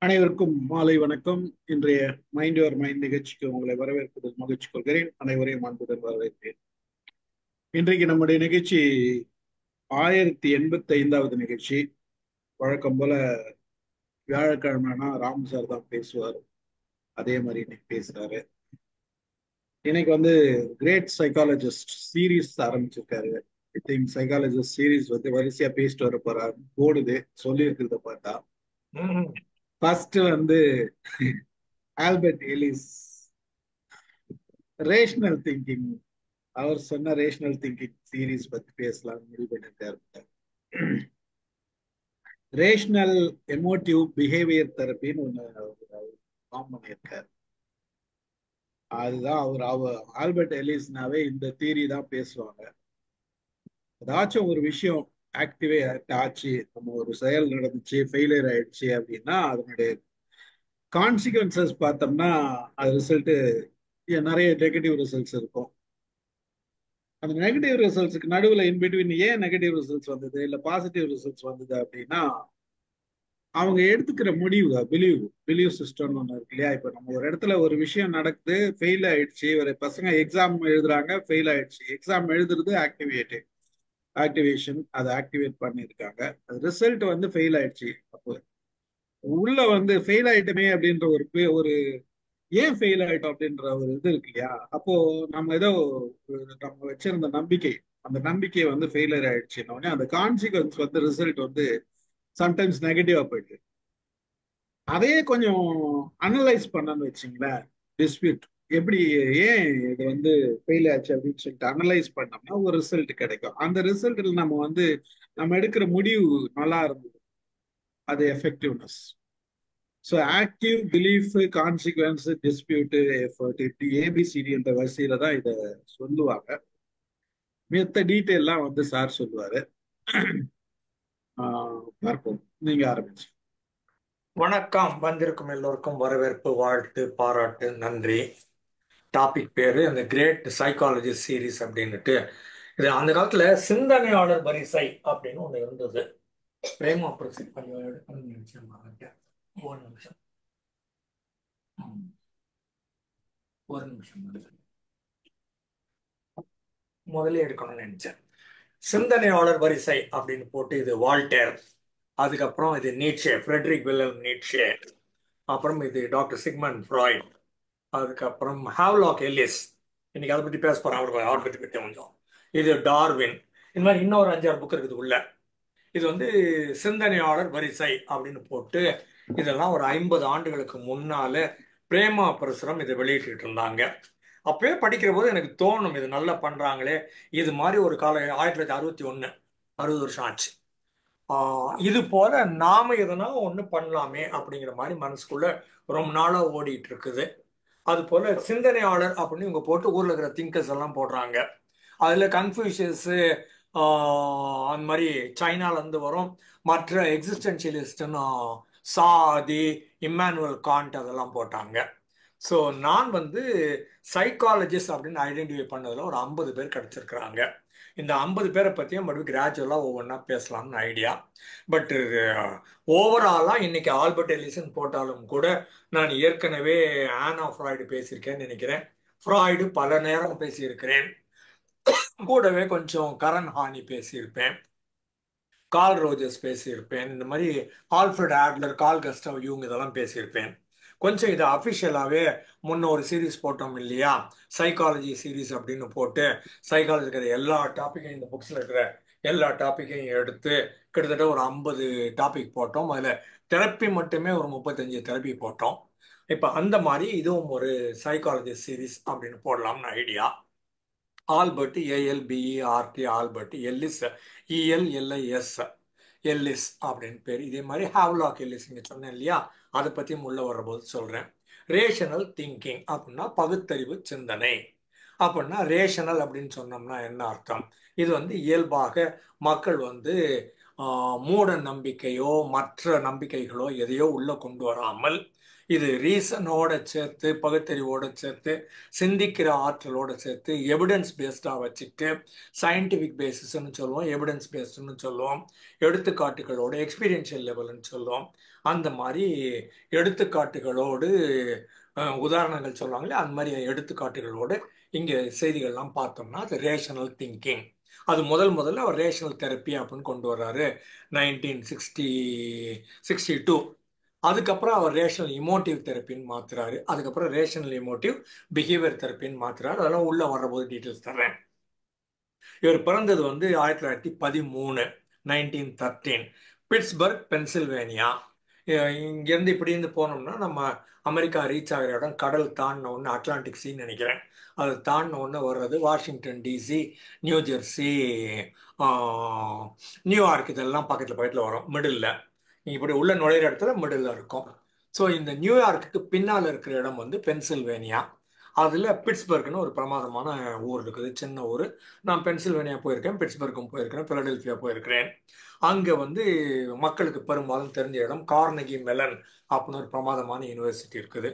அனைவருக்கும் மாலை வணக்கம். இன்றைய மைண்ட் யுவர் மைண்ட் நிகழ்ச்சிக்கு உங்களை வரவேற்பதில் மகிழ்ச்சி கொள்கிறேன். அனைவரையும் அன்புடன் வரவேற்கிறேன். இன்றைக்கு நம்முடைய நிகழ்ச்சி 1085வது நிகழ்ச்சி. வழக்கம் போல வியாழக்கிழமைனா ராம் சார் தான் பேசுவார். அதே மாதிரி இன்னைக்கு பேசுறாரு. இன்னைக்கு கிரேட் சைக்காலஜிஸ்ட் சீரீஸ் ஆரம்பிச்சிருக்காரு. ஐ திங்க் சைக்காலஜிஸ்ட் சீரீஸ் வரிசையா பேசிட்டு வர போறாரு போடுது சொல்லியிருக்கிறத பார்த்தா. First Albert Ellis rational thinking, அவர் சொன்ன ரேஷனல் திங்கிங் சீரீஸ் பத்தி பேசலாம் முடிவு பண்ணிருக்காரு. ரேஷனல் எமோட்டிவ் பிஹேவியர் தெரப்பின்னு ஒண்ணு ஃபார்ம் பண்ணியிருக்காரு. அதுதான் அவர் ஆல்பர்ட் எலிஸ்னாவே இந்த தியரி தான் பேசுவாங்க. ஏதாச்சும் ஒரு விஷயம் ஆக்டிவேட் ஆச்சு, நம்ம ஒரு செயல் நடந்துச்சு, ஃபெயிலியர் ஆயிடுச்சு அப்படின்னா அதனுடைய கான்சிக்வன்சஸ் பார்த்தோம்னா அது ரிசல்ட் நிறைய நெகட்டிவ் ரிசல்ட்ஸ் இருக்கும். அந்த நெகட்டிவ் ரிசல்ட்ஸ்க்கு நடுவில் இன்பிட்வீன் ஏன் நெகட்டிவ் ரிசல்ட்ஸ் வந்தது இல்லை பாசிட்டிவ் ரிசல்ட்ஸ் வந்தது அப்படின்னா அவங்க எடுத்துக்கிற முடிவு பிலீவ் சிஸ்டம்னு ஒன்று இருக்கு இல்லையா. இப்போ நம்ம ஒரு இடத்துல ஒரு விஷயம் நடக்குது, ஃபெயில் ஆயிடுச்சு, ஒரு பசங்க எக்ஸாம் எழுதுறாங்க, ஃபெயில் ஆயிடுச்சு, எக்ஸாம் எழுதுறது ஆக்டிவேஷன், அதை ஆக்டிவேட் பண்ணியிருக்காங்க, அது ரிசல்ட் ஃபெயில் ஆயிடுச்சு. அப்போ உள்ள ஃபெயில் ஆயிட்டமே அப்படின்ற ஒரு ஏன் ஃபெயில் ஆயிட்டோம் அப்படின்ற ஒரு இது இருக்கு இல்லையா. அப்போ நம்ம ஏதோ நம்ம வச்சிருந்த நம்பிக்கை, அந்த நம்பிக்கை ஃபெயிலியர் ஆயிடுச்சுன்னு அந்த கான்சிக்வன்ஸ் ரிசல்ட் சம்டைம்ஸ் நெகட்டிவா போயிடுது. அதையே கொஞ்சம் அனலைஸ் பண்ணன்னு வச்சிங்களேன், டிஸ்பியூட் எப்படி ஏன் இது ஃபெயில் ஆச்சு அப்படின்னு சொல்லிட்டு அனலைஸ் பண்ணோம்னா ஒரு ரிசல்ட் கிடைக்கும். அந்த ரிசல்ட்ல நம்ம எடுக்கிற முடிவு நல்லா இருந்தது, அது effectiveness. So active, belief, consequence, dispute, effort, இப்படி ஏபிசிடி என்ற வரிசையில தான் இதை சொல்லுவாங்க. மித்த டீட்டெயிலாம் சார் சொல்லுவாரு. பார்ப்போம், நீங்க ஆரம்பிச்சு. வணக்கம். வந்திருக்கும் எல்லோருக்கும் வரவேற்பு, வாழ்த்து, பாராட்டு, நன்றி. டாபிக் பேரு அந்த கிரேட் சைக்காலஜி சீரீஸ் அப்படின்னுட்டு. இது அந்த காலத்துல சிந்தனையாளர் வரிசை அப்படின்னு ஒண்ணு இருந்தது. பிரேமா பிரசி ஒரு நிமிஷம் ஒரு நிமிஷம் முதல்ல எடுக்கணும்னு நினைச்சேன். சிந்தனையாளர் வரிசை அப்படின்னு போட்டு இது வால்டேர், அதுக்கப்புறம் இது நீட்சே, ஃப்ரெட்ரிக் வில்ஹெல்ம் நீட்சே, அப்புறம் இது டாக்டர் சிக்மண்ட் ஃப்ராய்ட், அதுக்கப்புறம் ஹாவ்லாக் எல்லிஸ், இன்னைக்கு அதை பற்றி பேச போகிறேன், அவர் பற்றி கொஞ்சம். இது டார்வின், இந்த மாதிரி இன்னொரு 5-6 புக் இருக்குது உள்ள. இது சிந்தனையாளர் வரிசை அப்படின்னு போட்டு இதெல்லாம் ஒரு 50 ஆண்டுகளுக்கு முன்னால பிரேமா பிரசுரம் இதை வெளியிட்டு இருந்தாங்க. அப்பவே படிக்கிற போது எனக்கு தோணும், இது நல்லா பண்றாங்களே, இது மாதிரி ஒரு கால 1961, 60 வருஷம் ஆச்சு. இது போல நாம எதனா ஒண்ணு பண்ணலாமே அப்படிங்கிற மாதிரி மனசுக்குள்ள ரொம்ப நாளா ஓடிட்டு இருக்குது. அது போல சிந்தனையாளர் அப்படின்னு இவங்க போட்டு ஊர்ல இருக்கிற திங்கர்ஸ் எல்லாம் போடுறாங்க. அதுல கன்ஃபியூஷியஸ், அந்த மாதிரி சைனால இருந்து வரும், மற்ற எக்ஸிஸ்டன்ஷியலிஸ்ட்னு சாதி, இம்மானுவல் காண்ட் அதெல்லாம் போட்டாங்க. ஸோ நான் சைக்காலஜிஸ்ட் அப்படின்னு ஐடென்டிஃபை பண்ணதுல ஒரு 50 பேர் கிடைச்சிருக்கிறாங்க. இந்த 50 பேரை பற்றியும் மறுபடியும் கிராஜுவலாக ஒவ்வொன்றா பேசலாம்னு ஐடியா. பட் ஓவராலாக இன்னைக்கு ஆல்பர்ட் எலிசன் போட்டாலும் கூட நான் ஏற்கனவே ஆனா ஃப்ராய்டு பேசியிருக்கேன்னு நினைக்கிறேன். ஃப்ராய்டு பல நேரம் பேசியிருக்கிறேன். கூடவே கொஞ்சம் கரண் ஹானி பேசியிருப்பேன், கால் ரோஜர்ஸ் பேசியிருப்பேன், இந்த மாதிரி ஆல்ஃபிரட் ஆட்லர், கால் கஸ்டவ் யூங் இதெல்லாம் பேசியிருப்பேன். கொஞ்சம் இதை அஃபிஷியலாகவே முன்ன ஒரு சீரீஸ் போட்டோம் இல்லையா, சைக்காலஜி சீரீஸ் அப்படின்னு போட்டு சைக்காலஜி இருக்கிற எல்லா டாப்பிக்கையும், இந்த புக்ஸில் இருக்கிற எல்லா டாப்பிக்கையும் எடுத்து கிட்டத்தட்ட ஒரு 50 டாபிக் போட்டோம். அதில் தெரப்பி மட்டுமே ஒரு 35 தெரப்பி போட்டோம். இப்போ அந்த மாதிரி இதுவும் ஒரு சைக்காலஜி சீரீஸ் அப்படின்னு போடலாம்னு idea. Albert, ALBERT, Albert Ellis, ELLIS, Ellis அப்படின்னு பேர். இதே மாதிரி ஹாவ்லாக் எல்லிஸ் இங்கே சொன்னேன் இல்லையா, அதை பற்றியும் உள்ள வர்றபோது சொல்கிறேன். ரேஷனல் திங்கிங் அப்படின்னா பகுத்தறிவு சிந்தனை. அப்படின்னா ரேஷனல் அப்படின்னு சொன்னோம்னா என்ன அர்த்தம்? இது இயல்பாக மக்கள் மூட நம்பிக்கையோ மற்ற நம்பிக்கைகளோ எதையோ உள்ள கொண்டு வராமல் இது ரீசனோட சேர்த்து பகுத்தறிவோட சேர்த்து சிந்திக்கிற ஆற்றலோட சேர்த்து எவிடன்ஸ் பேஸ்டாக வச்சுட்டு சயின்டிஃபிக் பேசிஸ்ன்னு சொல்லுவோம், எவிடன்ஸ் பேஸ்டுன்னு சொல்லுவோம், எடுத்துக்காட்டுகளோட எக்ஸ்பீரியன்ஷியல் லெவல்னு சொல்லுவோம். அந்த மாதிரி எடுத்துக்காட்டுகளோடு உதாரணங்கள் சொல்லுவாங்களே, அந்த மாதிரி எடுத்துக்காட்டுகளோடு இங்கே செய்திகள்லாம் பார்த்தோம்னா அது ரேஷனல் திங்கிங். அது முதல்ல அவர் ரேஷனல் தெரப்பி அப்படின்னு கொண்டு வர்றாரு 1962. அதுக்கப்புறம் அவர் ரேஷனல் இமோட்டிவ் தெரப்பின்னு மாத்துறாரு. அதுக்கப்புறம் ரேஷனல் இமோட்டிவ் பிஹேவியர் தெரப்பின்னு மாத்துறாரு. அதெல்லாம் உள்ள வர்றபோது டீட்டெயில்ஸ் தர்றேன். இவர் பிறந்தது வந்து 1913, 1913, பிட்ஸ்பர்க், பென்சில்வேனியா. இங்கேருந்து இப்படின்னு போனோம்னா நம்ம அமெரிக்கா ரீச் ஆகிற இடம் கடல் தாண்டின ஒன்று அட்லாண்டிக் சீன்னு நினைக்கிறேன். அது தாண்டின ஒன்று வர்றது Washington DC, New Jersey, New York, இதெல்லாம் பக்கத்தில் வரும் மிடில். நீங்கள் இப்படி உள்ள நுழையிற இடத்துல மிடில் இருக்கும். ஸோ இந்த நியூயார்க்குக்கு பின்னால் இருக்கிற இடம் வந்து பென்சில்வேனியா. அதில் பிட்ஸ்பர்க்னு ஒரு பிரமாதமான ஊர் இருக்குது, சின்ன ஊர். நான் பென்சில்வேனியா போயிருக்கேன், பிட்ஸ்பர்க்கும் போயிருக்கிறேன், பிலடெல்ஃபியா போயிருக்கிறேன். அங்கே வந்து மக்களுக்கு பெரும்பாலும் தெரிஞ்ச இடம் கார்னகி மெலன் அப்படின்னு ஒரு பிரமாதமான யூனிவர்சிட்டி இருக்குது.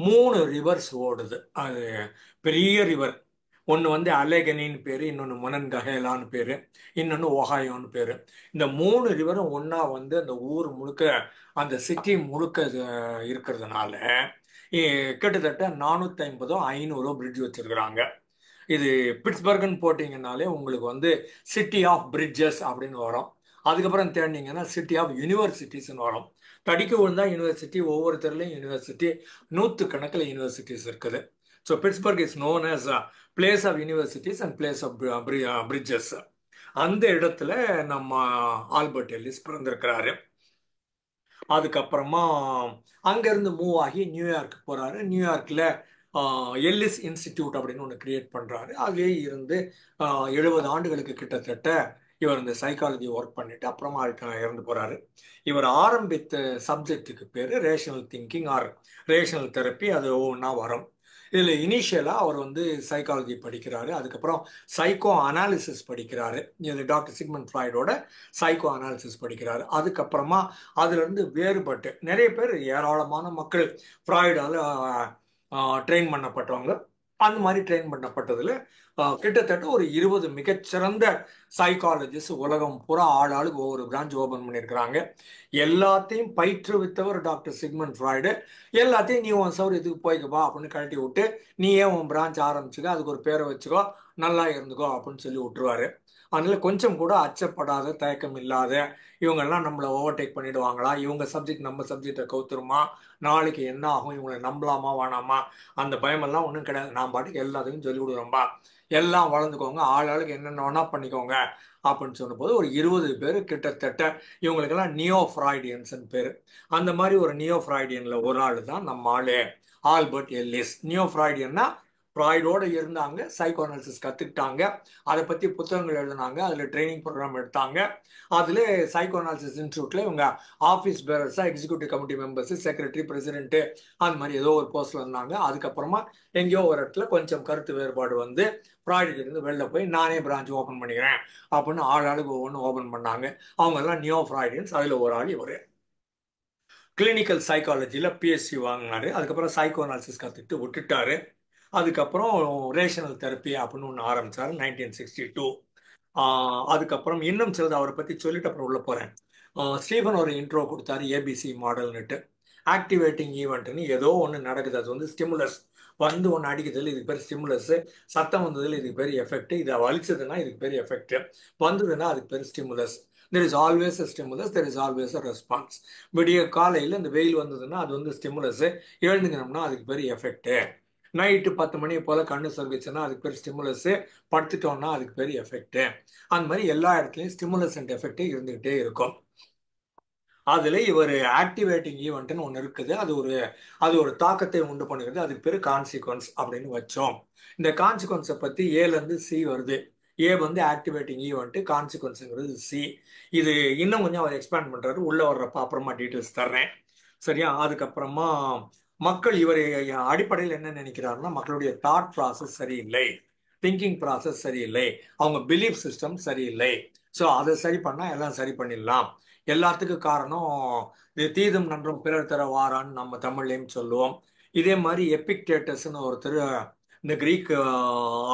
3 ரிவர்ஸ் ஓடுது. அது பெரிய ரிவர். ஒன்று வந்து அலேகனின்னு பேர், இன்னொன்று மொனன்கஹேலான்னு பேர், இன்னொன்று ஒஹாயோன்னு பேர். இந்த 3 ரிவரும் ஒன்றா வந்து அந்த ஊர் முழுக்க, அந்த சிட்டி முழுக்க இருக்கிறதுனால கிட்டத்தட்ட 450 500 பிரிட்ஜ் வச்சிருக்கிறாங்க. இது பிட்ஸ்பர்க்னு போட்டிங்கனாலே உங்களுக்கு வந்து சிட்டி ஆஃப் பிரிட்ஜஸ் அப்படின்னு வரும். அதுக்கப்புறம் தேடினீங்கன்னா சிட்டி ஆஃப் யூனிவர்சிட்டிஸ்ன்னு வரும். தடிக்க விழுந்தா யூனிவர்சிட்டி, ஒவ்வொரு தெருலையும் யூனிவர்சிட்டி, 100 கணக்கில் யூனிவர்சிட்டிஸ் இருக்குது. So Pittsburgh is known as a place of universities and place of bridges. அந்த இடத்துல நம்ம ஆல்பர்ட் எல்லிஸ் பிறந்திருக்கிறாரு. அதுக்கப்புறமா அங்கேருந்து மூவ் ஆகி நியூயார்க் போகிறாரு. நியூயார்க்கில் எல்லிஸ் இன்ஸ்டிடியூட் அப்படின்னு ஒன்று கிரியேட் பண்ணுறாரு. அதுலேயே இருந்து 70 ஆண்டுகளுக்கு கிட்டத்தட்ட இவர் இந்த சைக்காலஜி ஒர்க் பண்ணிட்டு அப்புறமா இறந்து போகிறாரு. இவர் ஆரம்பித்த சப்ஜெக்டுக்கு பேர் rational thinking R rational therapy. அது ஒவ்வொன்றா வரும். இதில் இனிஷியலாக அவர் வந்து சைக்காலஜி படிக்கிறாரு, அதுக்கப்புறம் சைக்கோ அனாலிசிஸ் படிக்கிறாரு. இது டாக்டர் சிக்மண்ட் ஃப்ராய்டோட சைக்கோ அனாலிசிஸ் படிக்கிறாரு. அதுக்கப்புறமா அதுலேருந்து வேறுபட்டு நிறைய பேர், ஏராளமான மக்கள் ஃப்ராய்டால் ட்ரெயின் பண்ணப்பட்டவங்க. அந்த மாதிரி ட்ரெயின் பண்ணப்பட்டதில் கிட்டத்தட்ட ஒரு 20 மிகச்சிறந்த சைக்காலஜிஸ்ட் உலகம் பூரா ஆளுக்கு ஒவ்வொரு பிரான்ச் ஓபன் பண்ணியிருக்கிறாங்க. எல்லாத்தையும் பயிற்றுவித்தவர் டாக்டர் சிக்மண்ட் ஃப்ராய்டு. எல்லாத்தையும் நீ உன் சௌரியத்துக்கு போய்க்கப்பா அப்படின்னு கழட்டி விட்டு, நீ ஏன் உன் பிரான்ச் ஆரம்பிச்சுக்க, அதுக்கு ஒரு பேரை வச்சுக்கோ, நல்லா இருந்துக்கோ அப்படின்னு சொல்லி விட்டுருவாரு. அதனால கொஞ்சம் கூட அச்சப்படாத, தயக்கம் இல்லாத, இவங்கெல்லாம் நம்மளை ஓவர்டேக் பண்ணிடுவாங்களா, இவங்க சப்ஜெக்ட் நம்ம சப்ஜெக்டை கவுத்துருமா, நாளைக்கு என்ன ஆகும், இவங்களை நம்பலாமா வேணாமா, அந்த பயமெல்லாம் ஒன்றும் கிடையாது. நான் பாட்டுக்கு எல்லாத்துக்கும் சொல்லி கொடுக்குறோம்பா, எல்லாம் வளர்ந்துக்கோங்க, ஆளுக்கு என்னென்ன வேணா பண்ணிக்கோங்க அப்படின்னு சொன்னபோது ஒரு 20 பேர் கிட்டத்தட்ட, இவங்களுக்கெல்லாம் நியோ ஃப்ராய்டியன்ஸ்ன்னு பேர். அந்த மாதிரி ஒரு நியோ ஃப்ராய்டியனில் ஒரு ஆள் தான் நம்ம ஆளு ஆல்பர்ட் எல்லிஸ். நியோ ஃப்ராய்டியன்னா ஃப்ராய்டோடு இருந்தாங்க, சைக்கோ அனாலிசிஸ் கற்றுக்கிட்டாங்க, அதை பற்றி புத்தகங்கள் எழுதினாங்க, அதில் ட்ரைனிங் ப்ரோக்ராம் எடுத்தாங்க. அதில் சைக்கோ அனாலிசிஸ் இன்ஸ்டியூட்டில் இவங்க ஆஃபீஸ் பேரர்ஸாக, executive committee members, secretary, president, அந்த மாதிரி ஏதோ ஒரு போஸ்ட்டில் இருந்தாங்க. அதுக்கப்புறமா எங்கேயோ ஒரு இடத்துல கொஞ்சம் கருத்து வேறுபாடு வந்து ஃப்ராய்டுக்கு இருந்து வெளில போய் நானே பிரான்ச் ஓப்பன் பண்ணிக்கிறேன் அப்படின்னு ஆளுக்கு ஒவ்வொன்று ஓப்பன் பண்ணாங்க. அவங்கெல்லாம் நியோ ஃப்ராய்டியன்ஸ். அதில் ஒரு ஆள் இவர். கிளினிக்கல் சைக்காலஜியில் பிஎஸ்சி வாங்கினாரு. அதுக்கப்புறம் சைக்கோ அனாலிசிஸ் கற்றுக்கிட்டு விட்டுட்டாரு. அதுக்கப்புறம் ரேஷனல் தெரப்பி அப்படின்னு ஒன்று ஆரம்பித்தார் 1962. அதுக்கப்புறம் இன்னும் சிலது அவரை பற்றி சொல்லிட்டு அப்புறம் உள்ள போகிறேன். ஸ்டீஃபன் ஒரு இன்ட்ரோ கொடுத்தாரு, ஏபிசி மாடல்னுட்டு. ஆக்டிவேட்டிங் ஈவெண்ட்னு ஏதோ ஒன்று நடக்குது, அது வந்து ஸ்டிமுலஸ் வந்து ஒன்று அடிக்கிறதுல இதுக்கு பேர் ஸ்டிமுலஸ், சத்தம் வந்ததில் இதுக்கு பேர் எஃபெக்ட், இதை வலிச்சதுன்னா இதுக்கு பேர் எஃபெக்ட், வந்ததுன்னா அதுக்கு பேர் stimulus. There is always a stimulus, there is always a response. விடிய காலையில் இந்த வெயில் வந்ததுன்னா அது வந்து ஸ்டிமுலஸ், எழுந்துக்கணும்னா அதுக்கு பேர் எஃபெக்ட். நைட்டு 10 மணி போல் கண்ணு சொருவிச்சுன்னா அதுக்கு பேர் ஸ்டிமுலஸு, படுத்துட்டோம்னா அதுக்கு பேர் எஃபெக்ட். அந்த மாதிரி எல்லா இடத்துலையும் ஸ்டிமுலஸ் அண்ட் எஃபெக்ட் இருந்துகிட்டே இருக்கும். அதில் இவர் ஆக்டிவேட்டிங் ஈவெண்ட்னு ஒன்று இருக்குது, அது ஒரு தாக்கத்தை உண்டு பண்ணுகிறது, அதுக்கு பேர் கான்சிக்வன்ஸ் அப்படின்னு வச்சோம். இந்த கான்சிக்வன்ஸை பற்றி ஏலேருந்து சி வருது. ஏ வந்து ஆக்டிவேட்டிங் ஈவெண்ட்டு, கான்சிக்வன்ஸுங்கிறது சி. இது இன்னும் கொஞ்சம் அவர் எக்ஸ்பேண்ட் பண்ணுறாரு, உள்ளே வர்றப்ப அப்புறமா டீட்டெயில்ஸ் தர்றேன், சரியா? அதுக்கப்புறமா மக்கள் இவர் அடிப்படையில் என்ன நினைக்கிறாருன்னா, மக்களுடைய தாட் ப்ராசஸ் சரியில்லை, திங்கிங் ப்ராசஸ் சரியில்லை, அவங்க பிலீஃப் சிஸ்டம் சரியில்லை, ஸோ அதை சரி பண்ணா எல்லாம் சரி பண்ணிடலாம். எல்லாத்துக்கும் காரணம் இது தீதும் நன்றும் பிறர் தர வாரான்னு நம்ம தமிழ்லையும் சொல்லுவோம். இதே மாதிரி எபிக்டேட்டஸ்ன்னு ஒருத்தர், இந்த கிரீக்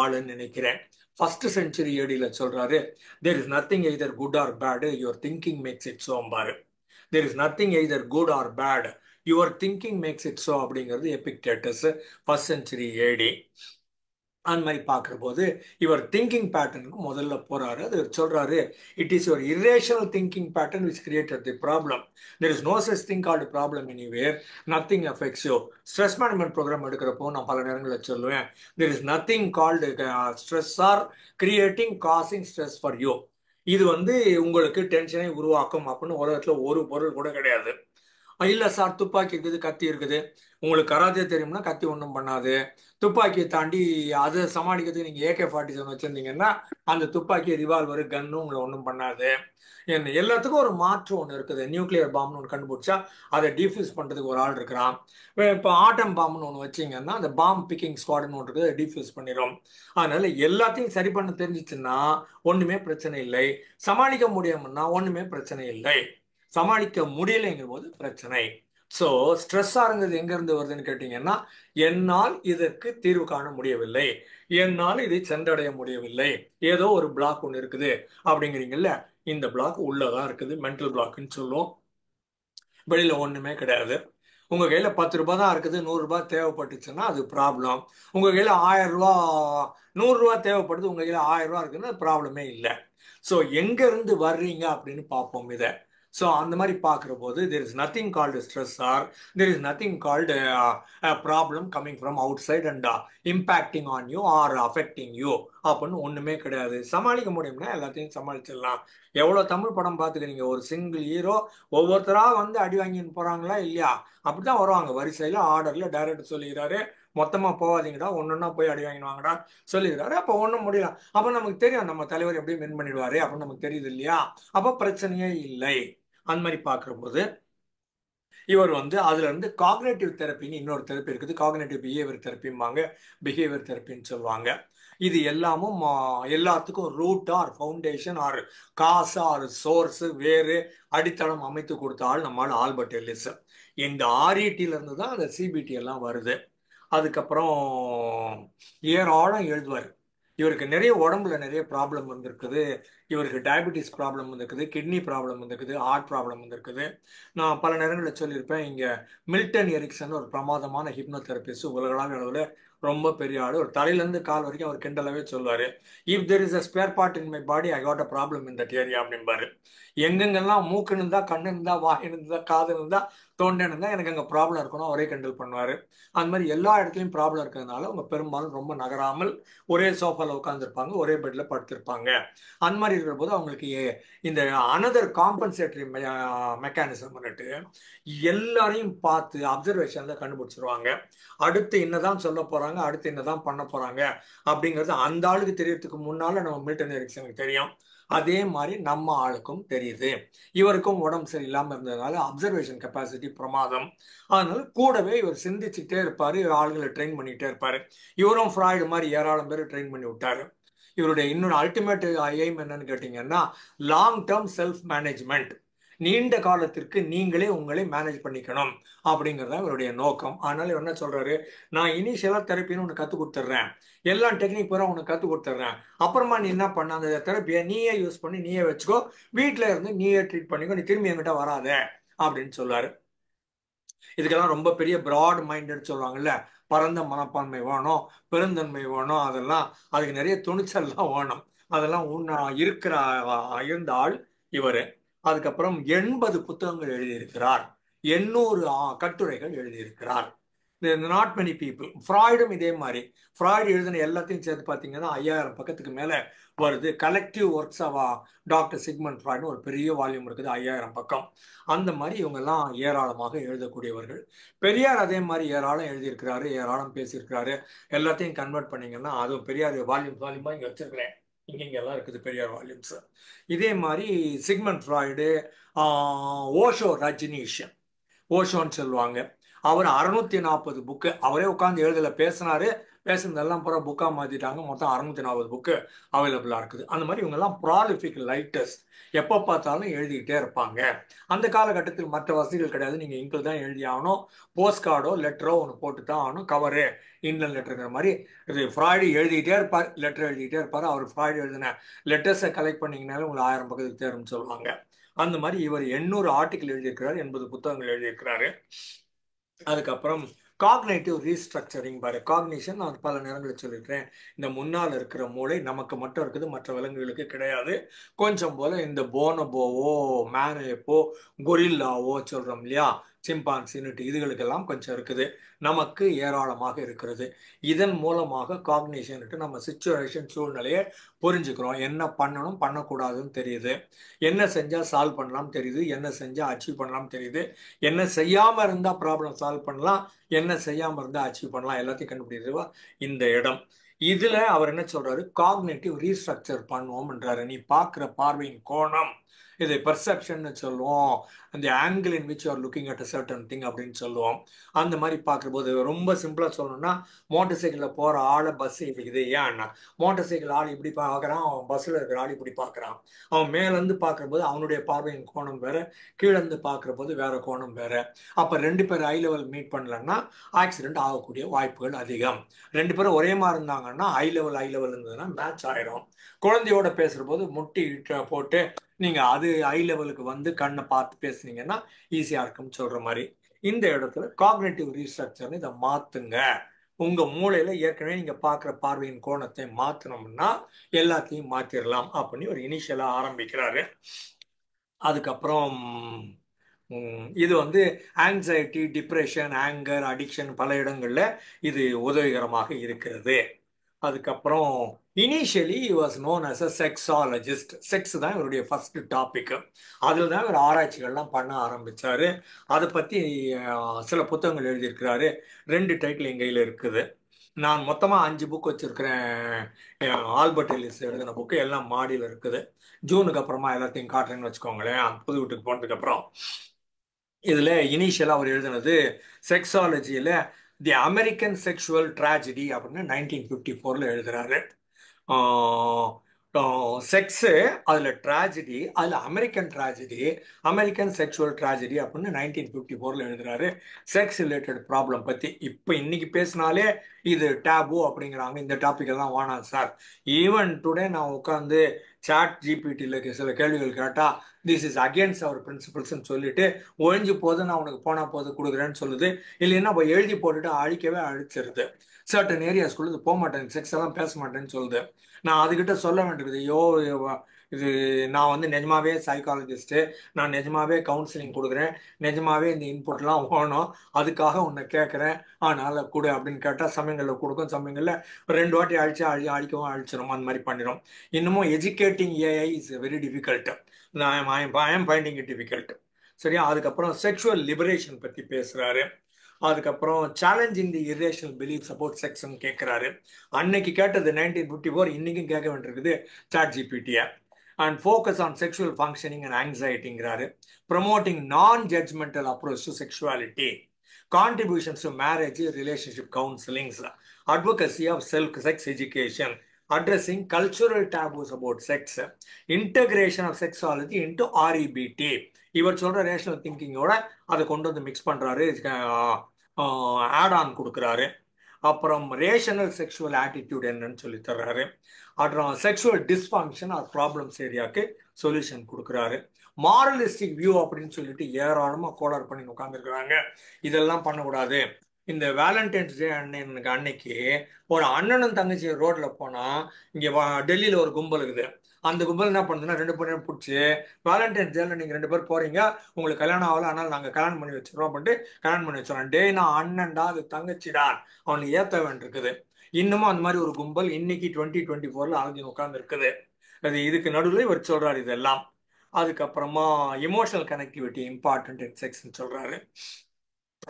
ஆளுன்னு நினைக்கிறேன், ஃபர்ஸ்ட் செஞ்சுரி ஏடியில சொல்றாரு, there is nothing either good or bad, your thinking makes it சோம்பாரு. There is nothing either good or bad, your thinking makes it so அப்படிங்கிறது எபிக்டேட்டஸ், ஃபர்ஸ்ட் செஞ்சுரி ஏடி. அந்த மாதிரி பார்க்குற போது இவர் திங்கிங் பேட்டர்னுக்கு முதல்ல போறாரு. அது சொல்றாரு, it is your irrational thinking pattern which created the problem. There is no such thing called problem anywhere, nothing affects you. Stress management program எடுக்கிறப்போ நான் பல நேரங்களில் சொல்லுவேன், there is nothing called stress or creating causing stress for you. இது வந்து உங்களுக்கு டென்ஷனை உருவாக்கும் அப்படின்னு உலகத்துல ஒரு பொருள் கூட கிடையாது. இல்ல சார், துப்பாக்கி இருக்குது, கத்தி இருக்குது. உங்களுக்கு கராத்தே தெரியும்னா கத்தி ஒன்றும் பண்ணாது. துப்பாக்கியை தாண்டி அதை சமாளிக்கிறதுக்கு நீங்க AK-47 வச்சிருந்தீங்கன்னா அந்த துப்பாக்கி, ரிவால்வர், கன்னு உங்களை ஒன்றும் பண்ணாது. எல்லாத்துக்கும் ஒரு மாற்று ஒன்று இருக்குது. நியூக்ளியர் பாம்னு ஒன்று கண்டுபிடிச்சா அதை டிஃப்யூஸ் பண்றதுக்கு ஒரு ஆள் இருக்கிறான். இப்போ ஆட்டம் பாம்னு ஒன்று வச்சிங்கன்னா அந்த பாம் பிக்கிங் ஸ்குவாட்னு ஒன்று இருக்குது, அதை டிஃப்யூஸ் பண்ணிடும். அதனால எல்லாத்தையும் சரி பண்ண தெரிஞ்சிச்சுன்னா ஒண்ணுமே பிரச்சனை இல்லை. சமாளிக்க முடியும்னா ஒண்ணுமே பிரச்சனை இல்லை. சமாளிக்க முடியலைங்கிற போது பிரச்சனை. ஸோ ஸ்ட்ரெஸ் ஆகுங்கிறது எங்க இருந்து வருதுன்னு கேட்டீங்கன்னா, என்னால் இதற்கு தீர்வு காண முடியவில்லை, என்னால் இதை சென்றடைய முடியவில்லை, ஏதோ ஒரு பிளாக் ஒன்று இருக்குது அப்படிங்கிறீங்கல்ல, இந்த பிளாக் உள்ளதான் இருக்குது, மென்டல் பிளாக்னு சொல்லுவோம். வெளியில ஒண்ணுமே கிடையாது. உங்க கையில 10 ரூபாய் தான் இருக்குது, 100 ரூபாய் தேவைப்பட்டுச்சுன்னா அது ப்ராப்ளம். உங்க கையில 1000 ரூபாய், 100 ரூபாய் தேவைப்படுது, உங்க கையில 1000 ரூபாய் இருக்குன்னு ப்ராப்ளமே இல்லை. ஸோ எங்க இருந்து வர்றீங்க அப்படின்னு பார்ப்போம் இதை. ஸோ அந்த மாதிரி பார்க்குற போது there is nothing called stress or there is nothing called problem coming from outside and impacting on you or affecting you அப்படின்னு ஒன்றுமே கிடையாது. சமாளிக்க முடியும்னா எல்லாத்தையும் சமாளிச்சிடலாம். எவ்வளோ தமிழ் படம் பார்த்துக்கிறீங்க, ஒரு சிங்கிள் ஹீரோ ஒவ்வொருத்தராக வந்து அடி வாங்கின்னு போகிறாங்களா இல்லையா? அப்படிதான் வருவாங்க வரிசையில், ஆர்டரில். டைரக்டர் சொல்லிக்கிறாரு, மொத்தமாக போகாதீங்கடா, ஒன்றுன்னா போய் அடி வாங்கிடுவாங்கடா சொல்லிக்கிறாரு. அப்போ ஒன்றும் முடியல. அப்போ நமக்கு தெரியும் நம்ம தலைவர் எப்படி வின் பண்ணிடுவாரு அப்படின்னு நமக்கு தெரியுது இல்லையா? அப்போ பிரச்சனையே இல்லை. அந்த மாதிரி பார்க்குற போது இவர் வந்து அதுல இருந்து காக்னேட்டிவ் தெரப்பின்னு இன்னொரு தெரப்பி இருக்குது. காக்னேட்டிவ் பிஹேவியர் தெரப்பிம்பாங்க, பிஹேவியர் தெரப்பின்னு சொல்லுவாங்க. இது எல்லாமும் எல்லாத்துக்கும் ரூட் ஆர் ஃபவுண்டேஷன் ஆர் காசு ஆர் சோர்ஸ், வேறு அடித்தளம் அமைத்து கொடுத்த ஆள் நம்மால் ஆல்பர்ட் எல்லிஸ். இந்த RETல இருந்து தான் அந்த CBT எல்லாம் வருது. அதுக்கப்புறம் ஏராளம் எழுதுவார். இவருக்கு நிறைய உடம்புல நிறைய ப்ராப்ளம் வந்திருக்குது. இவருக்கு டயபெட்டிஸ் ப்ராப்ளம் வந்திருக்குது, கிட்னி ப்ராப்ளம் வந்திருக்குது, ஹார்ட் ப்ராப்ளம் வந்திருக்குது. நான் பல நேரங்களில் சொல்லியிருப்பேன், இங்கே மில்டன் எரிக்சன் ஒரு பிரமாதமான ஹிப்னோதெரபிஸ்ட், உலகளாவிய அளவில் ரொம்ப பெரிய ஆள். ஒரு தலையிலேருந்து கால் வரைக்கும் அவர் கிண்டலாவே சொல்லுவார், if there is a spare part in my body I got a problem in that area அப்படிம்பாரு. எங்கெங்கெல்லாம் மூக்கு இருந்தா, கண்ணு இருந்தா, வாய் இருந்தா, காது இருந்தா, தொண்டை இருந்தா எனக்கு அங்கே ப்ராப்ளம் இருக்கணும் ஒரே கிண்டல் பண்ணுவார். அந்த மாதிரி எல்லா இடத்துலையும் ப்ராப்ளம் இருக்கிறதுனால அவங்க பெரும்பாலும் ரொம்ப நகராமல் ஒரே சோஃபால உட்காந்துருப்பாங்க, ஒரே பெட்ல படுத்திருப்பாங்க. அந்த மாதிரி இருக்கிற போது அவங்களுக்கு இந்த அனதர் காம்பன்சேட்டரி மெக்கானிசம் பண்ணிட்டு எல்லாரையும் பார்த்து அப்சர்வேஷன்ல கண்டுபிடிச்சிருவாங்க. அடுத்து என்னதான் சொல்ல போறாங்க, அடுத்து என்னதான் பண்ண போறாங்க அப்படிங்கிறது அந்த ஆளுக்கு தெரியறதுக்கு முன்னால நம்ம மில்டன் எரிக்சனுக்கு தெரியும். அதே மாதிரி நம்ம ஆளுக்கும் தெரியுது. இவருக்கும் உடம்பு சரியில்லாம இருந்ததுனால அப்சர்வேஷன் கெப்பாசிட்டி பிரமாதம். அதனால கூடவே இவர் சிந்திச்சுட்டே இருப்பாரு, ஆளுகளை ட்ரெயின் பண்ணிட்டே இருப்பாரு. இவரும் ஃப்ராய்டு மாதிரி ஏராளம் பேர் ட்ரெயின் பண்ணி விட்டாரு. இவருடைய இன்னொரு அல்டிமேட் எய்ம் என்னன்னு கேட்டீங்கன்னா, லாங் டேர்ம் செல்ஃப் மேனேஜ்மெண்ட். நீண்ட காலத்திற்கு நீங்களே உங்களை மேனேஜ் பண்ணிக்கணும் அப்படிங்கிறதா இவருடைய நோக்கம். அதனால இவர் என்ன சொல்றாரு, நான் இனிஷியலா தெரப்பின்னு உனக்கு கற்றுக் கொடுத்துட்றேன், எல்லா டெக்னிக் பூரா உனக்கு கற்றுக் கொடுத்துட்றேன், அப்புறமா நீ என்ன பண்ண, அந்த தெரப்பியை நீயே யூஸ் பண்ணி நீயே வச்சுக்கோ, வீட்டில் இருந்து நீயே ட்ரீட் பண்ணிக்கோ, நீ திரும்பி என்கிட்ட வராத அப்படின்னு சொல்லுவாரு. இதுக்கெல்லாம் ரொம்ப பெரிய பிராட் மைண்டட் சொல்லுவாங்கல்ல, பரந்த மனப்பான்மை வேணும், பெருந்தன்மை வேணும், அதெல்லாம் அதுக்கு நிறைய துணிச்சல்லாம் வேணும். அதெல்லாம் இருக்கிற இருந்த ஆள் இவர். அதுக்கப்புறம் 80 புத்தகங்கள் எழுதியிருக்கிறார், 800 கட்டுரைகள் எழுதியிருக்கிறார். Not many people. ஃப்ராய்டும் இதே மாதிரி. ஃப்ராய்டு எழுதின எல்லாத்தையும் சேர்த்து பார்த்தீங்கன்னா 5000 பக்கத்துக்கு மேலே வருது. Collective works of doctor Sigmund ஃப்ராய்டுன்னு ஒரு பெரிய வால்யூம் இருக்குது, 5000 பக்கம். அந்த மாதிரி இவங்கெல்லாம் ஏராளமாக எழுதக்கூடியவர்கள். பெரியார் அதே மாதிரி ஏராளம் எழுதியிருக்கிறாரு, ஏராளம் பேசியிருக்கிறாரு. எல்லாத்தையும் கன்வெர்ட் பண்ணீங்கன்னா அதுவும் பெரியார் வால்யூமாக இங்கே வச்சிருக்கிறேன், இங்கெல்லாம் இருக்குது பெரியார் வால்யூம்ஸ். இதே மாதிரி சிக்மண்ட் ஃப்ராய்டு, ஓஷோ ரஜினீஷ், ஓஷோன்னு சொல்லுவாங்க, அவர் 640 புக்கு அவரே உட்காந்து எழுதல, பேசினாரு, பேசுனதெல்லாம் பூரா புக்காக மாற்றிட்டாங்க. மொத்தம் 640 புக்கு அவைலபிளாக இருக்குது. அந்த மாதிரி இவங்கெல்லாம் ப்ராலிஃபிக் ரைட்டர்ஸ், எப்போ பார்த்தாலும் எழுதிக்கிட்டே இருப்பாங்க. அந்த காலகட்டத்தில் மற்ற வசதிகள் கிடையாது. நீங்கள் இங்கில் தான் எழுதி ஆகணும். போஸ்ட் கார்டோ லெட்டரோ ஒன்று போட்டு தான் ஆகணும். கவரு இன்லன் லெட்டருங்கிற மாதிரி இது ஃப்ராய்டு எழுதிக்கிட்டே இருப்பார், லெட்டர் எழுதிக்கிட்டே இருப்பார். அவர் ஃப்ராய்டு எழுதின லெட்டர்ஸை கலெக்ட் பண்ணிங்கனாலும் உங்களுக்கு 1000 பக்கத்துக்கு தேரும்னு சொல்லுவாங்க. அந்த மாதிரி இவர் 800 ஆர்டிக்கல் எழுதியிருக்கிறார், 80 புத்தகங்கள் எழுதியிருக்கிறாரு. அதுக்கப்புறம் காக்னேட்டிவ் ரீஸ்ட்ரக்சரிங் பாரு. காக்னிஷன் நான் பல நேரங்களில் சொல்லியிருக்கிறேன். இந்த முன்னால் இருக்கிற மூளை நமக்கு மட்டும் இருக்குது, மற்ற விலங்குகளுக்கு கிடையாது. கொஞ்சம் போல இந்த போனபோவோ மேனேப்போ கொரில்லாவோ சொல்கிறோம் இல்லையா, சிம்பான்சின்னுட்டு, இதுகளுக்கெல்லாம் கொஞ்சம் இருக்குது. நமக்கு ஏராளமாக இருக்கிறது. இதன் மூலமாக காக்னிஷன்ட்டு நம்ம சிச்சுவேஷன் சூழ்நிலையை புரிஞ்சுக்கிறோம். என்ன பண்ணணும் பண்ணக்கூடாதுன்னு தெரியுது, என்ன செஞ்சால் சால்வ் பண்ணலாம் தெரியுது, என்ன செஞ்சால் அச்சீவ் பண்ணலாம் தெரியுது, என்ன செய்யாமல் இருந்தால் ப்ராப்ளம் சால்வ் பண்ணலாம், என்ன செய்யாமல் இருந்தால் அச்சீவ் பண்ணலாம், எல்லாத்தையும் கண்டுபிடிக்கிறவா இந்த இடம். இதில் அவர் என்ன சொல்கிறாரு, காக்னேட்டிவ் ரீஸ்ட்ரக்சர் பண்ணுவோம்ன்றாரு. நீ பார்க்குற பார்வையின் கோணம், இது பெர்செப்ஷன் சொல்லுவோம். அந்த angle in which you are looking at a certain thing அப்படின்னு சொல்லுவோம். அந்த மாதிரி பார்க்கும்போது ரொம்ப சிம்பிளாக சொல்லணும்னா, மோட்டர் சைக்கிளில் போகிற ஆளை பஸ் இடிக்குது. ஏன்னா மோட்டர் சைக்கிள் ஆள் இப்படி பார்க்குறான், அவன் பஸ்ஸில் இருக்கிற ஆள் இப்படி பார்க்குறான். அவன் மேலேருந்து பார்க்குறபோது அவனுடைய பார்வையின் கோணம் வேற, கீழேருந்து பார்க்குற போது வேற கோணம் வேற. அப்போ 2 பேர் ஐ லெவல் மீட் பண்ணலன்னா ஆக்சிடென்ட் ஆகக்கூடிய வாய்ப்புகள் அதிகம். 2 பேரும் ஒரே மாதிரி இருந்தாங்கன்னா ஐ லெவல் இருந்ததுன்னா மேட்ச் ஆயிரும். குழந்தையோட பேசுகிற போது முட்டி போட்டு நீங்கள் அது ஐ லெவலுக்கு வந்து கண்ணை பார்த்து பேசுனீங்கன்னா ஈஸியாக இருக்கும்னு சொல்கிற மாதிரி இந்த இடத்துல காக்னேட்டிவ் ரீஸ்ட்ரக்சர்னு இதை மாற்றுங்க. உங்கள் மூளையில் ஏற்கனவே நீங்கள் பார்க்குற பார்வையின் கோணத்தை மாற்றினோம்னா எல்லாத்தையும் மாற்றிடலாம் அப்படின்னு ஒரு இனிஷியலாக ஆரம்பிக்கிறாரு. அதுக்கப்புறம் இது வந்து ஆங்ஸைட்டி, டிப்ரெஷன், ஆங்கர், அடிக்ஷன் பல இடங்களில் இது உதவிகரமாக இருக்கிறது. அதுக்கப்புறம் initially was known as a sexologist. Sex தான் இவருடைய ஃபர்ஸ்ட் டாபிக். அதில் தான் இவர் ஆராய்ச்சிகள்லாம் பண்ண ஆரம்பித்தார். அதை பற்றி சில புத்தகங்கள் எழுதியிருக்கிறாரு. 2 டைட்டில் என் கையில் இருக்குது. நான் மொத்தமாக 5 புக் வச்சுருக்கிறேன். ஆல்பர்ட் எல்லிஸ் எழுதின புக்கு எல்லாம் மாடியில் இருக்குது. ஜூனுக்கு அப்புறமா எல்லாத்தையும் காட்டுறேன்னு வச்சுக்கோங்களேன், புது வீட்டுக்கு போனதுக்கப்புறம். இதில் இனிஷியலாக அவர் எழுதினது செக்ஸாலஜியில் தி அமெரிக்கன் செக்ஷுவல் ட்ராஜடி அப்படின்னு 1954 எழுதுறாரு. செக்ஸு, அதில் ட்ராஜடி, அதில் American tragedy, American sexual tragedy அப்படின்னு 1954 எழுதுறாரு. செக்ஸ் ரிலேட்டட் ப்ராப்ளம் பற்றி இப்போ இன்னைக்கு பேசினாலே இது டேபு அப்படிங்கிறாங்க. இந்த டாபிக் எல்லாம் வேணாம் சார். ஈவன் டுடே நான் உட்காந்து சாட் ஜிபிடியில் சில கேள்விகள் கேட்டால் திஸ் இஸ் அகேன்ஸ்ட் அவர் பிரின்சிபல்ஸ்ன்னு சொல்லிட்டு ஒழிஞ்சு போது நான் உனக்கு போனால் போது கொடுக்குறேன்னு சொல்லுது. இல்லைன்னா இப்போ எழுதி போட்டுட்டு அழிக்கவே அழிச்சிருது. சர்டன் ஏரியாஸ்குள்ள இது போக மாட்டேன், செக்ஸ் எல்லாம் பேச மாட்டேன்னு சொல்லுது. நான் அதுக்கிட்ட சொல்ல வேண்டியது, இது நான் வந்து நிஜமாவே சைக்காலஜிஸ்ட்டு, நான் நிஜமாவே கவுன்சிலிங் கொடுக்குறேன், நிஜமாவே இந்த இன்புட்லாம் வேணும், அதுக்காக உன்னை கேட்குறேன், அதனால் கொடு அப்படின்னு கேட்டால் சமயங்களில் கொடுக்கும், சமயங்களில் 2 வாட்டி அழிக்கவும் அழிச்சிடும், அந்த மாதிரி பண்ணிடும். இன்னமும் educating AI is very difficult. I am finding it difficult. சரியா? அதுக்கப்புறம் செக்ஷுவல் லிபரேஷன் பற்றி பேசுகிறாரு. அதுக்கப்புறம் challenging the irrational beliefs about செக்ஸ்ன்னு கேட்குறாரு. அன்னைக்கு கேட்டது 1954, இன்னைக்கும் கேட்க வேண்டியிருக்குது சாட் ஜிபிடியை. And focus on sexual functioning and ஆங்ஸைட்டிங்கிறாரு. Promoting non judgmental approach to sexuality, contributions to marriage relationship counselings, advocacy of sex education, addressing cultural taboos about sex, integration of sexuality into REBT. இவர் சொல்ற rational திங்கிங்கோட அதை கொண்டு வந்து mix பண்றாரு, add on கொடுக்குறாரு. அப்புறம் rational sexual attitude என்னன்னு சொல்லி தர்றாரு. அப்புறம் செக்ஷுவல் டிஸ்ஃபங்க்ஷன் ஆர் ப்ராப்ளம்ஸ் ஏரியாவுக்கு சொல்யூஷன் கொடுக்குறாரு. மாரலிஸ்டிக் வியூ அப்படின்னு சொல்லிட்டு ஏராளமாக கோளாறு பண்ணி உட்காந்துருக்குறாங்க. இதெல்லாம் பண்ணக்கூடாது. இந்த வேலண்டைன்ஸ் டே அன்னைக்கு ஒரு அண்ணனும் தங்கச்சி ரோட்டில் போனால், இங்கே டெல்லியில் ஒரு கும்பல் இருக்குது, அந்த கும்பல் என்ன பண்ணுதுன்னா 2 பேரையும் பிடிச்சி வேலண்டைன்ஸ் டேல நீங்கள் 2 பேர் போகிறீங்க, உங்களுக்கு கல்யாணம் ஆகல, ஆனால் நாங்கள் கல்யாணம் பண்ணி வச்சுருவோம் அப்படின்ட்டு கல்யாணம் பண்ணி வச்சுறோம். டே நான் அண்ணன்டா, அது தங்கச்சிடா, அவனுக்கு ஏற்ற வேண்டியிருக்குது. இன்னமும் அந்த மாதிரி ஒரு கும்பல் இன்னைக்கு 2024 அலைஞ்சு உட்காந்து இருக்குது. அது இதுக்கு நடுவில் இவர் சொல்கிறார் இதெல்லாம். அதுக்கப்புறமா எமோஷனல் கனெக்டிவிட்டி இம்பார்ட்டன்ட் இன் செக்ஸ்ன்னு சொல்கிறாரு.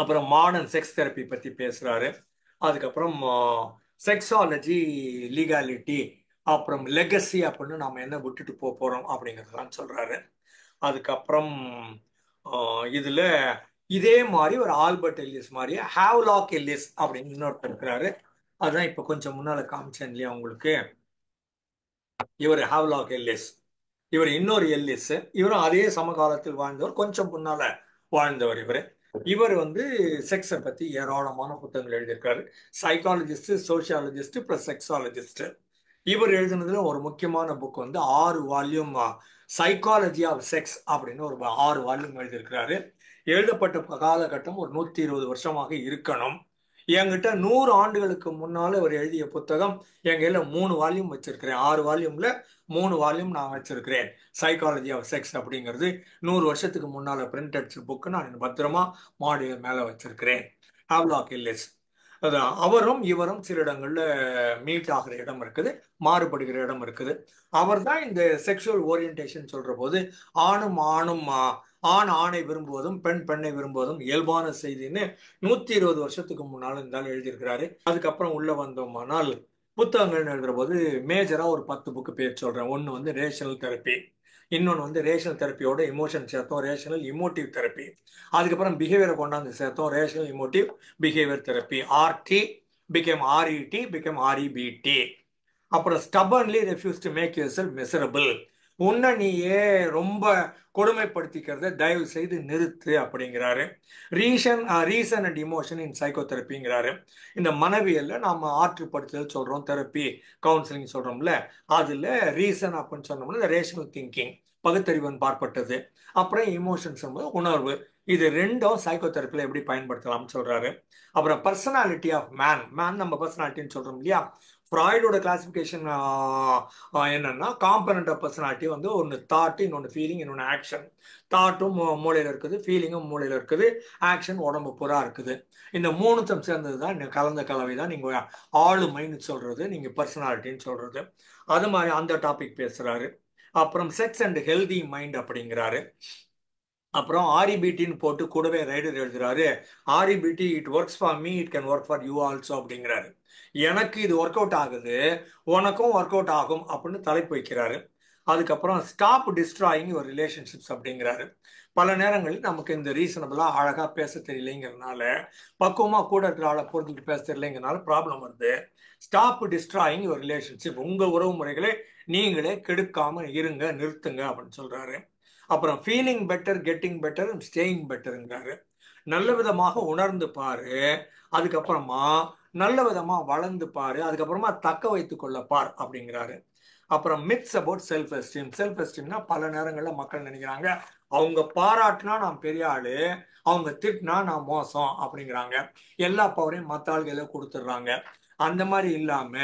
அப்புறம் மாடர்ன் செக்ஸ் தெரப்பி பற்றி பேசுகிறாரு. அதுக்கப்புறம் செக்ஸாலஜி, லீகாலிட்டி, அப்புறம் லெகசி அப்படின்னு நம்ம என்ன விட்டுட்டு போகிறோம் அப்படிங்கிறதெல்லாம் சொல்கிறாரு. அதுக்கப்புறம் இதில் இதே மாதிரி ஒரு ஆல்பர்ட் எல்லிஸ் மாதிரியே ஹேவ்லாக் எல்லிஸ் அப்படின்னு இன்னொருத்தர் இருக்கிறாரு. அதான் இப்ப கொஞ்சம் முன்னால காமிச்சேன் இல்லையா உங்களுக்கு. இவர் ஹாவ்லாக் எல்லிஸ், இவர் இன்னொரு எல்லிஸ். இவரும் அதே சமகாலத்தில் வாழ்ந்தவர், கொஞ்சம் முன்னால வாழ்ந்தவர் இவர். இவர் வந்து செக்ஸை பத்தி ஏராளமான புத்தகங்கள் எழுதியிருக்காரு. Psychologist, sociologist plus sexologist. இவர் எழுதினதுல ஒரு முக்கியமான புக் வந்து 6 வால்யூம் சைக்காலஜி ஆஃப் செக்ஸ் அப்படின்னு ஒரு 6 வால்யூம் எழுதியிருக்கிறாரு. எழுதப்பட்ட காலகட்டம் ஒரு 120 வருஷமாக இருக்கணும். என்கிட்ட 100 ஆண்டுகளுக்கு முன்னால அவர் எழுதிய புத்தகம் என் கையில 3 வால்யூம் வச்சிருக்கிறேன். 6 வால்யூம்ல 3 வால்யூம் நான் வச்சிருக்கிறேன். சைக்காலஜி ஆஃப் செக்ஸ் அப்படிங்கிறது 100 வருஷத்துக்கு முன்னால பிரிண்ட் அடிச்ச புக்கு நான் பத்திரமா மாடி மேல வச்சிருக்கிறேன். Havelock Ellis. அதான் அவரும் இவரும் சில இடங்கள்ல மீட் ஆகிற இடம் இருக்குது, மாறுபடுகிற இடம் இருக்குது. அவர் தான் இந்த செக்ஷுவல் ஓரியன்டேஷன் சொல்ற போது ஆணும் ஆணும் ஆண் ஆணை விரும்புவதும் பெண் பெண்ணை விரும்புவதும் இயல்பான செய்தின்னு 120 வருஷத்துக்கு முன்னால இருந்தாலும் எழுதியிருக்கிறாரு. அதுக்கப்புறம் உள்ள வந்தோமானால் புத்தகங்கள் எழுதுற போது மேஜரா ஒரு 10 புக்கு பேர் சொல்றேன். ஒன்னு வந்து ரேஷனல் தெரப்பி, இன்னொன்று வந்து ரேஷனல் தெரப்பியோட இமோஷன் சேர்த்தோம், ரேஷனல் இமோட்டிவ் தெரப்பி. அதுக்கப்புறம் பிஹேவியரை கொண்டாந்து சேர்த்தோம், rational emotive behaviour therapy. RT became RET became REBT. அப்புறம் stubbornly refuse to make your self miserable. உன்னை நீயே ரொம்ப கொடுமைப்படுத்திக்கிறத தயவு செய்து நிறுத்து அப்படிங்கிறாரு. ரீசன் அண்ட் இமோஷன் இன் சைக்கோதெரப்பிங்கிறாரு. இந்த மனவியல்ல நாம ஆற்றுப்படுத்துதல் சொல்றோம், தெரப்பி கவுன்சிலிங் சொல்றோம்ல, அதுல ரீசன் அப்படின்னு சொன்னோம்னா ரேஷனல் திங்கிங், பகுத்தறிவன் பார்ப்பட்டது. அப்புறம் இமோஷன்ஸ் உணர்வு. இது ரெண்டும் சைக்கோதெரப்பில எப்படி பயன்படுத்தலாம்னு சொல்றாரு. அப்புறம் பர்சனாலிட்டி ஆஃப் மேன், மேன் நம்ம பர்சனாலிட்டின்னு சொல்றோம் இல்லையா. ஃப்ராய்டோட கிளாசிபிகேஷன் என்னன்னா, காம்பனண்ட் ஆஃப் பர்சனாலிட்டி வந்து ஒன்று தாட், இன்னொன்று ஃபீலிங், இன்னொன்று ஆக்ஷன். தாட்டும் மூளையில் இருக்குது, ஃபீலிங்கும் மூளையில் இருக்குது, ஆக்ஷன் உடம்பு பூரா இருக்குது. இந்த மூணுத்தும் சேர்ந்தது தான் கலந்த கலவை தான் நீங்க ஆளுமைன்னு சொல்றது, நீங்க பர்சனாலிட்டின்னு சொல்றது. அது மாதிரி அந்த டாபிக் பேசுறாரு. அப்புறம் செக்ஸ் அண்ட் ஹெல்தி மைண்ட் அப்படிங்கிறாரு. அப்புறம் ஆர்இபிடின்னு போட்டு கூடவே ரைடர் எழுதுறாரு. REBT it works for me, it can work for you also அப்படிங்கிறாரு. எனக்கு இது ஒர்க் அவுட் ஆகுது, உனக்கும் ஒர்க் அவுட் ஆகும் அப்படின்னு தலைப்பு வைக்கிறாரு. அதுக்கப்புறம் ஸ்டாப் டிஸ்ட்ராயிங் யுவர் ரிலேஷன்ஷிப்ஸ் அப்படிங்கிறாரு. பல நேரங்களில் நமக்கு இந்த ரீசனபிளா அழகா பேச தெரியலைங்கிறதுனால, பக்குவமா கூட இருக்கிற ஆளை பொறுத்துட்டு பேச தெரியலைங்கிறதுனால ப்ராப்ளம் வருது. ஸ்டாப் டிஸ்ட்ராயிங் யுவர் ரிலேஷன்ஷிப், உங்க உறவு முறைகளை நீங்களே கெடுக்காம இருங்க, நிறுத்துங்க அப்படின்னு சொல்றாரு. அப்புறம் feeling better, getting better, staying பெட்டருங்கிறாரு. நல்ல விதமாக உணர்ந்து பாரு, அதுக்கப்புறமா நல்ல விதமா வளர்ந்து பாரு, அதுக்கப்புறமா தக்க வைத்துக் கொள்ள பார் அப்படிங்கிறாரு. அப்புறம் myths about self esteem. Self எஸ்டீம்னா பல நேரங்களில் மக்கள் நினைக்கிறாங்க அவங்க பாராட்டினா நான் பெரிய ஆளு, அவங்க திட்டினா நான் மோசம் அப்படிங்கிறாங்க. எல்லா பவரையும் மற்ற ஆள்கள கொடுத்துட்றாங்க. அந்த மாதிரி இல்லாம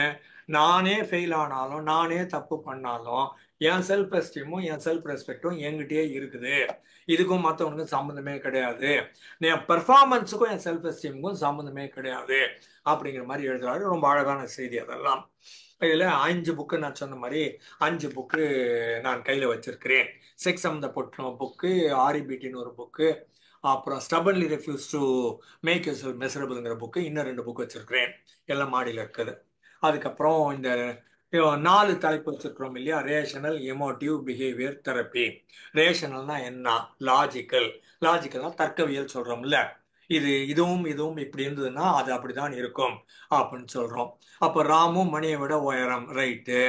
நானே ஃபெயில் ஆனாலும், நானே தப்பு பண்ணாலும் என் செல்ஃப் எஸ்டீமும் என் செல்ஃப் ரெஸ்பெக்டும் என்கிட்டயே இருக்குது, இதுக்கும் மற்றவனுக்கும் சம்மந்தமே கிடையாது, என் பெர்ஃபார்மன்ஸுக்கும் என் செல்ஃப் எஸ்டீமுக்கும் சம்மந்தமே கிடையாது அப்படிங்கிற மாதிரி எழுதுறாரு. ரொம்ப அழகான செய்தி அதெல்லாம். இதில் 5 புக்கு நான் சொன்ன மாதிரி 5 புக்கு நான் கையில் வச்சிருக்கிறேன். செக்ஸ் சம்மந்தப்பட்ட புக்கு, ஆர்இபிடின்னு ஒரு புக்கு, அப்புறம் stubbornly refuse to make your self மெசரபிள்ங்கிற புக்கு, இன்னும் 2 புக்கு வச்சிருக்கிறேன், எல்லாம் மாடியில் இருக்குது. அதுக்கப்புறம் இந்த 4 தலைப்பு வச்சிருக்கிறோம் இல்லையா, ரேஷனல், எமோட்டிவ், பிஹேவியர், தெரப்பி. ரேஷனல்னா என்ன? லாஜிக்கல். லாஜிக்கல்னா தர்க்கவியல் சொல்றோம்ல, இதுவும் இதுவும் இப்படி இருந்ததுன்னா அது அப்படிதான் இருக்கும் அப்படின்னு சொல்றோம். அப்போ ராமும் மணியை விட உயரம், ரைட்டு.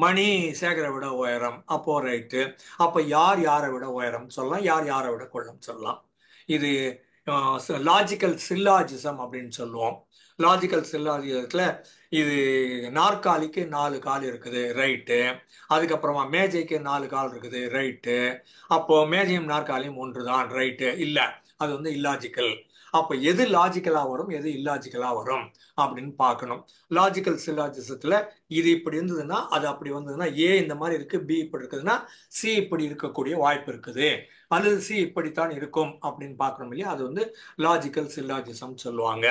மணி சேகரை விட உயரம், அப்போ ரைட்டு. அப்போ யார் யாரை விட உயரம் சொல்லலாம், யார் யாரை விட கொள்ளம் சொல்லலாம். இது லாஜிக்கல் சில்லாஜிசம் அப்படின்னு சொல்லுவோம். லாஜிக்கல் சில்லாஜிசத்துல இது நாற்காலிக்கு 4 கால் இருக்குது, ரைட்டு. அதுக்கப்புறமா மேஜைக்கு 4 கால் இருக்குது, ரைட்டு. அப்போ மேஜையும் நாற்காலியும் ஒன்றுதான், ரைட்டு. இல்லை, அது வந்து இல்லாஜிக்கல். அப்போ எது லாஜிக்கலா வரும், எது இல்லாஜிக்கலா வரும் அப்படின்னு பார்க்கணும். லாஜிக்கல் சில்லாஜிசத்துல இது இப்படி இருந்ததுன்னா அது அப்படி வந்ததுன்னா, ஏ இந்த மாதிரி இருக்கு, பி இப்படி இருக்குதுன்னா சி இப்படி இருக்கக்கூடிய வாய்ப்பு இருக்குது, அல்லது சி இப்படித்தான் இருக்கும் அப்படின்னு பார்க்கணும் இல்லையா, அது வந்து லாஜிக்கல் சில்லாஜிசம் சொல்லுவாங்க.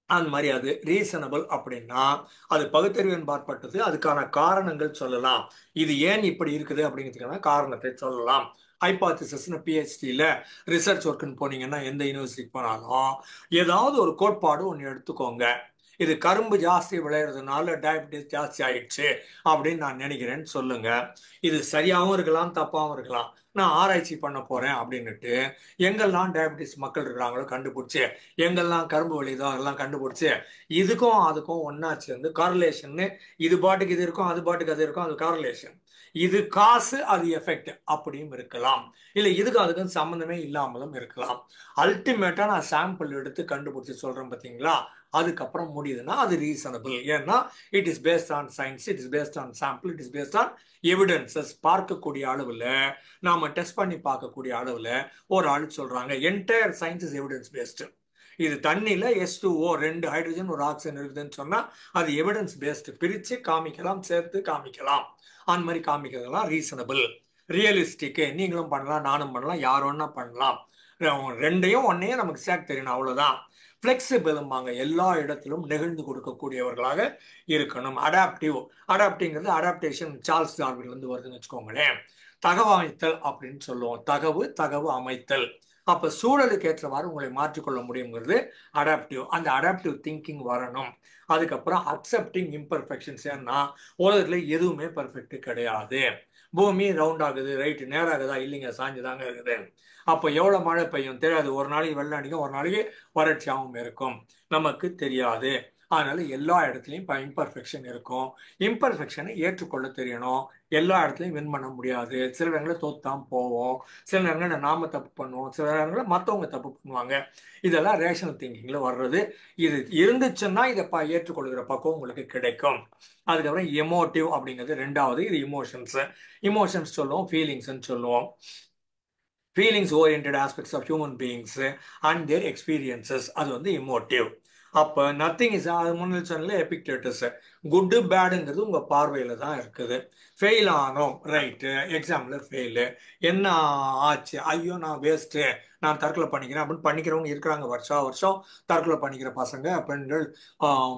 அந்த மாதிரி அது ரீசனபிள் அப்படின்னா அது பகுத்தறிவின் பார்ப்பட்டது, அதுக்கான காரணங்கள் சொல்லலாம், இது ஏன் இப்படி இருக்குது அப்படிங்கிறதுக்கான காரணத்தை சொல்லலாம். ஹைபாத்திசிஸ்னு பிஹெச்டியில் ரிசர்ச் ஒர்க்குன்னு போனீங்கன்னா எந்த யூனிவர்சிட்டிக்கு போனாலும் ஏதாவது ஒரு கோட்பாடு ஒன்று எடுத்துக்கோங்க. இது கரும்பு ஜாஸ்தி விளையிறதுனால டயபிட்டிஸ் ஜாஸ்தி ஆயிடுச்சு அப்படின்னு நான் நினைக்கிறேன்னு சொல்லுங்க. இது சரியாகவும் இருக்கலாம், தப்பாகவும் இருக்கலாம். நான் ஆராய்ச்சி பண்ண போறேன் அப்படின்னுட்டு எங்கெல்லாம் டயபிட்டிஸ் மக்கள் இருக்கிறாங்களோ கண்டுபிடிச்சு, எங்கெல்லாம் கரும்பு விளையுதோ அதெல்லாம் கண்டுபிடிச்சு, இதுக்கும் அதுக்கும் ஒன்னா சேர்ந்து காரலேஷன், இது பாட்டுக்கு இது இருக்கும், அது பாட்டுக்கு அது இருக்கும், அது காரலேஷன். இது காசு, அது எஃபெக்ட் அப்படியும் இருக்கலாம். இல்ல இதுக்கு அதுக்கும் சம்பந்தமே இல்லாமலும் இருக்கலாம். அல்டிமேட்டா நான் சாம்பிள் எடுத்து கண்டுபிடிச்சு சொல்றேன் பாத்தீங்களா, அதுக்கப்புறம் முடியுதுன்னா அது ரீசனபிள். ஏன்னா it is based on science, it is based on sample, it is based on evidences. பார்க்கக்கூடிய அளவுல, நாம டெஸ்ட் பண்ணி பார்க்கக்கூடிய அளவுல ஒரு ஆள் சொல்றாங்க entire science is evidence based. இது தண்ணியில H2O 2 ஹைட்ரஜன் ஒரு ஆக்சிஜன் இருக்குதுன்னு சொன்னா அது எவிடன்ஸ் பேஸ்டு. பிரிச்சு காமிக்கலாம், சேர்த்து காமிக்கலாம். அந்த மாதிரி காமிக்கிறதெல்லாம் ரீசனபிள், ரியலிஸ்டிக். நீங்களும் பண்ணலாம், நானும் பண்ணலாம், யார் வேணா பண்ணலாம். ரெண்டையும் ஒன்னையும் நமக்கு சேர்க்க தெரியணும், அவ்வளவுதான். பிளெக்சிபிளும்பாங்க, எல்லா இடத்திலும் நெகிழ்ந்து கொடுக்கக்கூடியவர்களாக இருக்கணும். அடாப்டிவ், அடாப்டிங்கிறது அடாப்டேஷன் சார்ல்ஸ் டார்வின்ல இருந்து வருதுன்னு வச்சுக்கோங்களேன். தகவமைத்தல் அப்படின்னு சொல்லுவோம். தகவு அமைத்தல். அப்ப சூழலுக்கு ஏற்றவாறு உங்களை மாற்றிக்கொள்ள முடியுங்கிறது அடாப்டிவ். அந்த அடாப்டிவ் திங்கிங் வரணும். அதுக்கப்புறம் அக்செப்டிங் இம்பர்ஃபெக்ஷன்ஸ். ஏன்னா உலகத்துல எதுவுமே பர்ஃபெக்ட் கிடையாது. பூமி ரவுண்ட் ஆகுது, ரைட்டு, நேராகுதா, இல்லைங்க, சாஞ்சுதாங்க இருக்குது. அப்போ எவ்வளவு மழை பெய்யும் தெரியாது. ஒரு நாளைக்கு வெள்ளம் அடிக்கும், ஒரு நாளைக்கு வறட்சியாகவும் இருக்கும், நமக்கு தெரியாது. அதனால எல்லா இடத்துலையும் இம்பர்ஃபெக்ஷன் இருக்கும். இம்பர்ஃபெக்ஷனை ஏற்றுக்கொள்ள தெரியணும். எல்லா இடத்துலையும் வின் பண்ண முடியாது. சில நேரங்களில் தோத்தான் போவோம், சில நேரங்களில் நாம தப்பு பண்ணுவோம், சில நேரங்களில் மற்றவங்க தப்பு பண்ணுவாங்க. இதெல்லாம் ரேஷனல் திங்கிங்ல வர்றது. இது இருந்துச்சுன்னா இதை ஏற்றுக்கொள்கிற பக்கம் உங்களுக்கு கிடைக்கும். அதுக்கப்புறம் எமோட்டிவ் அப்படிங்கிறது ரெண்டாவது. இது இமோஷன்ஸ். இமோஷன்ஸ் சொல்லுவோம், ஃபீலிங்ஸ்ன்னு சொல்லுவோம். Feelings oriented aspects of human beings and their experiences, அது வந்து இமோட்டிவ். அப்போ நத்திங் இஸ், அது முன்னாடி சொன்னல எபிக்டேட்டஸ், குட்டு பேடுங்கிறது உங்கள் பார்வையில் தான் இருக்குது. ஃபெயில் ஆனோம், ரைட்டு, எக்ஸாமில் ஃபெயிலு, என்ன ஆச்சு, ஐயோ நான் வேஸ்ட்டு, நான் தற்கொலை பண்ணிக்கிறேன் அப்படின்னு பண்ணிக்கிறவங்க இருக்கிறாங்க. வருஷம் தற்கொலை பண்ணிக்கிற பசங்க, பெண்கள்,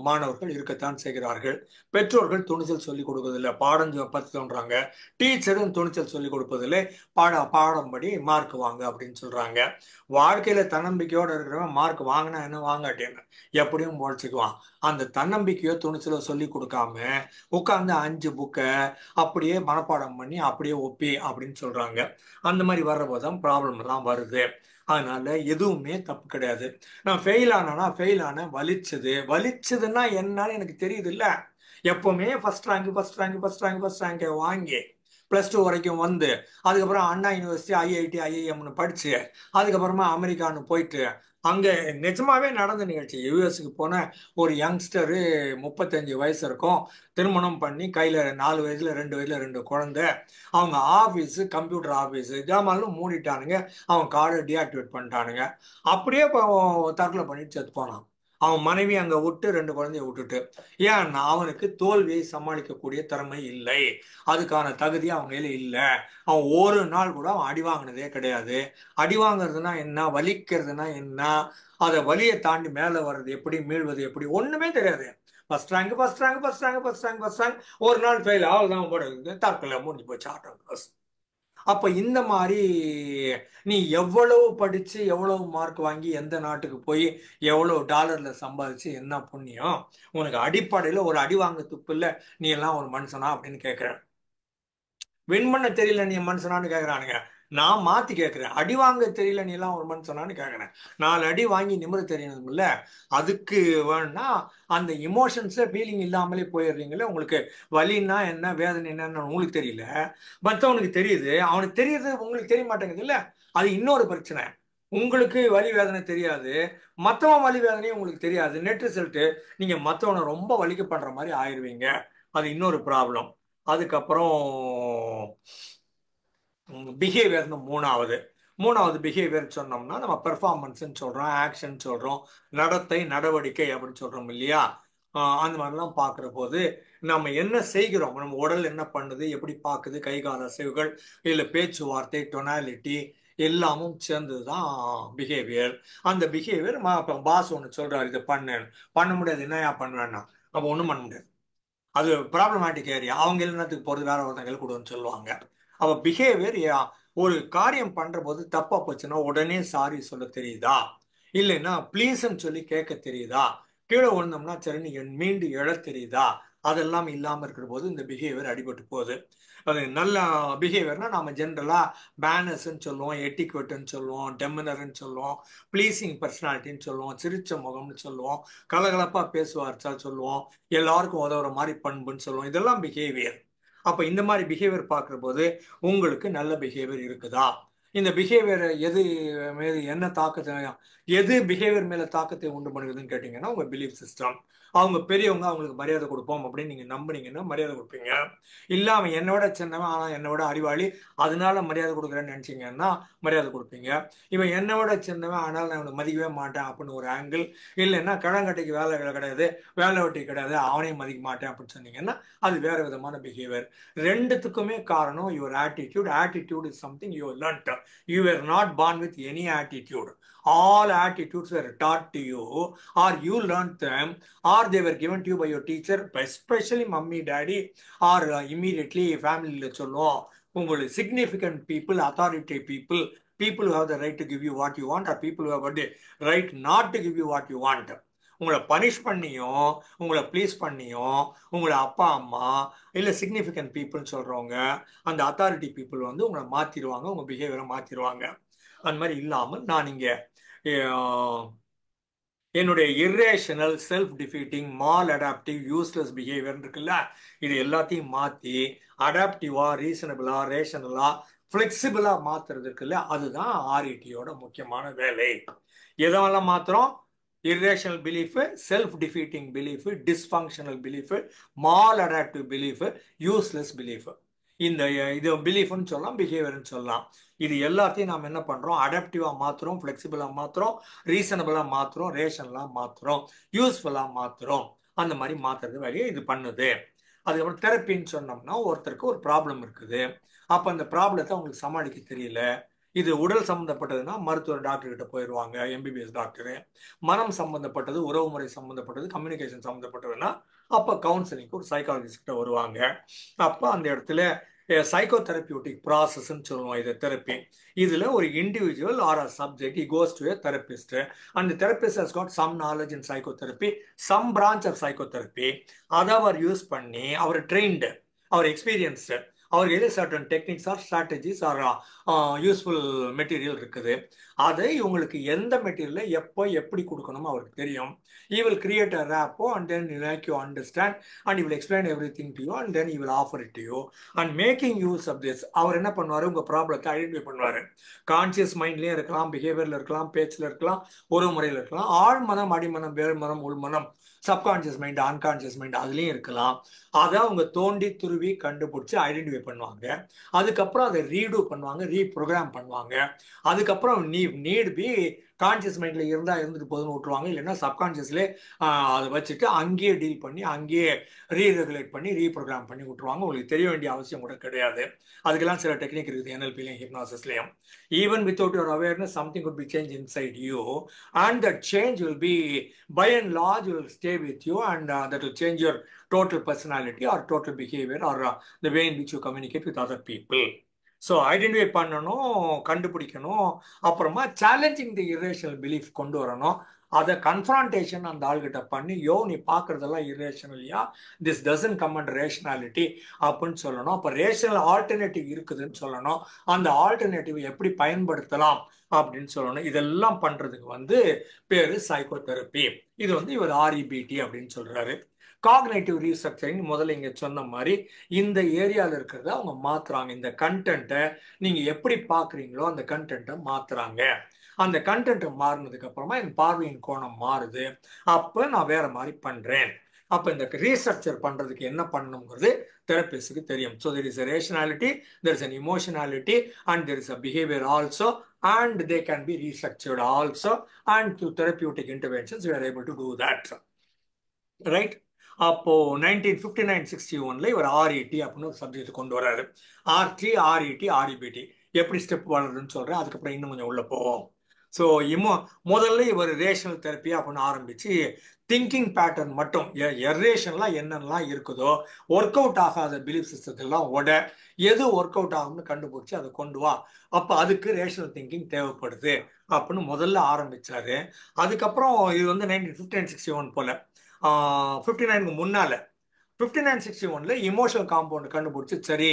மாணவர்கள் இருக்கத்தான் செய்கிறார்கள். பெற்றோர்கள் துணிச்சல் சொல்லிக் கொடுக்கறதில்லை, பாடம் பற்றி தோன்றாங்க. டீச்சரும் துணிச்சல் சொல்லிக் கொடுப்பதில்லை, பாடம்படி மார்க் வாங்க அப்படின்னு சொல்றாங்க. வாழ்க்கையில தன்னம்பிக்கையோடு இருக்கிறவன் மார்க் வாங்கினா என்ன, வாங்காட்டேன்னு எப்படியும் பொழைச்சிக்குவான். அந்த தன்னம்பிக்கையோ துணிச்சலோ சொல்லி கொடுக்காம உட்காந்து 5 புக்கை அப்படியே மனப்பாடம் பண்ணி அப்படியே ஒப்பி அப்படின்னு சொல்றாங்க. அந்த மாதிரி வர்ற போதுதான் ப்ராப்ளம் எல்லாம் வருது. அதனால எதுவுமே தப்பு கிடையாது. நான் ஃபெயில் ஆனேன், வலிச்சதுன்னா என்னன்னு எனக்கு தெரியுது இல்ல. எப்பவுமே ஃபர்ஸ்ட் ரேங்க் வாங்கி +2 வரைக்கும் வந்து, அதுக்கப்புறம் அண்ணா யூனிவர்சிட்டி, IIT, IIMனு படிச்சு, அதுக்கப்புறமா அமெரிக்கான்னு போயிட்டு, அங்க நிஜமாவே நடந்த நிகழ்ச்சி. யூஎஸ்க்கு போன ஒரு யங்ஸ்டரு, 35 வயசு இருக்கும், திருமணம் பண்ணி கையில 4 வயசுல 2 வயசுல 2 குழந்தை. அவங்க ஆபீஸ், கம்ப்யூட்டர் ஆபீஸ் ஜாமான்லும் மூடிட்டானுங்க, அவன் கார்டை டீஆக்டிவேட் பண்ணிட்டானுங்க. அப்படியே தற்கொலை பண்ணிட்டு செத்து போனான். அவன் மனைவி அங்க விட்டு 2 குழந்தைய விட்டுட்டு. ஏன்னா அவனுக்கு தோல்வியை சமாளிக்கக்கூடிய திறமை இல்லை, அதுக்கான தகுதி அவங்க இல்லை. அவன் ஒரு நாள் கூட அவன் அடி வாங்கினதே கிடையாது. அடி வாங்குறதுனா என்ன, வலிக்கிறதுனா என்ன, அதை வலியை தாண்டி மேல வர்றது எப்படி, மீள்வது எப்படி, ஒண்ணுமே தெரியாது. ஃபர்ஸ்ட் ரேங்க், ஒரு நாள் ஃபெயில், அவ்வளவுதான், போடுறது தற்கொலை, முடிஞ்சு போச்சு, ஆட்டம். அப்ப இந்த மாதிரி நீ எவ்வளவு படிச்சு எவ்வளவு மார்க் வாங்கி எந்த நாட்டுக்கு போய் எவ்வளவு டாலர்ல சம்பாதிச்சு என்ன புண்ணியம் உனக்கு? அடிப்படையில ஒரு அடி வாங்க துப்பு இல்ல, நீ எல்லாம் ஒரு மனுஷனா அப்படின்னு கேட்கிறேன். வின் பண்ண தெரியல நீ மனுஷனான்னு கேட்கறானுங்க. நான் மாத்தி கேட்கிறேன், அடி வாங்க தெரியல நீ எல்லாம் ஒரு மனுஷனான்னு கேட்கிறேன். 4 அடி வாங்கி நிமிர தெரியணும் இல்ல. அதுக்கு வேணா அந்த இமோஷன்ஸ ஃபீலிங் இல்லாமலே போயிடுறீங்களே. உங்களுக்கு வலின்னா என்ன, வேதனை என்னன்னு உங்களுக்கு தெரியல, மற்றவனுக்கு தெரியுது. அவனுக்கு தெரியுது, உங்களுக்கு தெரிய மாட்டேங்குது இல்ல. அது இன்னொரு பிரச்சனை. உங்களுக்கு வலி வேதனை தெரியாது, மற்றவன் வலி வேதனையும் உங்களுக்கு தெரியாது. நெட் ரிசல்ட் நீங்க மற்றவனை ரொம்ப வலிக்க பண்ற மாதிரி ஆயிடுவீங்க. அது இன்னொரு ப்ராப்ளம். அதுக்கப்புறம் பிஹேவியர்னு மூணாவது பிஹேவியர் சொன்னோம்னா நம்ம பெர்ஃபார்மன்ஸ் சொல்றோம், ஆக்ஷன் சொல்றோம், நடவடிக்கை அப்படின்னு சொல்றோம் இல்லையா. அந்த மாதிரிலாம் பார்க்குற போது நம்ம என்ன செய்கிறோம், நம்ம உடல் என்ன பண்ணுது, எப்படி பார்க்குது, கை கால அசைவுகள், இல்லை பேச்சுவார்த்தை, டொனாலிட்டி எல்லாமும் சேர்ந்ததுதான் பிஹேவியர். அந்த பிஹேவியர் பாஸ் ஒன்று சொல்றாரு, இதை பண்ண முடியாது, என்னையா பண்ணுவேன்னா அப்போ ஒன்றும் பண்ண முடியாது. அது ப்ராப்ளமேட்டிக் ஏரியா. அவங்க என்னத்துக்கு போறது, வேற ஒருத்தங்களுக்கு கொடுன்னு சொல்லுவாங்க. அவ பிஹேவியர், ஒரு காரியம் பண்ற போது தப்பா போச்சுன்னா உடனே சாரி சொல்ல தெரியுதா, இல்லைன்னா ப்ளீஸ்ன்னு சொல்லி கேட்க தெரியுதா, கீழே விழுந்தோம்னா சரி நீங்க மீண்டு எழத் தெரியுதா, அதெல்லாம் இல்லாம இருக்கிற போது இந்த பிஹேவியர் அடிபட்டு போகுது. அது நல்ல பிஹேவியர்னா நம்ம ஜென்ரலா பேனர்ஸ்ன்னு சொல்லுவோம், எட்டிக்வெட்னு சொல்லுவோம், டெமினர்ன்னு சொல்லுவோம், ப்ளீசிங் பர்சனாலிட்டின்னு சொல்லுவோம், சிரிச்ச முகம்னு சொல்லுவோம், கலகலப்பா பேசுவார்த்தால் சொல்லுவோம், எல்லாருக்கும் உதவுற மாதிரி பண்புன்னு சொல்லுவோம். இதெல்லாம் பிஹேவியர். அப்ப இந்த மாதிரி பிஹேவியர் பார்க்குற போது உங்களுக்கு நல்ல பிஹேவியர் இருக்குதா, இந்த பிஹேவியர் எது மேல என்ன தாக்கத்தை, எது பிஹேவியர் மேல தாக்கத்தை உண்டு பண்ணுறதுன்னு கேட்டீங்கன்னா உங்க பிலீஃப் சிஸ்டம். அவங்க பெரியவங்க, அவங்களுக்கு மரியாதை கொடுப்போம் அப்படின்னு நீங்க நம்புனீங்கன்னா மரியாதை கொடுப்பீங்க. இல்ல அவன் என்னோட சின்னவன் ஆனா என்னோட அறிவாளி அதனால மரியாதை கொடுக்குறேன்னு நினைச்சீங்கன்னா மரியாதை கொடுப்பீங்க. இவன் என்னோட சின்னவன் ஆனால் நான் அவனை மதிக்கவே மாட்டேன் அப்படின்னு ஒரு ஆங்கிள், இல்லைன்னா கிழங்கட்டைக்கு வேலை கிடையாது, வேலை வெட்டி கிடையாது, அவனையும் மதிக்க மாட்டேன் அப்படின்னு சொன்னீங்கன்னா அது வேற விதமான பிஹேவியர். ரெண்டுத்துக்குமே காரணம் your attitude. Attitude is something you learned. You are not born with any attitude. All attitudes were taught to you, or you learned them, or they were given to you by your teacher, especially mummy, daddy, or immediately family சொல்லுவோம். உங்களுக்கு significant people, authority people, people who have the right to give you what you want, or people who have got the right not to give you what you want. உங்களை punish பண்ணியும் உங்களை please பண்ணியும் உங்களை அப்பா அம்மா இல்லை significant பீப்புள்னு சொல்கிறவங்க, அந்த அத்தாரிட்டி பீப்புள் வந்து உங்களை மாற்றிடுவாங்க, உங்கள் பிஹேவியரை மாற்றிடுவாங்க. அந்த மாதிரி இல்லாமல் நான் இங்கே என்னுடைய irrational, self defeating, mall adaptive, useless behaviour இருக்குல்ல, இது எல்லாத்தையும் மாற்றி அடாப்டிவா, ரீசனபிளா, ரேஷனலா, ஃப்ளெக்சிபிளா மாத்துறது இருக்குல்ல, அதுதான் ஆர்இடியோட முக்கியமான வேலை. எதெல்லாம் மாத்திரம்? irrational belief, self-defeating belief, dysfunctional belief, maladaptive belief, useless belief. இந்த இது பிலீஃப்னு சொல்லலாம், பிஹேவியர்னு சொல்லலாம். இது எல்லாத்தையும் நாம் என்ன பண்றோம்? அடாப்டிவா மாத்துறோம், ஃபிளெக்சிபிளா மாத்துறோம், ரீசனபிளா மாத்துறோம், ரேஷனலா மாத்துறோம், யூஸ்ஃபுல்லா மாத்துறோம். அந்த மாதிரி மாத்துறது வழியை இது பண்ணுது. அதுக்கப்புறம் தெரப்பின்னு சொன்னோம்னா ஒருத்தருக்கு ஒரு ப்ராப்ளம் இருக்குது, அப்ப அந்த ப்ராப்ளத்தை அவங்களுக்கு சமாளிக்க தெரியல. இது உடல் சம்பந்தப்பட்டதுன்னா மருத்துவர் டாக்டர் கிட்ட போயிடுவாங்க, எம்பிபிஎஸ் டாக்டரு. மனம் சம்பந்தப்பட்டது, உறவுமுறை சம்பந்தப்பட்டது, கம்யூனிகேஷன் சம்பந்தப்பட்டதுன்னா அப்போ கவுன்சிலிங்க்கு ஒரு சைக்காலஜிஸ்ட் கிட்ட வருவாங்க. அப்போ அந்த இடத்துல சைக்கோ தெரப்பியூட்டிக் ப்ராசஸ்ன்னு சொல்லுவோம் இதை, தெரப்பி. இதுல ஒரு individual or a subject he goes to a therapist, and the therapist has got some knowledge in psychotherapy, some branch of psychotherapy. அதை அவர் யூஸ் பண்ணி, அவர் ட்ரெயின்டு, அவர் எக்ஸ்பீரியன்ஸ்டு, அவருக்கு எது certain techniques or strategies or useful material இருக்குது. அதை இவங்களுக்கு எந்த மெட்டீரியலை எப்போ எப்படி கொடுக்கணுமோ அவருக்கு தெரியும். He will create a rapport and then he will make you understand and he will explain everything to you and then he will offer it to you. And making use of this, அவர் என்ன பண்ணுவாரு? உங்க ப்ராப்ளத்தை identify பண்ணுவாரு. Conscious மைண்ட்லயும் இருக்கலாம், பிஹேவியர்ல இருக்கலாம், பேச்சுல இருக்கலாம், ஒரு முறையில் இருக்கலாம், ஆழ்மனம், அடிமனம், வேழ்மனம், உள்மனம், சப்கான்சியஸ் மைண்ட், அன்கான்சியஸ் மைண்ட் அதுலயும் இருக்கலாம். அதை அவங்க தோண்டி துருவி கண்டுபிடிச்சு ஐடென்டிஃபை பண்ணுவாங்க. அதுக்கப்புறம் அதை ரீடூ பண்ணுவாங்க, ரீப்ரோக்ராம் பண்ணுவாங்க. அதுக்கப்புறம் நீட் பி கான்சியஸ் மைண்ட்ல இருந்தா இருந்துட்டு போதுன்னு விட்டுருவாங்க, இல்லைன்னா சப்கான்சியஸ்லேயே அதை வச்சுட்டு அங்கேயே டீல் பண்ணி அங்கேயே ரீரெகுலேட் பண்ணி ரீப்ரோக்ராம் பண்ணி விட்டுருவாங்க. உங்களுக்கு தெரிய வேண்டிய அவசியம் கூட கிடையாது. அதுக்கெல்லாம் சில டெக்னிக் இருக்குது, என்எல்பிலையும் ஹிப்னாசிஸ்லையும். Even without your awareness something good be change inside you, and that change will be by and large will stay with you, and that will change your total personality or total behavior or the way in which you communicate with other people. So identify பண்ணணும், கண்டுபிடிக்கணும், அப்புறமா challenging the irrational belief கொண்டு வரணும். அதை கன்ஃபரான்டேஷன் அந்த ஆள்கிட்ட பண்ணி, யோ நீ பார்க்குறதெல்லாம் இரேஷனலியா, this doesn't come and rationality அப்படின்னு சொல்லணும். அப்போ ரேஷனல் ஆல்டர்னேட்டிவ் இருக்குதுன்னு சொல்லணும். அந்த ஆல்டர்னேட்டிவ் எப்படி பயன்படுத்தலாம் அப்படின்னு சொல்லணும். இதெல்லாம் பண்ணுறதுக்கு வந்து பேர் சைக்கோ தெரப்பி. இது வந்து இவர் ஆர்இபிடி அப்படின்னு சொல்கிறாரு. காக்னேட்டிவ் ரீஸ்ட்ரக்சரிங் முதல்ல இங்கே சொன்ன மாதிரி இந்த ஏரியாவில் இருக்கிறத அவங்க மாற்றுறாங்க. இந்த கண்டென்ட்டை நீங்கள் எப்படி பார்க்குறீங்களோ அந்த கண்டென்ட்டை மாற்றுறாங்க. அந்த கண்டென்ட்டை மாறினதுக்கு அப்புறமா என் பார்வையின் கோணம் மாறுது, அப்போ நான் வேற மாதிரி பண்ணுறேன். அப்போ இந்த ரீஸ்ட்ரக்சர் பண்ணுறதுக்கு என்ன பண்ணணுங்கிறது தெரபிஸ்டுக்கு தெரியும். So there is a rationality, there is an emotionality, and there is a behaviour also, and they can be restructured also, and through therapeutic interventions we are able to do that, right? அப்போ 1959-61ல இவர் RET அப்படின்னு ஒரு subject கொண்டு வராரு. R3, RET, REBT எப்படி step வளருதுன்னு சொல்றேன், அதுக்கப்புறம் இன்னும் கொஞ்சம் உள்ள போவோம். ஸோ முதல்ல இவர் ரேஷனல் தெரப்பி அப்படின்னு ஆரம்பிச்சு திங்கிங் பேட்டர்ன் மட்டும் எர்ரேஷன்லாம் என்னென்னலாம் இருக்குதோ ஒர்க் அவுட் ஆகாத பிலீஃப் சிஸ்டத்தெல்லாம் எது ஒர்க் அவுட் ஆகும்னு கண்டுபிடிச்சி அதை கொண்டு வா. அப்போ அதுக்கு ரேஷனல் திங்கிங் தேவைப்படுது அப்படின்னு முதல்ல ஆரம்பிச்சாரு. அதுக்கப்புறம் இது வந்து 1959-61 போல 59க்கு முன்னால 59-61ல இமோஷனல் காம்பவுண்ட் கண்டுபிடிச்சு சரி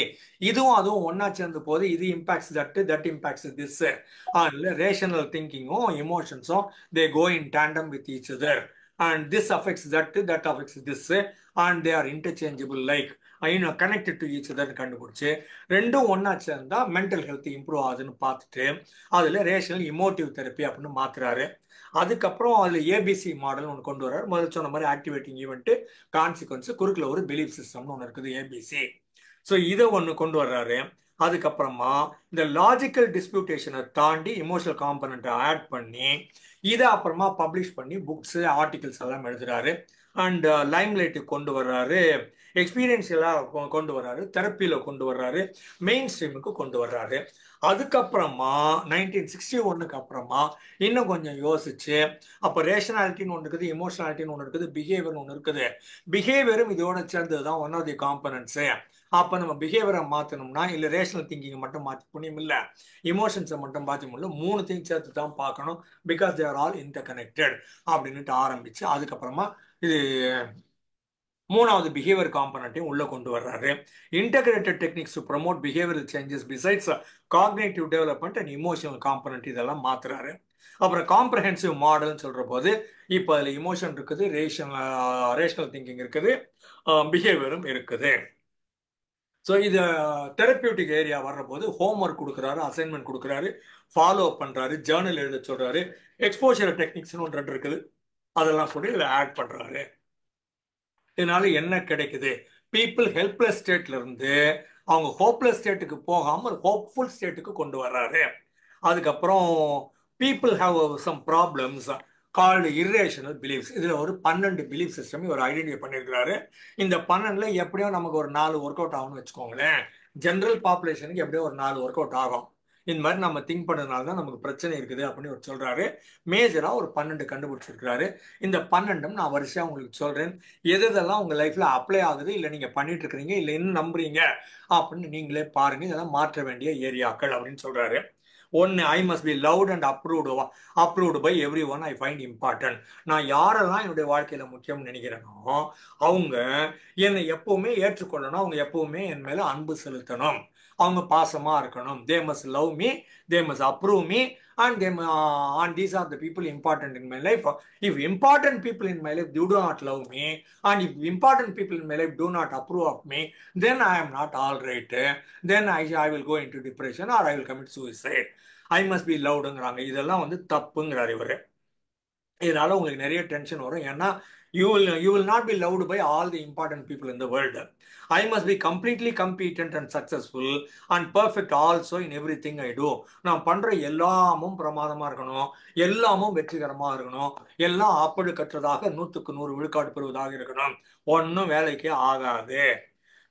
இதுவும் அதுவும் ஒன்னா சேர்ந்து போது இது இம்பாக்ட்ஸ் தட் இம்பாக்ட்ஸ் திஸ். அதனால ரேஷனல் திங்கிங்கும் இமோஷன்ஸும் they go in tandem with each other and this affects that affects this and they are interchangeable like connected to each other கண்டுபிடிச்சு ரெண்டும் ஒன்னா சேர்ந்தா மென்டல் ஹெல்த் இம்ப்ரூவ் ஆகுதுன்னு பார்த்துட்டு அதுல ரேஷனல் இமோட்டிவ் தெரப்பி அப்படின்னு மாத்துறாரு. அதுக்கப்புறம் அதுல ஏபிசி மாடல் ஒன்று கொண்டு வர்றாரு. முதல்ல சொன்ன மாதிரி ஆக்டிவேட்டிங் ஈவெண்ட், கான்சிக்வன்ஸ், குறுக்குல ஒரு பிலீஃப் சிஸ்டம்னு ஒன்று இருக்குது ஏபிசி. ஸோ இதை ஒன்று கொண்டு வர்றாரு. அதுக்கப்புறமா இந்த லாஜிக்கல் டிஸ்பியூட்டேஷனை தாண்டி இமோஷனல் காம்பனண்ட்டை ஆட் பண்ணி இதை அப்புறமா பப்ளிஷ் பண்ணி புக்ஸ் ஆர்டிகிள்ஸ் எல்லாம் எழுதுறாரு. அண்ட் லைம்லைட்டுக்கு கொண்டு வர்றாரு, எக்ஸ்பீரியன்ஷியலாக கொண்டு வர்றாரு, தெரப்பியில் கொண்டு வர்றாரு, மெயின் ஸ்ட்ரீமுக்கு கொண்டு வர்றாரு. அதுக்கப்புறமா 1961க்கு அப்புறமா இன்னும் கொஞ்சம் யோசிச்சு அப்போ ரேஷனாலிட்டின்னு ஒன்று இருக்குது, இமோஷனாலிட்டின்னு ஒன்று இருக்குது, பிஹேவியர்னு ஒன்று இருக்குது. பிஹேவியரும் இதோட சேர்ந்தது தான் ஒன் ஆஃப் தி காம்பனன்ட்ஸு. அப்போ நம்ம பிஹேவியரை மாற்றணும்னா இல்லை ரேஷனல் திங்கிங்கை மட்டும் மாற்றி புண்ணியம் இல்லை, இமோஷன்ஸை மட்டும் பார்த்து முடியல, மூணுத்தையும் சேர்த்து தான் பார்க்கணும். Because they are all inter connected அப்படின்ட்டு ஆரம்பிச்சு அதுக்கப்புறமா இது மூணாவது பிஹேவியர் காம்பனண்ட்டையும் உள்ள கொண்டு வர்றாரு. Integrated techniques to promote behavioural changes besides cognitive development and emotional component இதெல்லாம் மாத்துறாரு. அப்புறம் காம்ப்ரஹென்சிவ் மாடல்னு சொல்ற போது இப்போ அதில் இமோஷன் இருக்குது, ரேஷனல் திங்கிங் இருக்குது, பிஹேவியரும் இருக்குது. ஸோ இது தெரப்பியூட்டிக் ஏரியா வர்ற போது ஹோம்ஒர்க் கொடுக்குறாரு, அசைன்மெண்ட் கொடுக்குறாரு, ஃபாலோ அப் பண்ணுறாரு, ஜேர்னல் எழுத சொல்றாரு, எக்ஸ்போஷர் டெக்னிக்ஸ்னு ஒன்று இருக்குது அதெல்லாம் கூட இதில் ஆட் பண்ணுறாரு. இதனால என்ன கிடைக்குது? பீப்புள் ஹெல்ப்லெஸ் ஸ்டேட்ல இருந்து அவங்க ஹோப்லெஸ் ஸ்டேட்டுக்கு போகாமல் ஹோப்ஃபுல் ஸ்டேட்டுக்கு கொண்டு வர்றாரு. அதுக்கப்புறம் people have some problems called irrational beliefs. இதில் ஒரு 12 பிலீஃப் சிஸ்டம் இவர் ஐடென்டிஃபை பண்ணியிருக்கிறாரு. இந்த 12ல எப்படியோ நமக்கு ஒரு 4 ஒர்க் அவுட் ஆகும்னு வச்சுக்கோங்களேன். ஜென்ரல் பாப்புலேஷனுக்கு எப்படியோ ஒரு 4 ஒர்க் அவுட் ஆகும். இந்த மாதிரி நம்ம திங்க் பண்ணதுனால தான் நமக்கு பிரச்சனை இருக்குது அப்படின்னு அவர் சொல்றாரு. மேஜரா ஒரு 12 கண்டுபிடிச்சிருக்கிறாரு. இந்த 12 நான் வரிசையா உங்களுக்கு சொல்றேன். எதெல்லாம் உங்க லைஃப்ல அப்ளை ஆகுது, இல்லை நீங்க பண்ணிட்டு இருக்கிறீங்க, இல்லை இன்னும் நம்புறீங்க அப்படின்னு நீங்களே பாருங்க. இதெல்லாம் மாற்ற வேண்டிய ஏரியாக்கள் அப்படின்னு சொல்றாரு. ஒன்று, I must be loved and approved by every one I find important. நான் யாரெல்லாம் என்னுடைய வாழ்க்கையில முக்கியம்னு நினைக்கிறேனோ அவங்க என்னை எப்பவுமே ஏற்றுக்கொள்ளணும், அவங்க எப்பவுமே என் மேல அன்பு செலுத்தணும், அவங்க பாசமா இருக்கணும். They must love me, they must approve me and these are the people important in my life. If important people in my life do not love me and if important people in my life do not approve of me, then I am not all right. Then I will go into depression or I will commit suicide. I must be loved. இதெல்லாம் வந்து தப்புங்கிறார் இவரு. இதனால உங்களுக்கு நிறைய tension வரும். ஏன்னா you will not be loved by all the important people in the world. I must be completely competent and successful and perfect also in everything I do. நான் பண்ற எல்லாமும் பிரமாதமா இருக்கணும், எல்லாமும் வெற்றிகரமா இருக்கணும், எல்லாம் ஆப்படு கற்றதாக 100க்கு 100 விழுக்காடு பெறுவதாக இருக்கணும். ஒன்னும் வேலைக்கே ஆகாது.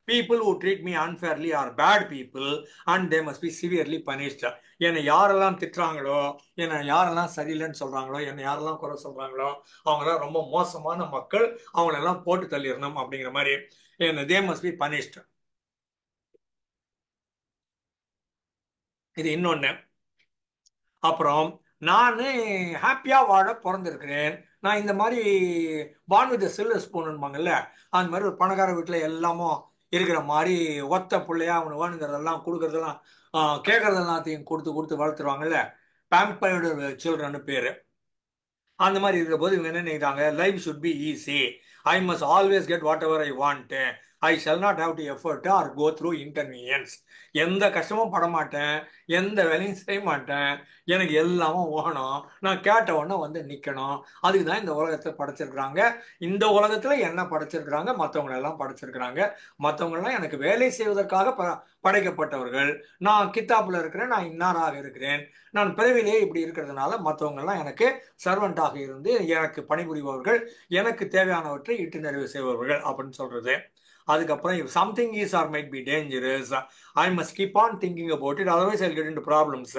People who treat me unfairly are bad people and they must be severely punished. என்னை யாரெல்லாம் திட்டுறாங்களோ, என்னை யாரெல்லாம் சரியில்லைன்னு சொல்றாங்களோ, என்னை யாரெல்லாம் குறை சொல்றாங்களோ அவங்களாம் ரொம்ப மோசமான மக்கள், அவங்களெல்லாம் போட்டு தள்ளிடணும் அப்படிங்கிற மாதிரி. they must be punished. இது இன்னொன்னு. அப்புறம் நான் ஹாப்பியா வாழ பிறந்திருக்கிறேன். நான் இந்த மாதிரி பார்ன் வித் சில்வர் ஸ்பூன்னுவாங்கல்ல, அந்த மாதிரி ஒரு பணக்கார வீட்டில் எல்லாமும் இருக்கிற மாதிரி ஒத்த பிள்ளையா அவனு வேணுங்கிறதெல்லாம் கொடுக்கறதெல்லாம் கேட்கறதெல்லாத்தையும் கொடுத்து வளர்த்துருவாங்கல்ல, பேம்பர்டு சில்ட்ரன் பேரு. அந்த மாதிரி இருக்கிற போது இவங்க என்ன நினைக்கிறாங்க, life should be easy, I must always get whatever I want, I shall not have to effort or go through inconvenience. எந்த கஷ்டமும் பட மாட்டேன், எந்த வேலையும் செய்ய மாட்டேன், எனக்கு எல்லாமும் ஓகணும், நான் கேட்ட உடனே வந்து நிற்கணும். அதுக்கு தான் இந்த உலகத்தை படைச்சிருக்கிறாங்க. இந்த உலகத்தில் என்ன படைச்சிருக்கிறாங்க, மற்றவங்களெல்லாம் படைச்சிருக்கிறாங்க. மற்றவங்களெல்லாம் எனக்கு வேலை செய்வதற்காக படைக்கப்பட்டவர்கள். நான் கித்தாப்பில் இருக்கிறேன், நான் இன்னாராக இருக்கிறேன், நான் பிறவிலேயே இப்படி இருக்கிறதுனால மற்றவங்கெல்லாம் எனக்கு சர்வெண்டாக இருந்து எனக்கு பணிபுரிபவர்கள், எனக்கு தேவையானவற்றை இட்டு நிறைவு செய்பவர்கள் அப்படின்னு சொல்றது. அதுக்கப்புறம் if something is or might be dangerous, I must keep on thinking about it, otherwise I'll get into problems.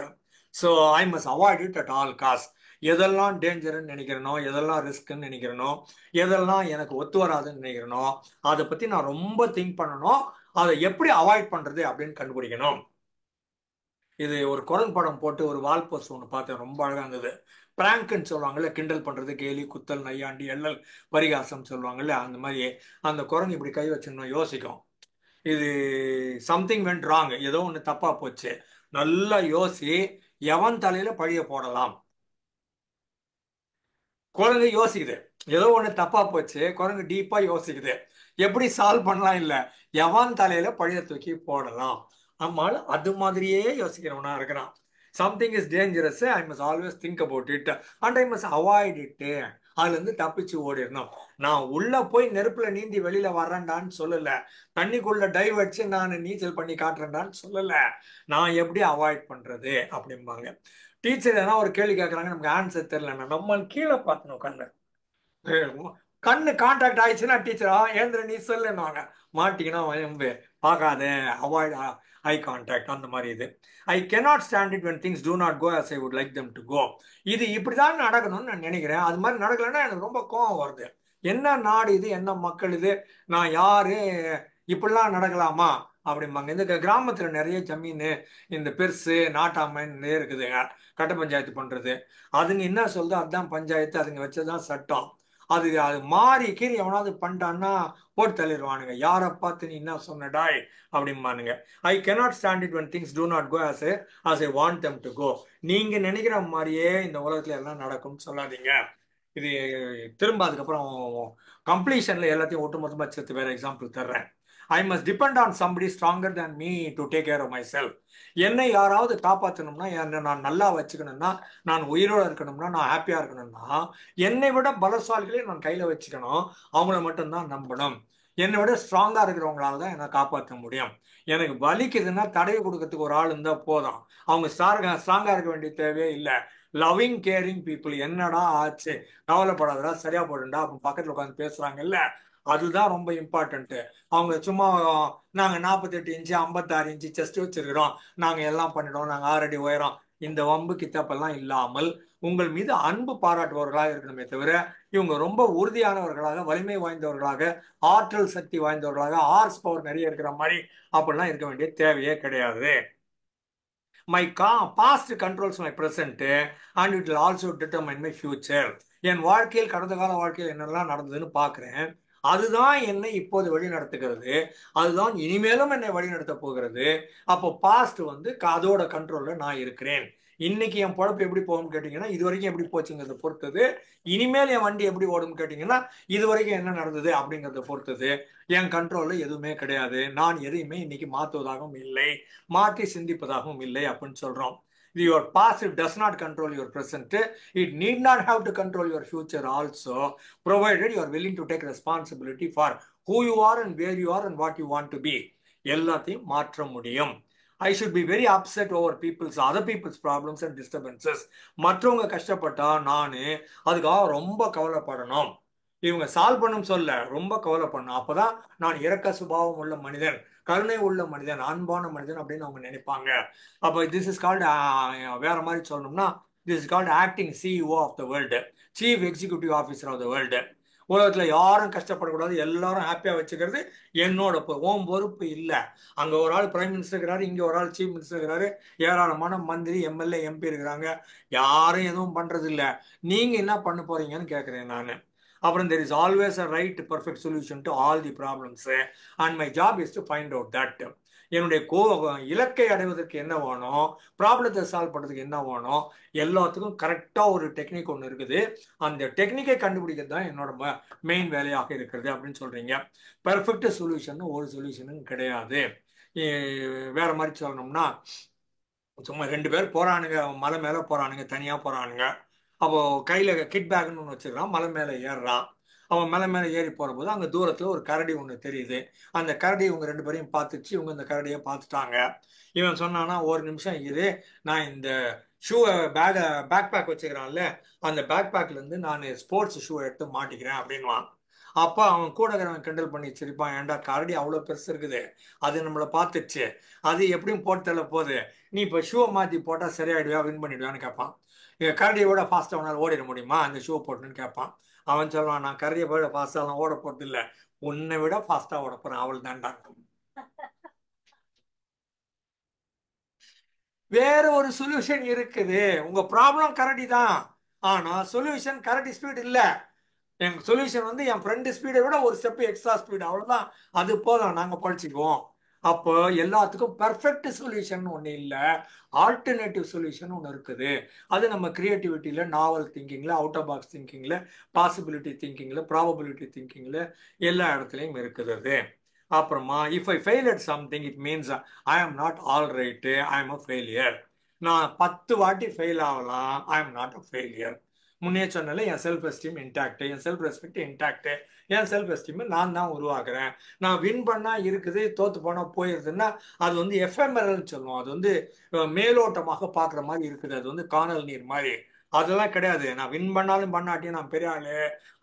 So I must avoid it at all cost. எதெல்லாம் டேஞ்சர்னு நினைக்கிறனோ, எதெல்லாம் ரிஸ்க்குன்னு நினைக்கிறனோ, எதெல்லாம் எனக்கு ஒத்து வராதுன்னு நினைக்கிறனோ, அதை பற்றி நான் ரொம்ப திங்க் பண்ணணும். அதை எப்படி அவாய்ட் பண்ணுறது அப்படின்னு கண்டுபிடிக்கணும். இது ஒரு குரங்கு படம் போட்டு ஒரு வால் போஸ்ட் ஒன்று பார்த்தேன், ரொம்ப அழகாக இருந்தது. பிராங்க்னு சொல்லுவாங்கல்ல, கிண்டல் பண்ணுறது, கேலி குத்தல் நையாண்டி எள்ளல் பரிகாசம் சொல்லுவாங்கல்ல, அந்த மாதிரி அந்த குரங்கு இப்படி கை வச்சுக்கணும் யோசிக்கும். இது சம்திங் வென்ட் ராங், ஏதோ ஒன்று தப்பா போச்சு, நல்லா யோசி, எவன் தலையில பழிய போடலாம். குரங்கு யோசிக்குது, ஏதோ ஒன்று தப்பா போச்சு, குரங்கு டீப்பா யோசிக்குது, எப்படி சால்வ் பண்ணலாம், இல்ல எவன் தலையில பழிய தூக்கி போடலாம். நம்மால் அது மாதிரியே யோசிக்கிறவனா இருக்கிறான். Something is dangerous, I must always think about it and I must avoid it. அதுல இருந்து தப்பிச்சு ஓடிடணும். நான் உள்ள போய் நெருப்புல நீந்தி வெளியில வர்றேன்டான்னு சொல்லல, தண்ணிக்குள்ள டைவ் அடிச்சு நான் நீச்சல் பண்ணி காட்டுறேன்டான்னு சொல்லல. நான் எப்படி அவாய்ட் பண்றது அப்படிம்பாங்க. டீச்சர் எதனா ஒரு கேள்வி கேட்கறாங்க, நமக்கு ஆன்சர் தெரியலன்னா நம்ம கீழே பார்க்கணும். கண்ணு கான்டாக்ட் ஆயிடுச்சுன்னா டீச்சரா ஏந்திர நீ சொல்லுவாங்க, மாட்டிக்கினா வயம்பு பார்க்காத, அவாய்ட் ஐ கான்டாக்ட் அந்த மாதிரி. இது ஐ cannot stand it when things do not go as I would like them to go. இது இப்படிதான் நடக்கணும்னு நான் நினைக்கிறேன், அது மாதிரி நடக்கலைன்னா எனக்கு ரொம்ப கோவம் வருது. என்ன நாடு இது, என்ன மக்கள் இது, நான் யாரு, இப்படிலாம் நடக்கலாமா அப்படிம்பாங்க. இந்த கிராமத்துல நிறைய ஜமீன், இந்த பெருசு நாட்டாமன்னு நிறைய இருக்குதுங்க, கட்ட பஞ்சாயத்து பண்றது. அதுங்க என்ன சொல்லுதோ அதுதான் பஞ்சாயத்து, அதுங்க வச்சதுதான் சட்டம். அது அது மாறி கீறி எவனாவது பண்ணிட்டான்னா போட்டு தள்ளிடுவானுங்க. யாரை பார்த்து நீ என்ன சொன்னடாய் அப்படிம்பானுங்க. ஐ cannot stand it when things do not go as I want them to go. நீங்க நினைக்கிற மாதிரியே இந்த உலகத்துல எல்லாம் நடக்கும்னு சொல்லாதீங்க. இது திரும்ப அதுக்கப்புறம் கம்ப்ளீஷன்ல எல்லாத்தையும் ஒட்டுமொத்தமா சேர்த்து வேற எக்ஸாம்பிள் தர்றேன். I must depend on somebody stronger than me to take care of myself. என்னை யாராவது காப்பாற்றணும்னா, என்னை நான் நல்லா வச்சுக்கணும்னா, நான் உயிரோட இருக்கணும்னா, நான் ஹாப்பியா இருக்கணும்னா, என்னை விட பலசாலிகளே நான் கையில வச்சுக்கணும். அவங்கள மட்டும்தான் நம்பணும். என்னை விட ஸ்ட்ராங்கா இருக்கிறவங்களால தான் என்னை காப்பாற்ற முடியும். எனக்கு வலிக்குதுன்னா தடவை கொடுக்கறதுக்கு ஒரு ஆள் இருந்தா போதும். அவங்க ஸ்ட்ராங்கா இருக்க வேண்டிய தேவையே இல்லை. லவ்விங் கேரிங் பீப்புள், என்னடா ஆச்சு கவலைப்படாதடா சரியா போடுண்டா அப்ப பக்கத்துல உட்காந்து பேசுறாங்கல்ல, அதுதான் ரொம்ப இம்பார்ட்டன்ட். அவங்க சும்மா நாங்க 48 இன்ச்சு 56 இன்ச்சு செஸ்ட் வச்சிருக்கிறோம், நாங்க எல்லாம் பண்ணிடுவோம், நாங்க 6 அடி உயரம், இந்த வம்பு கித்தப்பெல்லாம் இல்லாமல் உங்கள் மீது அன்பு பாராட்டுபவர்களாக இருக்கணுமே தவிர, இவங்க ரொம்ப உறுதியானவர்களாக, வலிமை வாய்ந்தவர்களாக, ஆற்றல் சக்தி வாய்ந்தவர்களாக, ஹார்ஸ் பவர் நிறைய இருக்கிற மாதிரி அப்படிலாம் இருக்க வேண்டிய தேவையே கிடையாது. My past controls my present and it will also determine my future. என் வாழ்க்கையில் கடந்த கால வாழ்க்கையில் என்னெல்லாம் நடந்ததுன்னு பார்க்குறேன், அதுதான் என்னை இப்போது வழி நடத்துகிறது, அதுதான் இனிமேலும் என்னை வழி நடத்த போகிறது. அப்போ பாஸ்ட் வந்து அதோட கண்ட்ரோல்ல நான் இருக்கிறேன். இன்னைக்கு என் பொழப்பு எப்படி போகும்னு கேட்டீங்கன்னா, இது வரைக்கும் எப்படி போச்சுங்கிறத பொறுத்தது. இனிமேல் என் வண்டி எப்படி ஓடும்னு கேட்டீங்கன்னா, இது வரைக்கும் என்ன நடந்தது அப்படிங்கிறத பொறுத்தது. என் கண்ட்ரோல்ல எதுவுமே கிடையாது. நான் எதையுமே இன்னைக்கு மாற்றுவதாகவும் இல்லை, மாற்றி சிந்திப்பதாகவும் இல்லை அப்படின்னு சொல்றோம். Your past does not control your present. It need not have to control your future also, provided you are willing to take responsibility for who you are and where you are and what you want to be. எல்லாத்தையும் மாற்ற முடியும். I should be very upset over other people's problems and disturbances. மற்றவங்க கஷ்டப்பட்டா நானு அதுக்காக ரொம்ப கவலைப்படணும். இவங்க solve பண்ணும் சொல்ல ரொம்ப கவலைப்படணும். அப்பதான் நான் இரக்க சுபாவம் உள்ள மனிதன், கருணை உள்ள மனிதன், அன்பான மனிதன் அப்படின்னு அவங்க நினைப்பாங்க. அப்போ திஸ் இஸ் கால்டு, வேற மாதிரி சொல்லணும்னா, this is called acting CEO of the world, chief executive officer of the world. உலகத்துல யாரும் கஷ்டப்படக்கூடாது, எல்லாரும் ஹாப்பியா வச்சுக்கிறது என்னோட ஓம் பொறுப்பு இல்லை. அங்க ஒரு ஆள் பிரைம் மினிஸ்டர் இருக்கிறாரு, இங்க ஒரு ஆள் சீஃப் மினிஸ்டர் இருக்கிறாரு, ஏராளமான மந்திரி எம்எல்ஏ எம்பி இருக்கிறாங்க, யாரும் எதுவும் பண்றது இல்லை. நீங்க என்ன பண்ண போறீங்கன்னு கேட்கிறேன் நான். அப்புறம் there is always a right perfect solution to all the problems and my job is to find out that. என்னுடைய இலக்கை அடைவதற்கு என்ன வேணும், ப்ராப்ளத்தை சால்வ் பண்ணுறதுக்கு என்ன வேணும், எல்லாத்துக்கும் கரெக்டாக ஒரு டெக்னிக் ஒன்று இருக்குது. அந்த டெக்னிக்கை கண்டுபிடிக்கிறது தான் என்னோட மெயின் வேலையாக இருக்கிறது அப்படின்னு சொல்றீங்க. பெர்ஃபெக்ட் சொல்யூஷன் ஒரு சொல்யூஷனும் கிடையாது. வேற மாதிரி சொல்லணும்னா, சும்மா 2 பேர் போறானுங்க, மலை மேலே போறானுங்க, தனியாக போறானுங்க. அப்போ கையில கிட் பேக்னு ஒன்று வச்சுக்கிறான், மலை மேலே ஏறுறான். அவன் மலை மேலே ஏறி போற போது அங்கே தூரத்தில் ஒரு கரடி ஒன்று தெரியுது. அந்த கரடி இவங்க 2 பேரையும் பார்த்துச்சு, இவங்க இந்த கரடியை பார்த்துட்டாங்க. இவன் சொன்னானா, ஒரு நிமிஷம் இரு, நான் இந்த ஷூவை பேக் பேக் வச்சுக்கிறான்ல, அந்த பேக் பேக்ல இருந்து நான் ஸ்போர்ட்ஸ் ஷூ எடுத்து மாட்டிக்கிறேன் அப்படின்வான். அப்ப அவன் கூட இருக்கிறவன் கிண்டல் பண்ணி சிரிப்பான், ஏன்டா கரடி அவ்வளவு பெருசு இருக்குது, அது நம்மளை பார்த்துச்சு, அது எப்படியும் போட்டு தள்ள போகுது, நீ இப்ப ஷூவை மாத்தி போட்டா சரியாயிடுவியா, வின் பண்ணிடுவான்னு கேட்பான். கரடியை விட ஃபாஸ்டா அவனால் ஓடிட முடியுமா அந்த ஷூ போட்டுன்னு கேட்பான். அவன் சொல்லுவான், நான் கரடியை விட ஃபாஸ்டாலாம் ஓட போறது இல்லை, உன்னை விட ஃபாஸ்டா ஓட போறேன், அவள் தான்டா. வேற ஒரு சொல்யூஷன் இருக்குது. உங்க ப்ராப்ளம் கரடி தான், ஆனா சொல்யூஷன் கரடி ஸ்பீட் இல்ல. என் சொல்யூஷன் வந்து என் ஃப்ரெண்டு ஸ்பீடை விட ஒரு ஸ்டெப் எக்ஸ்ட்ரா ஸ்பீடு, அவ்வளவுதான். அது போதும், நாங்க பழிச்சுக்குவோம். அப்போ எல்லாத்துக்கும் பெர்ஃபெக்ட் சொல்யூஷன் ஒண்ணு இல்ல, ஆல்டர்னேட்டிவ் சொல்யூஷன் ஒன்று இருக்குது. அது நம்ம கிரியேட்டிவிட்டியில, நாவல் திங்கிங்ல, அவுட் ஆஃப் பாக்ஸ் திங்கிங்ல, பாசிபிலிட்டி திங்கிங்ல, ப்ராபபிலிட்டி திங்கிங்ல எல்லா இடத்துலையும் இருக்குது அது. அப்புறமா if I fail at something it means I am not all right, I am a failure. நான் 10 வாட்டி ஃபெயில் ஆகலாம், I am not a failure. முன்னே சொன்னால என் செல்ஃப் எஸ்டீம் இன்டாக்ட், என் செல்ஃப் ரெஸ்பெக்ட் இன்டாக்ட், என் செல்ஃப் எஸ்டீம் நான் தான் உருவாக்குறேன். நான் வின் பண்ணா இருக்குது, தோத்து போனா போயிருதுன்னா அது வந்து எஃப்எம்எல்னு சொல்லுவோம். அது வந்து மேலோட்டமாக பார்க்குற மாதிரி இருக்குது, அது வந்து காணல் நீர் மாதிரி. அதெல்லாம் கிடையாது. நான் வின் பண்ணாலும் பண்ணாட்டியும் நான் பெரிய ஆளு,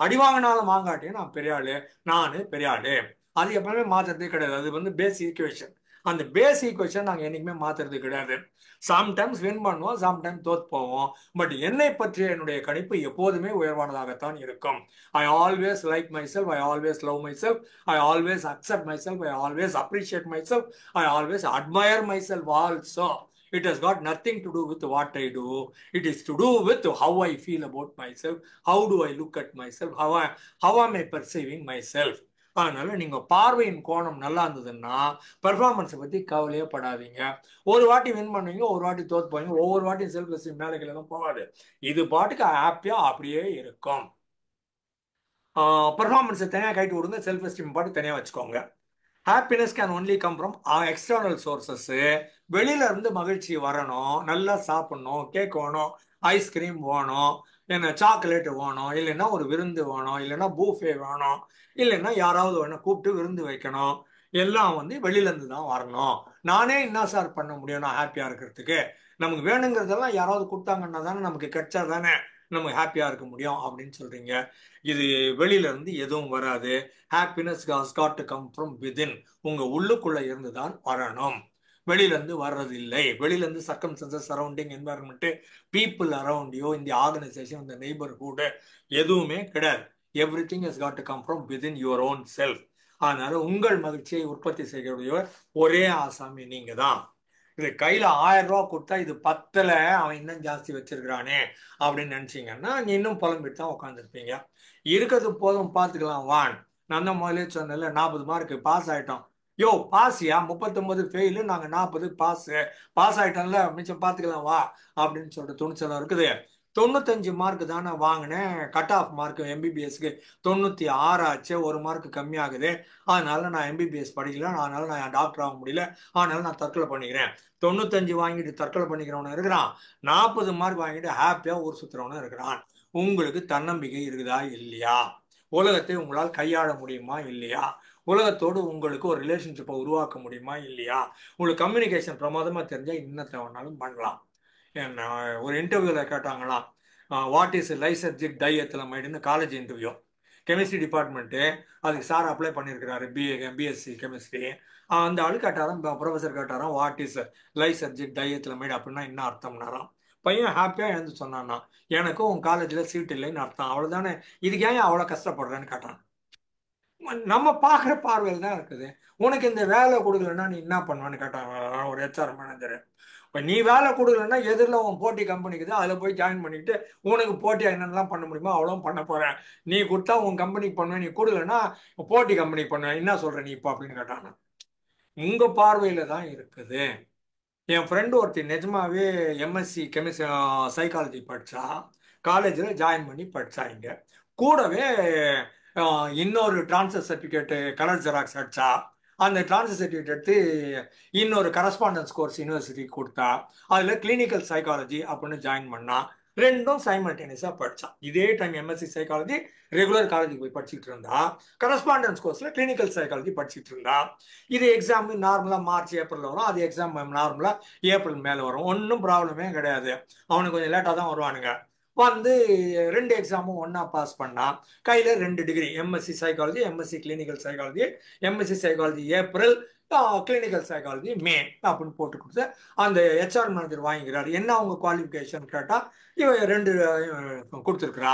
அடி வாங்கினாலும் வாங்காட்டியும் நான் பெரிய ஆளு, நானு பெரிய ஆளு. அது எப்பவுமே மாத்துறதே கிடையாது. அது வந்து பேஸ் ஈக்குவேஷன். அந்த பேஸ் ஈக்குவேஷன் நாங்கள் என்னைக்குமே மாத்துறது கிடையாது. சம்டைம்ஸ் வின் பண்ணுவோம், சம்டைம்ஸ் தோத்து போவோம். பட் என்னை பற்றிய என்னுடைய கணிப்பு எப்போதுமே உயர்வானதாகத்தான் இருக்கும். I always like my self, I always love my self, I always accept my self, I always appreciate my self, I always admire my self also. It has got nothing to do with what I do. It is to do with how I feel about myself. How do I look at myself? How am I perceiving myself? அதனால நீங்க பார்வையின் கோணம் நல்லா இருந்ததுன்னா பெர்ஃபார்மன்ஸை பத்தி கவலையே படாதீங்க. ஒரு வாட்டி வின் பண்ணுவீங்க, ஒரு வாட்டி தோத்து போவீங்க, ஒவ்வொரு வாட்டியும் செல்ஃப் எஸ்டீம் மேலே கீழே போகாது. இது பாட்டுக்கு ஹாப்பியா அப்படியே இருக்கும். பெர்ஃபார்மன்ஸை தனியாக கைட்டு விடுங்க, செல்ஃப் எஸ்டீம் பாட்டு தனியாக வச்சுக்கோங்க. Happiness can only come from external sources. வெளியில இருந்து மகிழ்ச்சி வரணும், நல்லா சாப்பிடணும், கேக் வேணும், ஐஸ்கிரீம் வேணும், என்ன சாக்லேட் வேணும், இல்லைன்னா ஒரு விருந்து வேணும், இல்லைன்னா பூஃபே வேணும், இல்லைன்னா யாராவது வேணும் கூப்பிட்டு விருந்து வைக்கணும். எல்லாம் வந்து வெளியில இருந்து தான் வரணும். நானே என்ன சார் பண்ண முடியும் நான் ஹாப்பியா இருக்கிறதுக்கு? நமக்கு வேணுங்கிறதெல்லாம் யாராவது கொடுத்தாங்கன்னா தானே, நமக்கு கிடைச்சா தானே நம்ம ஹாப்பியா இருக்க முடியும் அப்படின்னு சொல்றீங்க. இது வெளியில இருந்து எதுவும் வராது. Happiness has got to come from within. உங்க உள்ளுக்குள்ள இருந்து தான் வரணும், வெளியில இருந்து வர்றது இல்லை. வெளியில இருந்து circumstances, surrounding environment, people around you, இந்த ஆர்கனைசேஷன், இந்த நெய்பர்ஹுட் எதுவுமே கிடையாது. Every thing has got to come from within your own self. அதனால உங்கள் மகிழ்ச்சியை உற்பத்தி செய்யக்கூடிய ஒரே ஆசாமி நீங்க தான். இது கையில 1000 ரூபா கொடுத்தா இது பத்தல, அவன் இன்னும் ஜாஸ்தி வச்சிருக்கிறானே அப்படின்னு நினைச்சீங்கன்னா நீ இன்னும் புலம்பிட்டு தான் உட்காந்துருப்பீங்க. இருக்கிறது போதும், பார்த்துக்கலாம் வான். நான் தான் முதலே சொன்னேன்ல, 40 மார்க் பாஸ் ஆயிட்டோம். யோ பாஸியா, 39 ஃபெயிலு, நாங்கள் 40 பாஸு, பாஸ் ஆயிட்டோம்ல, மிச்சம் பார்த்துக்கலாம் வா அப்படின்னு சொல்லிட்டு துணிச்சலம் இருக்குது. 95 மார்க் தானே வாங்கினேன், கட் ஆஃப் மார்க் எம்பிபிஎஸ்க்கு 96 ஆச்சு, 1 மார்க் கம்மியாகுது, அதனால நான் எம்பிபிஎஸ் படிக்கல, அதனால நான் டாக்டர் ஆக முடியல, அதனால நான் தற்கொலை பண்ணிக்கிறேன். 95 வாங்கிட்டு தற்கொலை பண்ணிக்கிறவனும் இருக்கிறான், 40 மார்க் வாங்கிட்டு ஹாப்பியா ஊர் சுத்துறவனும் இருக்கிறான். உங்களுக்கு தன்னம்பிக்கை இருக்குதா இல்லையா? உலகத்தை உங்களால் கையாள முடியுமா இல்லையா? உலகத்தோடு உங்களுக்கு ஒரு ரிலேஷன்ஷிப்பை உருவாக்க முடியுமா இல்லையா? உங்களுக்கு கம்யூனிகேஷன் பிரமாதமா தெரிஞ்சா இன்னத்தை வேணாலும் பண்ணலாம். ஒரு இன்டர்வியூல கேட்டாங்களாம், வாட் இஸ் லைசர்ஜிக் டைஎத்திலமைடுன்னு, காலேஜ் இன்டர்வியூ, கெமிஸ்ட்ரி டிபார்ட்மெண்ட்டு. அதுக்கு சார் அப்ளை பண்ணியிருக்கிறாரு, பிஎஸ்சி கெமிஸ்ட்ரி. அந்த ஆளு கேட்டாராம், ப்ரொஃபஸர் கேட்டாராம், வாட் இஸ் லைசர்ஜிக் டைஎத்திலமைடு அப்படின்னா என்ன அர்த்தம்னாராம். பையன் ஹாப்பியா எழுந்து சொன்னான்னா, எனக்கும் உன் காலேஜில் சீட் இல்லைன்னு அர்த்தம், அவ்வளோதானே, இதுக்கு ஏன் அவ்வளோ கஷ்டப்படுறேன்னு கேட்டான். நம்ம பார்க்குற பார்வையில் தான் இருக்குது. உனக்கு இந்த வேலை கொடுக்கலன்னா நீ என்ன பண்ணுவான்னு கேட்டான் ஒரு ஹெச்ஆர் மேனேஜர். இப்போ நீ வேலை கொடுக்கலன்னா எதிரில் உன் போட்டி கம்பெனிக்கு தான், அதில் போய் ஜாயின் பண்ணிக்கிட்டு உனக்கு போட்டியாக என்னென்னலாம் பண்ண முடியுமோ அவ்வளோ பண்ண போகிறேன். நீ கொடுத்தா உன் கம்பெனிக்கு பண்ணுவேன், நீ கொடுக்கலன்னா போட்டி கம்பெனிக்கு பண்ணுவேன், என்ன சொல்கிற நீ இப்போ அப்படின்னு கேட்டாங்க. உங்கள் பார்வையில் தான் இருக்குது. என் ஃப்ரெண்டு ஒருத்தி நிஜமாவே எம்எஸ்சி கெமிஸ்ட்ரி சைக்காலஜி படித்தா, காலேஜில் ஜாயின் பண்ணி படித்தா. இங்கே கூடவே இன்னொரு டிரான்ஸ்ஃபர் சர்டிஃபிகேட்டு கலர் ஜெராக்ஸ் அடிச்சா, அந்த டிரான்ஸ்ஃபர் சர்டிஃபிகேட் எடுத்து இன்னொரு கரஸ்பாண்டன்ஸ் கோர்ஸ் யூனிவர்சிட்டிக்கு கொடுத்தா, அதில் கிளினிக்கல் சைக்காலஜி அப்படின்னு ஜாயின் பண்ணா. ரெண்டும் சைமல்டேனியஸாக படித்தான். இதே டைம் எம்எஸ்சி சைக்காலஜி ரெகுலர் காலேஜுக்கு போய் படிச்சுட்டு இருந்தா, கரஸ்பாண்டன்ஸ் கோர்ஸில் கிளினிக்கல் சைக்காலஜி படிச்சுட்டு இருந்தா. இது எக்ஸாம் நார்மலாக மார்ச் ஏப்ரலில் வரும், அது எக்ஸாம் நார்மலாக ஏப்ரல் மேலே வரும், ஒன்றும் ப்ராப்ளமே கிடையாது. அவனுக்கு கொஞ்சம் லேட்டாக தான் வருவானுங்க. வந்து 2 எக்ஸாமும் ஒன்றா பாஸ் பண்ணா கையில் 2 degree, MSc psychology, MSc clinical psychology, MSc psychology April, clinical psychology May அப்படின்னு போட்டு கொடுத்து அந்த ஹெச்ஆர் மேனேஜர் வாங்கிக்கிறாரு. என்ன அவங்க குவாலிஃபிகேஷன் கேட்டால் இவன் 2 கொடுத்துருக்குறா.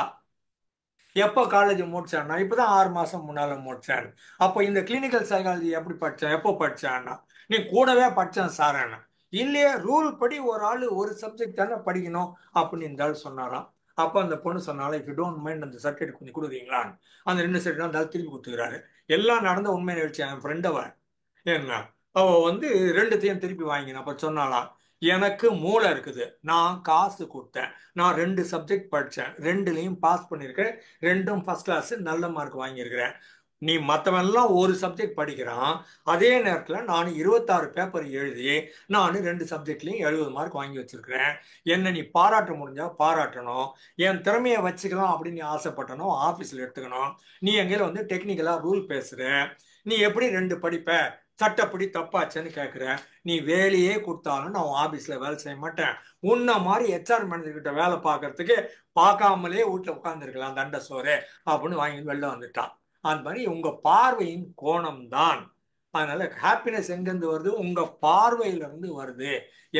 எப்போ காலேஜ் முடிச்சான்னா இப்போதான் 6 மாசம் முன்னால முடிச்சாரு. அப்போ இந்த கிளினிக்கல் சைக்காலஜி எப்படி படித்தேன், எப்போ படிச்சான்னா நீ கூடவே படித்தேன் சார். இல்லையே, ரூல் படி ஒரு ஆள் ஒரு சப்ஜெக்ட் தானே படிக்கணும் அப்படின்னு இந்த ஆள் சொன்னாராம். அப்போ அந்த பொண்ணு சொன்னாலும் இஃப் யூ டோன்ட் மைண்ட் அந்த சர்டிஃபிகேட் கொஞ்சம் கொடுக்குறீங்களான்னு அந்த 2 சர்டிஃபிகேட் அந்த ஆள் திருப்பி கொடுத்துக்கிறாரு. எல்லாம் நடந்த உண்மை நிகழ்ச்சி. என் ஃப்ரெண்ட் என்ன அவ வந்து 2த்தையும் திருப்பி வாங்கின. அப்ப சொன்னாலாம், எனக்கு மூளை இருக்குது, நான் காசு கொடுத்தேன், நான் 2 சப்ஜெக்ட் படித்தேன், 2லையும் பாஸ் பண்ணியிருக்கேன், 2ம் ஃபர்ஸ்ட் கிளாஸ் நல்ல மார்க் வாங்கியிருக்கிறேன். நீ மற்றவெல்லாம் ஒரு சப்ஜெக்ட் படிக்கிறான், அதே நேரத்தில் நான் 26 பேப்பர் எழுதி நான் 2 சப்ஜெக்ட்லையும் 70 மார்க் வாங்கி வச்சிருக்கிறேன். என்ன நீ பாராட்ட முடிஞ்சா பாராட்டணும், என் திறமையை வச்சுக்கலாம் அப்படின்னு நீ ஆசைப்பட்டனும் ஆஃபீஸில் எடுத்துக்கணும். நீ எங்கேயும் வந்து டெக்னிக்கலாக ரூல் பேசுகிற, நீ எப்படி 2 படிப்ப, சட்டப்படி தப்பாச்சேன்னு கேட்குற. நீ வேலையே கொடுத்தாலும் நான் ஆஃபீஸில் வேலை செய்ய மாட்டேன். உன்ன மாதிரி ஹெச்ஆர் மேனேஜர் கிட்ட வேலை பார்க்கறதுக்கு பார்க்காமலே வீட்டில் உட்காந்துருக்கலாம் தண்ட சோறு அப்படின்னு வாங்கி வெளில வந்துட்டான். அந்த மாதிரி உங்க பார்வையின் கோணம் தான். அதனால ஹாப்பினஸ் எங்கேருந்து வருது, உங்க பார்வையில இருந்து வருது,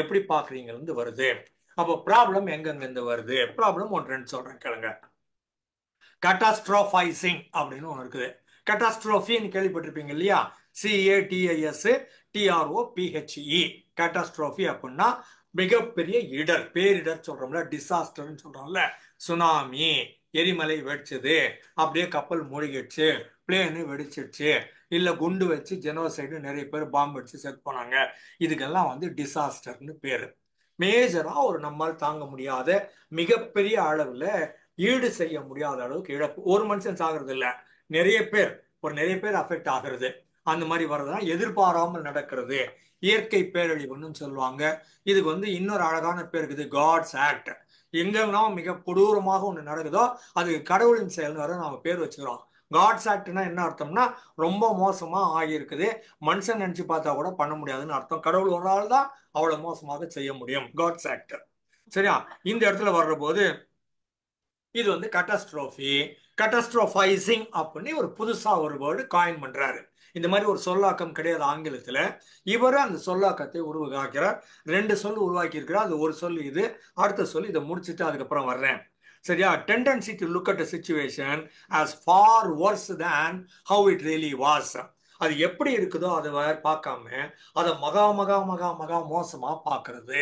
எப்படி பாக்குறீங்க வருது. அப்போ ப்ராப்ளம் எங்கெங்கிருந்து வருது, ப்ராப்ளம் 1 2 சொல்றேன் கேளுங்க. கட்டாஸ்ட்ரோஃபைசிங் அப்படின்னு ஒன்று இருக்குது. கட்டாஸ்ட்ரோஃபின்னு கேள்விப்பட்டிருப்பீங்க இல்லையா? CATASTROPHE. கேட்டாஸ்ட்ரோஃபி அப்படின்னா மிகப்பெரிய இடர், பேரிடர் சொல்றோம்ல, டிசாஸ்டர்னு சொல்றோம்ல. சுனாமி, எரிமலை வெடிச்சது, அப்படியே கப்பல் மூழ்கிடுச்சு, பிளேனு வெடிச்சிடுச்சு, இல்ல குண்டு வச்சு ஜெனோசைடு நிறைய பேர் பாம்பு வச்சு செட் போனாங்க, இதுக்கெல்லாம் வந்து டிசாஸ்டர்னு பேரு. மேஜரா ஒரு நம்மால் தாங்க முடியாத மிகப்பெரிய அளவுல ஈடு செய்ய முடியாத அளவுக்கு இழப்பு. ஒரு மனுஷன் சாகிறது இல்ல, நிறைய பேர் அஃபெக்ட் ஆகிறது. அந்த மாதிரி வர்றதுதான் எதிர்பாராமல் நடக்கிறது, இயற்கை பேரழிவுன்னு சொல்லுவாங்க. இதுக்கு வந்து இன்னொரு அழகான பேர் இருக்குது, காட்ஸ் ஆக்ட். எங்கெல்லாம் மிக கொடூரமாக ஒண்ணு நடக்குதோ அது கடவுளின் செயல்னு வர நாம பேர் வச்சுக்கிறோம். காட்ஸ் ஆக்ட்னா என்ன அர்த்தம்னா ரொம்ப மோசமா ஆகியிருக்குது, மனுஷன் நினைச்சு பார்த்தா கூட பண்ண முடியாதுன்னு அர்த்தம். கடவுள் ஒரு ஆள் தான் அவ்வளவு மோசமாக செய்ய முடியும், காட்ஸ் ஆக்ட். சரியா? இந்த இடத்துல வர்ற போது இது வந்து கட்டாஸ்ட்ரோஃபி, கட்டாஸ்ட்ரோஃபைசிங் அப்படின்னு ஒரு புதுசா ஒரு வேர்டு காயின் பண்றாரு. இந்த மாதிரி ஒரு சொல்லாக்கம் கிடையாது ஆங்கிலத்துல. இவரு அந்த சொல்லாக்கத்தை உருவாக்கிறார். 2 சொல் உருவாக்கி இருக்கிறார். அது ஒரு சொல் இது, அடுத்த சொல் இதை முடிச்சுட்டு அதுக்கப்புறம் வர்றேன். சரியா? Tendency to look at a situation as far worse than how it really was. அது எப்படி இருக்குதோ அதை பார்க்காம அதை மகா மகா மகா மகா மோசமா பார்க்கறது,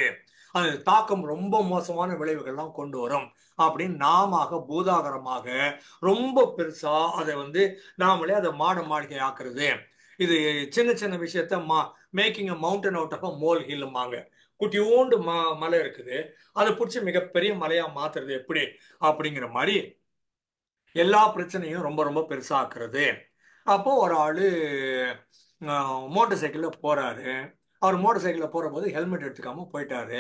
அது தாக்கம் ரொம்ப மோசமான விளைவுகள்லாம் கொண்டு வரும் அப்படின்னு நாம பூதாகரமாக ரொம்ப பெருசா அதை வந்து நாமளே அதை மாளிகை ஆக்குறது. இது சின்ன சின்ன விஷயத்த making a mountain out of a mole ஹில்லுமாங்க. குட்டியோண்டு மலை இருக்குது, அதை பிடிச்சி மிகப்பெரிய மலையா மாத்துறது எப்படி அப்படிங்கிற மாதிரி எல்லா பிரச்சனையும் ரொம்ப ரொம்ப பெருசா ஆக்குறது. அப்போ ஒரு ஆளு மோட்டார் சைக்கிள்ல போறாரு. அவர் மோட்டார் சைக்கிள்ல போற போது ஹெல்மெட் எடுத்துக்காம போயிட்டாரு.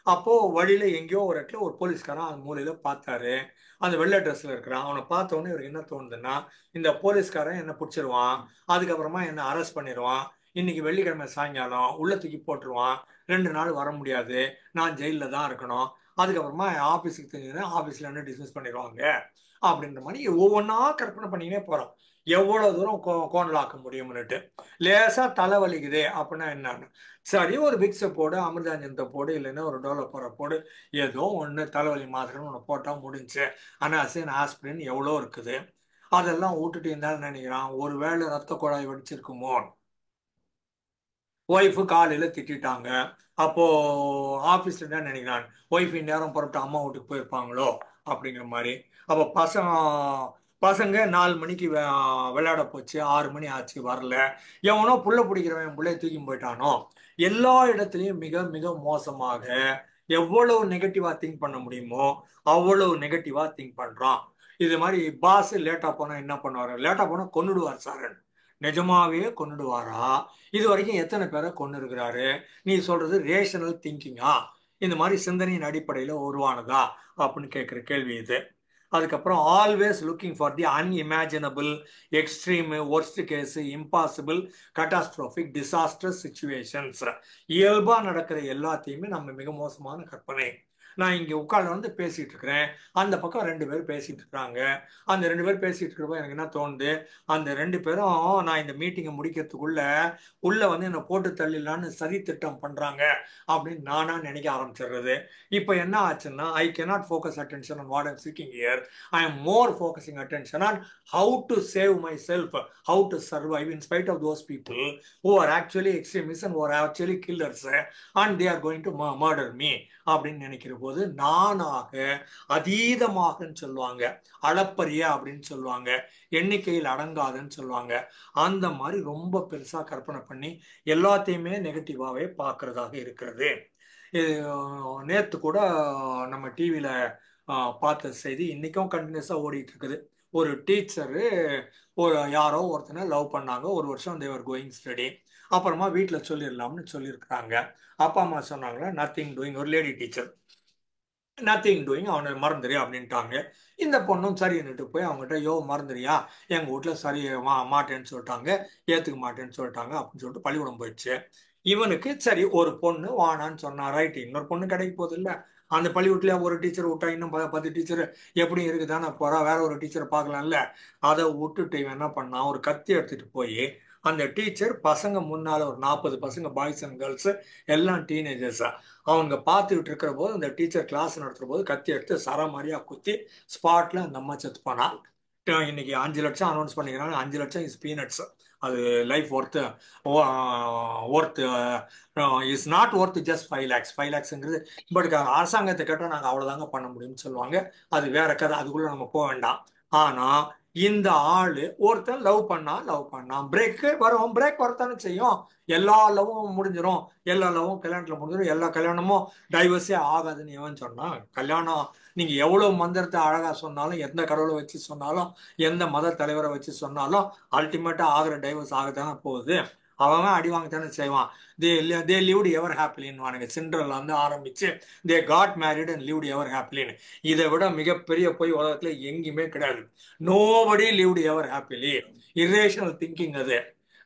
அப்போ வழியில எங்கேயோ ஒரு இடத்துல ஒரு போலீஸ்காரன் அந்த மூலையில பார்த்தாரு. அந்த வெள்ளை ட்ரெஸ்ல இருக்கிறான். அவனை பார்த்த உடனே இவருக்கு என்ன தோணுதுன்னா, இந்த போலீஸ்காரன் என்ன பிடிச்சிருவான், அதுக்கப்புறமா என்ன அரெஸ்ட் பண்ணிடுவான், இன்னைக்கு வெள்ளிக்கிழமை சாயங்காலம் உள்ள தூக்கி போட்டுருவான், 2 நாள் வர முடியாது, நான் ஜெயில தான் இருக்கணும், அதுக்கப்புறமா ஆபீஸுக்கு தெரிஞ்சதுன்னா ஆபீஸ்ல என்ன டிஸ்மிஸ் பண்ணிடுவாங்க அப்படின்ற மாதிரி ஒவ்வொன்றா கற்பனை பண்ணினே போறான். எவ்வளவு தூரம் கோணலாக்க முடியும்னுட்டு. லேசா தலை வலிக்குது அப்படின்னா என்னன்னு, சரி ஒரு விக்ஸை போடு, அமிர்தாஞ்சனத்தை போடு, இல்லைன்னா ஒரு டோலோபோரை போடு, ஏதோ ஒன்று தலைவலி மாத்திரைன்னு ஒன்று போட்டால் முடிஞ்சு. அனாசின் ஆஸ்பிரின் எவ்வளோ இருக்குது, அதெல்லாம் விட்டுட்டு இருந்தாலும் நினைக்கிறான் ஒருவேளை ரத்த குழாய் வெடிச்சிருக்குமோ. ஒய்ஃபு காலையில திட்டாங்க. அப்போ ஆபீஸ்ல என்ன நினைக்கிறான், ஒய்ஃப் இந்நேரம் புறப்பட்டு அம்மா வீட்டுக்கு போயிருப்பாங்களோ அப்படிங்கிற மாதிரி. அப்போ பசங்க 4 மணிக்கு விளையாட போச்சு, 6 மணி ஆச்சு வரல, எவனோ புள்ள பிடிக்கிறவன் பிள்ளைய தூக்கி போயிட்டானோ. எல்லா இடத்துலையும் மிக மிக மோசமாக எவ்வளவு நெகட்டிவா திங்க் பண்ண முடியுமோ அவ்வளவு நெகட்டிவா திங்க் பண்றான். இது மாதிரி பாஸ் லேட்டா போனா என்ன பண்ணுவாரு, லேட்டா போனா கொன்னுடுவார் சார். நிஜமாவே கொன்னுடுவாரா? இது வரைக்கும் எத்தனை பேரை கொண்டு இருக்கிறாரு? நீ சொல்றது ரேஷனல் திங்கிங்கா, இந்த மாதிரி சிந்தனையின் அடிப்படையில் உருவானதா அப்படின்னு கேட்குற கேள்வி இது. அதுக்கப்புறம் always looking for the unimaginable, extreme, worst case, impossible, catastrophic, disaster situations. இயல்பா நடக்கிற எல்லாத்தையுமே நம்ம மிக மோசமான கற்பனை, நான் இங்க உட்கார்ந்து வந்து பேசிட்டு இருக்கிறேன், அந்த பக்கம் 2 பேர் பேசிட்டு இருக்காங்க. அந்த 2 பேர் பேசிட்டு இருக்கிறப்ப எனக்கு என்ன தோணுது, அந்த 2 பேரும் நான் இந்த மீட்டிங்கை முடிக்கிறதுக்குள்ள உள்ள வந்து என்னை போட்டு தள்ளிடலான்னு சதி திட்டம் பண்றாங்க அப்படின்னு நானா நினைக்க ஆரம்பிச்சிடுறது. இப்போ என்ன ஆச்சுன்னா, ஐ cannot focus attention on what I'm seeking here. I am more focusing attention on how to save myself, how to survive in spite of those people who are actually extremists and who are actually killers, and they are going to murder me அப்படின்னு நினைக்கிற போது நானாக அதீதமாகன்னு சொல்லுவாங்க, அளப்பரிய அப்படின்னு சொல்லுவாங்க, எண்ணிக்கையில் அடங்காதுன்னு சொல்லுவாங்க. அந்த மாதிரி ரொம்ப பெருசா கற்பனை பண்ணி எல்லாத்தையுமே நெகட்டிவாவே பார்க்கறதாக இருக்கிறது. இது நேத்து கூட நம்ம டிவியில பார்த்த செய்தி இன்னைக்கும் கண்டினியூஸா ஓடிட்டு இருக்குது. ஒரு டீச்சரு ஒரு யாரோ ஒருத்தனை லவ் பண்ணாங்க, 1 வருஷம் தேவர் கோயிங் ஸ்டடி. அப்புறமா வீட்டில் சொல்லிடலாம்னு சொல்லியிருக்கிறாங்க. அப்பா அம்மா சொன்னாங்களா, நத்திங் டூயிங். ஒரு லேடி டீச்சர், நத்திங் டூயிங், அவனை மறந்துடு அப்படின்ட்டாங்க. இந்த பொண்ணும் சரின்னுட்டு போய் அவங்ககிட்ட, யோ மறந்துறியா, எங்க வீட்டில் சரி மாட்டேன்னு சொல்லிட்டாங்க, ஏத்துக்க மாட்டேன்னு சொல்லிட்டாங்க அப்படின்னு சொல்லிட்டு பள்ளிக்கூடம் போயிடுச்சு. இவனுக்கு சரி ஒரு பொண்ணு வானான்னு சொன்னா, ரைட், இன்னொரு பொண்ணு கிடைக்க போகுது இல்ல, அந்த பள்ளிக்கூடத்துல ஒரு டீச்சர் விட்டா இன்னும் 10 டீச்சர் எப்படி இருக்குதானே போறா, வேற ஒரு டீச்சரை பார்க்கலாம்ல. அதை விட்டுட்டு இவன் என்ன பண்ணான், ஒரு கத்தி எடுத்துட்டு போய் அந்த டீச்சர் பசங்க முன்னால ஒரு 40 பசங்க, பாய்ஸ் அண்ட் கேர்ள்ஸ் எல்லாம் டீனேஜர்ஸா, அவங்க பார்த்துக்கிட்டு இருக்கிற போது அந்த டீச்சர் கிளாஸ் நடத்துற போது கத்தி எடுத்து சரமாரியா குத்தி ஸ்பாட்ல அந்த அம்மா செத்து போனா. இன்னைக்கு 5 லட்சம் அனௌன்ஸ் பண்ணிக்கிறாங்க. 5 லட்சம் இஸ் பீனட்ஸ். அது life worth worth is not worth just 5 lakhs. 5 lakhsங்கிறது பட் அரசாங்கத்தை கேட்டால் நாங்கள் அவ்வளோதாங்க பண்ண முடியும்னு சொல்லுவாங்க. அது வேற கதை, அதுக்குள்ள நம்ம போக வேண்டாம். ஆனா இந்த ஆளு ஒருத்தன் லவ் பண்ணான், பிரேக் வரும், பிரேக் வரத்தானே செய்யும். எல்லா லவ்வும் முடிஞ்சிடும், எல்லா லவ்வும் கல்யாணத்துல முடிஞ்சிடும், எல்லா கல்யாணமும் டைவர்ஸே ஆகாதுன்னு எவன் சொன்னான்? கல்யாணம் நீங்க எவ்வளவு மந்திரத்தை அழகா சொன்னாலும், எந்த கடவுளை வச்சு சொன்னாலும், எந்த மத தலைவரை வச்சு சொன்னாலும் அல்டிமேட்டா ஆகிற டைவர்ஸ் ஆகத்தானே போகுது. அவன் அடி வாங்கத்தானே செய்வான். தே லிவ்டு எவர் ஹாப்பிலின்னு சிண்ட்ரல்ல வந்து ஆரம்பிச்சு they got married and lived ever ஹாப்பிலின்னு. இதை விட மிகப்பெரிய போய் உலகத்துல எங்கேயுமே கிடையாது. Nobody lived ever happily. Irrational thinking அது.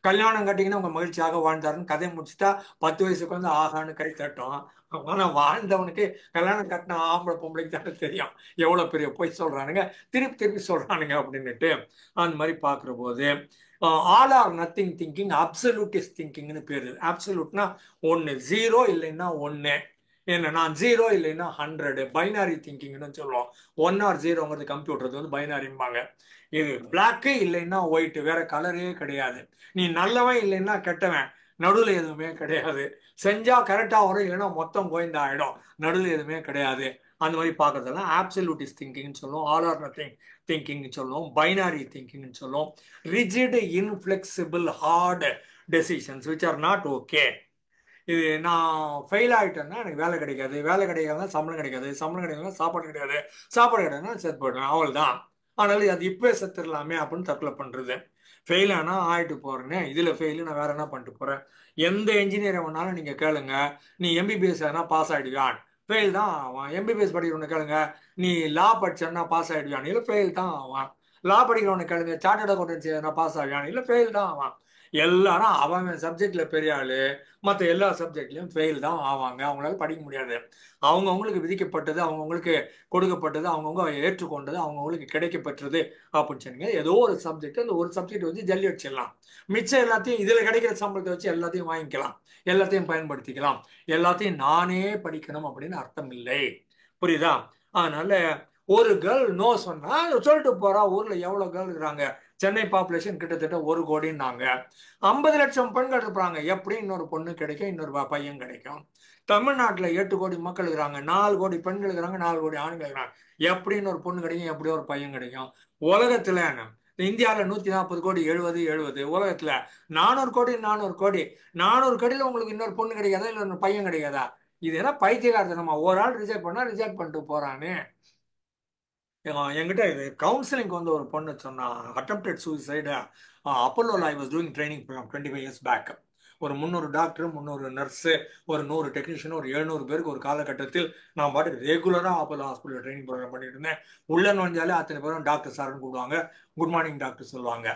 கல்யாணம் கட்டிங்கன்னா உங்க மகிழ்ச்சியாக வாழ்ந்தாருன்னு கதை முடிச்சுட்டா 10 வயசுக்கு வந்து ஆகான்னு கை தட்டும். ஆனா வாழ்ந்தவனுக்கு கல்யாணம் கட்டின ஆம்பளை பொம்பளைக்கு தானே தெரியும் எவ்வளவு பெரிய பொய் சொல்றானுங்க, திருப்பி திருப்பி சொல்றானுங்க அப்படின்னுட்டு. அந்த மாதிரி பாக்குற போது ஆல் ஆர் நத்திங் திங்கிங் அப்சல்யூட்டிஸ்ட் திங்கிங்னு பேரு. அப்சல்யூட்னா ஒன்னு, ஜீரோ இல்லைன்னா ஒன்னு, என்ன நான் 0 இல்லைன்னா 100. பைனாரி திங்கிங்னு சொல்லுவோம். 1 or 0ங்கிறது கம்ப்யூட்டர் வந்து பைனாரிம்பாங்க. இது பிளாக்கு இல்லைன்னா ஒயிட், வேற கலரே கிடையாது. நீ நல்லவன் இல்லைன்னா கெட்டவன், நடுவில் எதுவுமே கிடையாது. செஞ்சா கரெக்டா வரும், இல்லைன்னா மொத்தம் கோயந்தா ஆயிடும், நடுவில் எதுவுமே கிடையாது. அந்த மாதிரி பார்க்கறதெல்லாம் ஆப்சல்யூட்டிஸ்ட் திங்கிங்னு சொல்லுவோம், ஆல் ஆர் நத்திங் திங்கிங்னு சொல்லுவோம், பைனாரி திங்கிங்னு சொல்லுவோம். Rigid inflexible hard decisions which are not okay. இது நான் ஃபெயில் ஆகிட்டேன்னா எனக்கு வேலை கிடைக்காது, வேலை கிடைக்காதுன்னா சம்பளம் கிடைக்காது, சம்பளம் கிடைக்காதுன்னா சாப்பாடு கிடைக்காது, சாப்பாடு கிடையாதுன்னா செத்து போயிடுவேன், அவள் தான். அதனால அது இப்பவே செத்துடலாமே அப்படின்னு தற்கொலை பண்றது. ஃபெயில் ஆனா ஆயிட்டு போறேன்னு, இதுல ஃபெயிலு, நான் வேற என்ன பண்ணிட்டு போறேன்? எந்த என்ஜினியரை வேணாலும் நீங்க கேளுங்க, நீ எம்பிபிஎஸ் ஆனா பாஸ் ஆயிடுவான், ஃபெயில் தான் ஆவான். எம்பிபிஎஸ் படிக்கிறவனை கேளுங்க, நீ லா படிச்சேன்னா பாஸ் ஆயிடுவான், இல்லை ஃபெயில் தான் ஆவான். லா படிக்கிறவனை கேளுங்க, சார்ட்டர்ட் அக்கௌண்டன்சி பாஸ் ஆகிவான், இல்லை ஃபெயில் தான் ஆவான். எல்லாரும் அவன் சப்ஜெக்ட்ல பெரிய ஆளு, மற்ற எல்லா சப்ஜெக்ட்லயும் ஃபெயில் தான் ஆவாங்க. அவங்களால படிக்க முடியாது. அவங்கவுங்களுக்கு விதிக்கப்பட்டது, அவங்கவுங்களுக்கு கொடுக்கப்பட்டது, அவங்கவுங்க ஏற்றுக்கொண்டது, அவங்கவுங்களுக்கு கிடைக்கப்பட்டது அப்படின்னு சொன்னீங்க. ஏதோ ஒரு சப்ஜெக்ட், அந்த ஒரு சப்ஜெக்ட் வச்சு ஜல்லி அடிச்சிடலாம். மிச்சம் எல்லாத்தையும் இதுல கிடைக்கிற சம்பளத்தை வச்சு எல்லாத்தையும் வாங்கிக்கலாம், எல்லாத்தையும் பயன்படுத்திக்கலாம். எல்லாத்தையும் நானே படிக்கணும் அப்படின்னு அர்த்தம் இல்லை. புரியுதா? அதனால ஒரு கேர்ள் நோ சொன்னா சொல்லிட்டு போறா. ஊர்ல எவ்வளவு கேர்ள் இருக்கிறாங்க? சென்னை பாப்புலேஷன் கிட்டத்தட்ட 1 கோடின்னாங்க. 50 லட்சம் பெண்கள் இருப்பாங்க. எப்படி இன்னொரு பொண்ணு கிடைக்கும், இன்னொரு பையன் கிடைக்கும்? தமிழ்நாட்டுல 8 கோடி மக்கள் இருக்கிறாங்க, 4 கோடி பெண்கள் இருக்கிறாங்க, 4 கோடி ஆண்கள் இருக்கிறாங்க. எப்படி இன்னொரு பொண்ணு கிடைக்கும், எப்படி ஒரு பையன் கிடைக்கும்? உலகத்துல இந்தியாவில் 140 கோடி, 70 உலகத்துல 400 கோடி, 400 கோடி, 400 கோடியில உங்களுக்கு இன்னொரு பொண்ணு கிடைக்காதா, இல்லை இன்னொரு பையன் கிடைக்காதா? இது என்ன பைத்தியகாரத்தனமா? ஒரு ஆள் ரிஜெக்ட் பண்ணா ரிஜெக்ட் பண்ணிட்டு போறானே. என்கிட்ட இது கவுன்சிலிங் வந்து ஒரு பொண்ணு சொன்னா, அட்டம்ப்டட் சூசைடு. அப்போலோல I was doing training program 25 years back. ஒரு 300 டாக்டர், 300 நர்ஸு, ஒரு 100 டெக்னீஷியன், ஒரு 700 பேருக்கு ஒரு காலகட்டத்தில் நான் பாட்டுக்கு ரெகுலராக அப்போலோ ஹாஸ்பிட்டல் ட்ரைனிங் ப்ரோக்ராம் பண்ணிட்டு இருந்தேன். உள்ள நுழைஞ்சாலே அத்தனை பேரும் டாக்டர் சார்னு கூப்பிடுவாங்க, குட் மார்னிங் டாக்டர் சொல்லுவாங்க.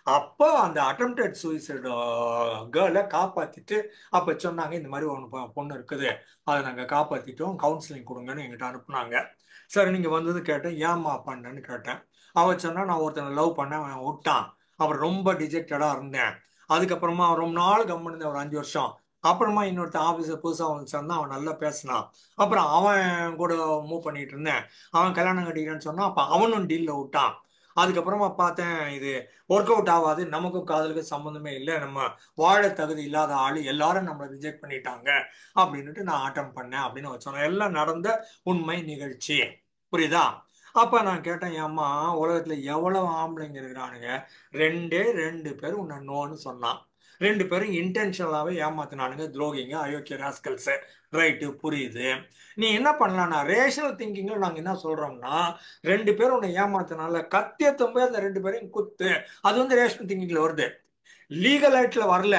அப்போ அந்த அட்டம்ப்டட் சூசைட் கேர்ளை காப்பாத்திட்டு அப்ப சொன்னாங்க இந்த மாதிரி ஒன்று பொண்ணு இருக்குது, அதை நாங்க காப்பாத்திட்டோம், கவுன்சிலிங் கொடுங்கன்னு எங்கிட்ட அனுப்புனாங்க. சரி நீங்க வந்தது கேட்டேன், ஏம்மா பண்ணேன்னு கேட்டேன். அவ சொன்னா நான் ஒருத்தனை லவ் பண்ணேன், அவன் விட்டான், அப்புறம் ரொம்ப டிஜெக்டடா இருந்தேன். அதுக்கப்புறமா ரொம்ப நாள் கம்முன்னு இருந்தேன், ஒரு 5 வருஷம். அப்புறமா இன்னொருத்தன் ஆபீஸர் புதுசா வந்து சேர்ந்தான், அவன் நல்லா பேசினான். அப்புறம் அவன் கூட மூவ் பண்ணிட்டு இருந்தேன். அவன் கல்யாணம் கட்டிக்கிறேன்னு சொன்னா, அப்ப அவனும் டீல்ல விட்டான். அதுக்கப்புறமா பார்த்தேன் இது ஒர்க் அவுட் ஆகாது, நமக்கும் காதலுக்கு சம்மந்தமே இல்லை, நம்ம வாழ தகுதி இல்லாத ஆளு, எல்லாரும் நம்மளை ரிஜெக்ட் பண்ணிட்டாங்க அப்படின்னுட்டு நான் அட்டம் பண்ணேன் அப்படின்னு வச்சோம். எல்லாம் நடந்த உண்மை நிகழ்ச்சி. புரியுதா? அப்ப நான் கேட்டேன், ஏம்மா உலகத்துல எவ்வளவு ஆம்பளைங்க இருக்கிறானுங்க, 2 பேர் உன்னை நோன்னு சொன்னான். 2 பேரும் இன்டென்ஷனலாவே ஏமாத்தினானுங்க, துரோகிங்க, அயோக்கிய ராஸ்கல்ஸ். ரைட்டு, புரியுது. நீ என்ன பண்ணலாம்னா ரேஷனல் திங்கிங்ல நாங்க என்ன சொல்றோம்னா, 2 பேரும் உன்னை ஏமாத்தினால கத்தியத்தும் போய் அந்த 2 பேரையும் குத்து. அது வந்து ரேஷனல் திங்கிங்ல வருது, லீகல் ஆக்ட்ல வரல.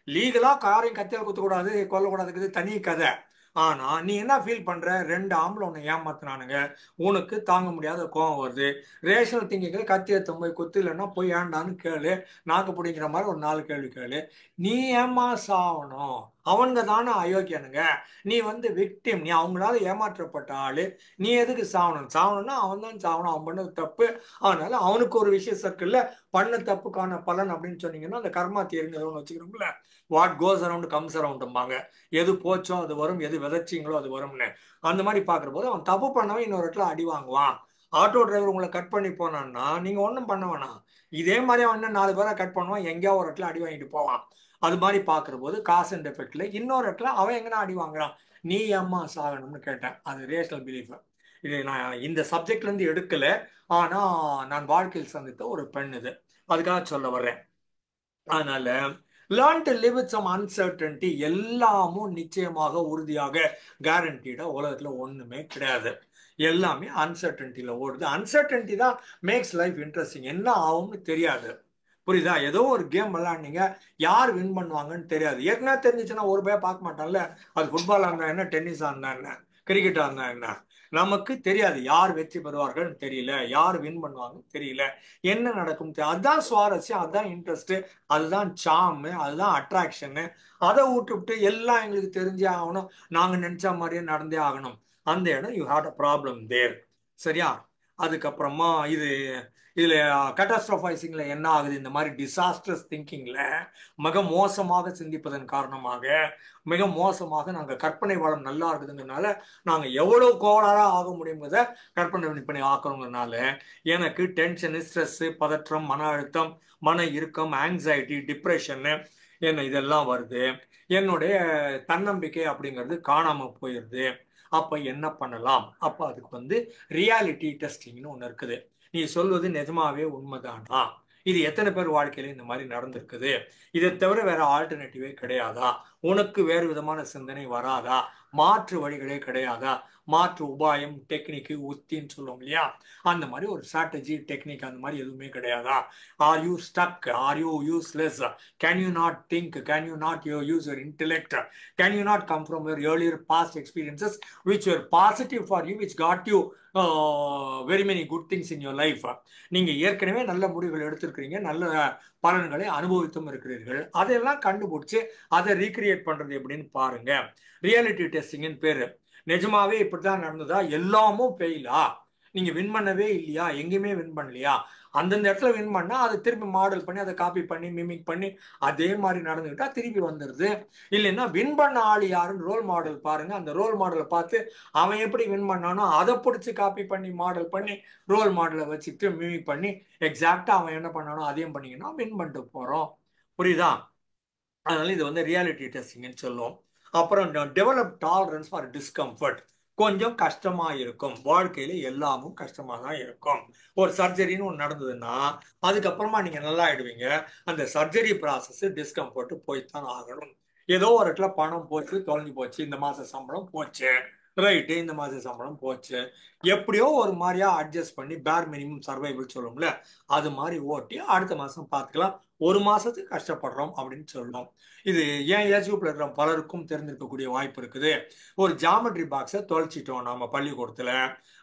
லீகலா காரையும் கத்தியால் குத்தக்கூடாது, கொல்லக்கூடாதுக்குது தனி கதை. ஆனா நீ என்ன ஃபீல் பண்ற, 2 ஆம்பளை உன்னை ஏமாத்தினானுங்க, உனக்கு தாங்க முடியாத கோவம் வருது. ரேஷனல் திங்கிங்ல கத்தி எடுத்து போய் குத்து, இல்லைன்னா போய் ஏண்டான்னு கேளு, நாக்கு பிடிக்கிற மாதிரி ஒரு 4 கேள்வி கேளு. நீ ஏமா சாவணும், அவனுங்க தானே அயோக்கியனுங்க, நீ வந்து விக்டிம், நீ அவங்களால ஏமாற்றப்பட்ட ஆளு, நீ எதுக்கு சாவணும்? சாவணும்னா அவன் தான் சாவணும், அவன் பண்ணது தப்பு. அதனால அவனுக்கு ஒரு விஷயம் இருக்குல்ல, பண்ண தப்புக்கான பலன் அப்படின்னு சொன்னீங்கன்னா அந்த கர்மா தீருங்க ஒன்று வச்சுக்கிறோம்ல, வாட் கோஸ் அரவுண்ட் கம்ஸ் அரவுண்டும்பாங்க. எது போச்சோ அது வரும், எது விதைச்சிங்களோ அது வரும்னு. அந்த மாதிரி பாக்குற போது அவன் தப்பு பண்ணவன் இன்னொரு இடத்துல அடி வாங்குவான். ஆட்டோ டிரைவர் உங்களை கட் பண்ணி போனான்னா நீங்க ஒன்றும் பண்ண வேணாம், இதே மாதிரி அவன் இன்னும் 4 பேரை கட் பண்ணுவான், எங்கேயோ ஒரு இடத்துல அடி வாங்கிட்டு போவான். அது மாதிரி பாக்குற போது காசு அண்ட் எஃபெக்ட்ல இன்னொரு இடத்துல அவன் எங்கன்னா அடி வாங்குறான். நீ ஏம்மா சாகணும்னு கேட்டேன். அது ரேஷனல் பிலீஃப். இது நான் இந்த சப்ஜெக்ட்ல இருந்து எடுக்கல, ஆனா நான் வாழ்க்கையில் சந்தித்த ஒரு பெண் இது, அதுக்காக சொல்ல வர்றேன். அதனால learn to live with some uncertainty. எல்லாமும் நிச்சயமாக உறுதியாக கேரண்டீடா உலகத்துல ஒண்ணுமே கிடையாது. எல்லாமே அன்சர்டன்டில ஓடுது. அன்சர்டன்டி தான் மேக்ஸ் லைஃப் இன்ட்ரெஸ்டிங். என்ன ஆகும்னு தெரியாது. புரியுதா? ஏதோ ஒரு கேம் விளையாடுனீங்க, யார் வின் பண்ணுவாங்கன்னு தெரியாது. ஏற்கனவே தெரிஞ்சிச்சுன்னா ஒரு பேர் பார்க்க மாட்டான்ல. அது ஃபுட்பாலா இருந்தா என்ன, டென்னிஸா இருந்தா என்ன, கிரிக்கெட்டா இருந்தா என்ன, நமக்கு தெரியாது. யார் வெற்றி பெறுவார்கள் தெரியல, யார் வின் பண்ணுவாங்கன்னு தெரியல, என்ன நடக்கும் அதுதான் சுவாரஸ்யம், அதுதான் இன்ட்ரெஸ்ட், அதுதான் சாம், அதுதான் அட்ராக்ஷன். அதை விட்டுவிட்டு எல்லாம் எங்களுக்கு தெரிஞ்சே ஆகணும், நாங்க நினைச்ச மாதிரியே நடந்தே ஆகணும், அந்த இடம் you had a problem there. சரியா? அதுக்கப்புறமா இதுல கட்டாஸ்ட்ரோஃபைசிங்ல என்ன ஆகுது, இந்த மாதிரி டிசாஸ்டர்ஸ் திங்கிங்ல மிக மோசமாக சிந்திப்பதன் காரணமாக, மிக மோசமாக நாங்க கற்பனை வளம் நல்லா இருக்குதுங்கிறதுனால நாங்க எவ்வளவு கோளாறா ஆக முடியுங்கிறத கற்பனை பண்ணி ஆக்குறோங்கிறதுனால எனக்கு டென்ஷன், ஸ்ட்ரெஸ், பதற்றம், மன அழுத்தம், மன இறுக்கம், ஆங்ஸைட்டி, டிப்ரெஷன், என்ன இதெல்லாம் வருது. என்னுடைய தன்னம்பிக்கை அப்படிங்கிறது காணாம போயிடுது. அப்ப என்ன பண்ணலாம்? அப்ப அதுக்கு வந்து ரியாலிட்டி டெஸ்டிங்னு ஒண்ணு இருக்குது. நீ சொல்வது நிஜமாவே உண்மைதானா? இது எத்தனை பேர் வாழ்க்கையில இந்த மாதிரி நடந்திருக்குது? இதை தவிர வேற ஆல்டர்னேட்டிவே கிடையாதா? உனக்கு வேறு விதமான சிந்தனை வராதா? மாற்று வழிகளே கிடையாதா? மாற்று உபாயம், டெக்னிக்கு, உத்தின்னு சொல்லுவோம் இல்லையா, அந்த மாதிரி ஒரு ஸ்ட்ராட்டஜி, டெக்னிக் அந்த மாதிரி எதுவுமே கிடையாதா? Are you stuck? Are you useless? Can you not think? Can you not use your intellect? Can you not come from your earlier past experiences which were positive for you, which got you very many good things in your life? நீங்க ஏற்கனவே நல்ல முடிவுகள் எடுத்திருக்கிறீங்க, நல்ல பலன்களை அனுபவித்தும் இருக்கிறீர்கள். அதையெல்லாம் கண்டுபிடிச்சு அதை ரீக்ரியேட் பண்றது எப்படின்னு பாருங்க. ரியாலிட்டி டெஸ்டிங்னு பேரு. நிஜமாவே இப்படித்தான் நடந்ததா? எல்லாமும் ஃபெயிலா? நீங்க வின் பண்ணவே இல்லையா? எங்கேயுமே வின் பண்ணலையா? அந்தந்த இடத்துல வின் பண்ணா அதை திருப்பி மாடல் பண்ணி, அதை காப்பி பண்ணி, மிமிக் பண்ணி அதே மாதிரி நடந்துகிட்டா திருப்பி வந்துடுது. இல்லைன்னா வின் பண்ண ஆள் யாருன்னு ரோல் மாடல் பாருங்க. அந்த ரோல் மாடலை பார்த்து அவன் எப்படி வின் பண்ணானோ அதை பிடிச்சி காப்பி பண்ணி, மாடல் பண்ணி, ரோல் மாடலை வச்சுட்டு மிமிக் பண்ணி எக்ஸாக்டா அவன் என்ன பண்ணானோ அதையும் பண்ணீங்கன்னா வின் பண்ணிட்டு போறோம். புரியுதா? அதனால இது வந்து ரியாலிட்டி டெஸ்டிங்னு சொல்லுவோம். அப்புறம் டெவலப் டாலரன்ஸ் ஃபார் டிஸ்கம்ஃபர்ட். கொஞ்சம் கஷ்டமா இருக்கும், வாழ்க்கையில எல்லாமும் கஷ்டமா தான் இருக்கும். ஒரு சர்ஜரின்னு ஒன்று நடந்ததுன்னா அதுக்கப்புறமா நீங்க நல்லா ஆயிடுவீங்க. அந்த சர்ஜரி ப்ராசஸ் டிஸ்கம்ஃபர்ட் போய்த்தான் ஆகணும். ஏதோ ஒரு இடத்துல பணம் போச்சு, தொலைஞ்சு போச்சு, இந்த மாச சம்பளம் போச்சு, ரைட்டு, இந்த மாச சம்பளம் போச்சு, எப்படியோ ஒரு மாதிரியா அட்ஜஸ்ட் பண்ணி பேர் மினிமம் சர்வைவல் சொல்லுவோம்ல, அது மாதிரி ஓட்டி அடுத்த மாசம் பார்த்துக்கலாம், ஒரு மாசத்துக்கு கஷ்டப்படுறோம் அப்படின்னு சொல்லணும். இது ஏன் ஏஜ் குரூப்ல இருக்கிற பலருக்கும் தெரிஞ்சிருக்கக்கூடிய வாய்ப்பு இருக்குது. ஒரு ஜாமெட்ரி பாக்ஸை தொலைச்சிட்டோம் நாம பள்ளிக்கூடத்துல.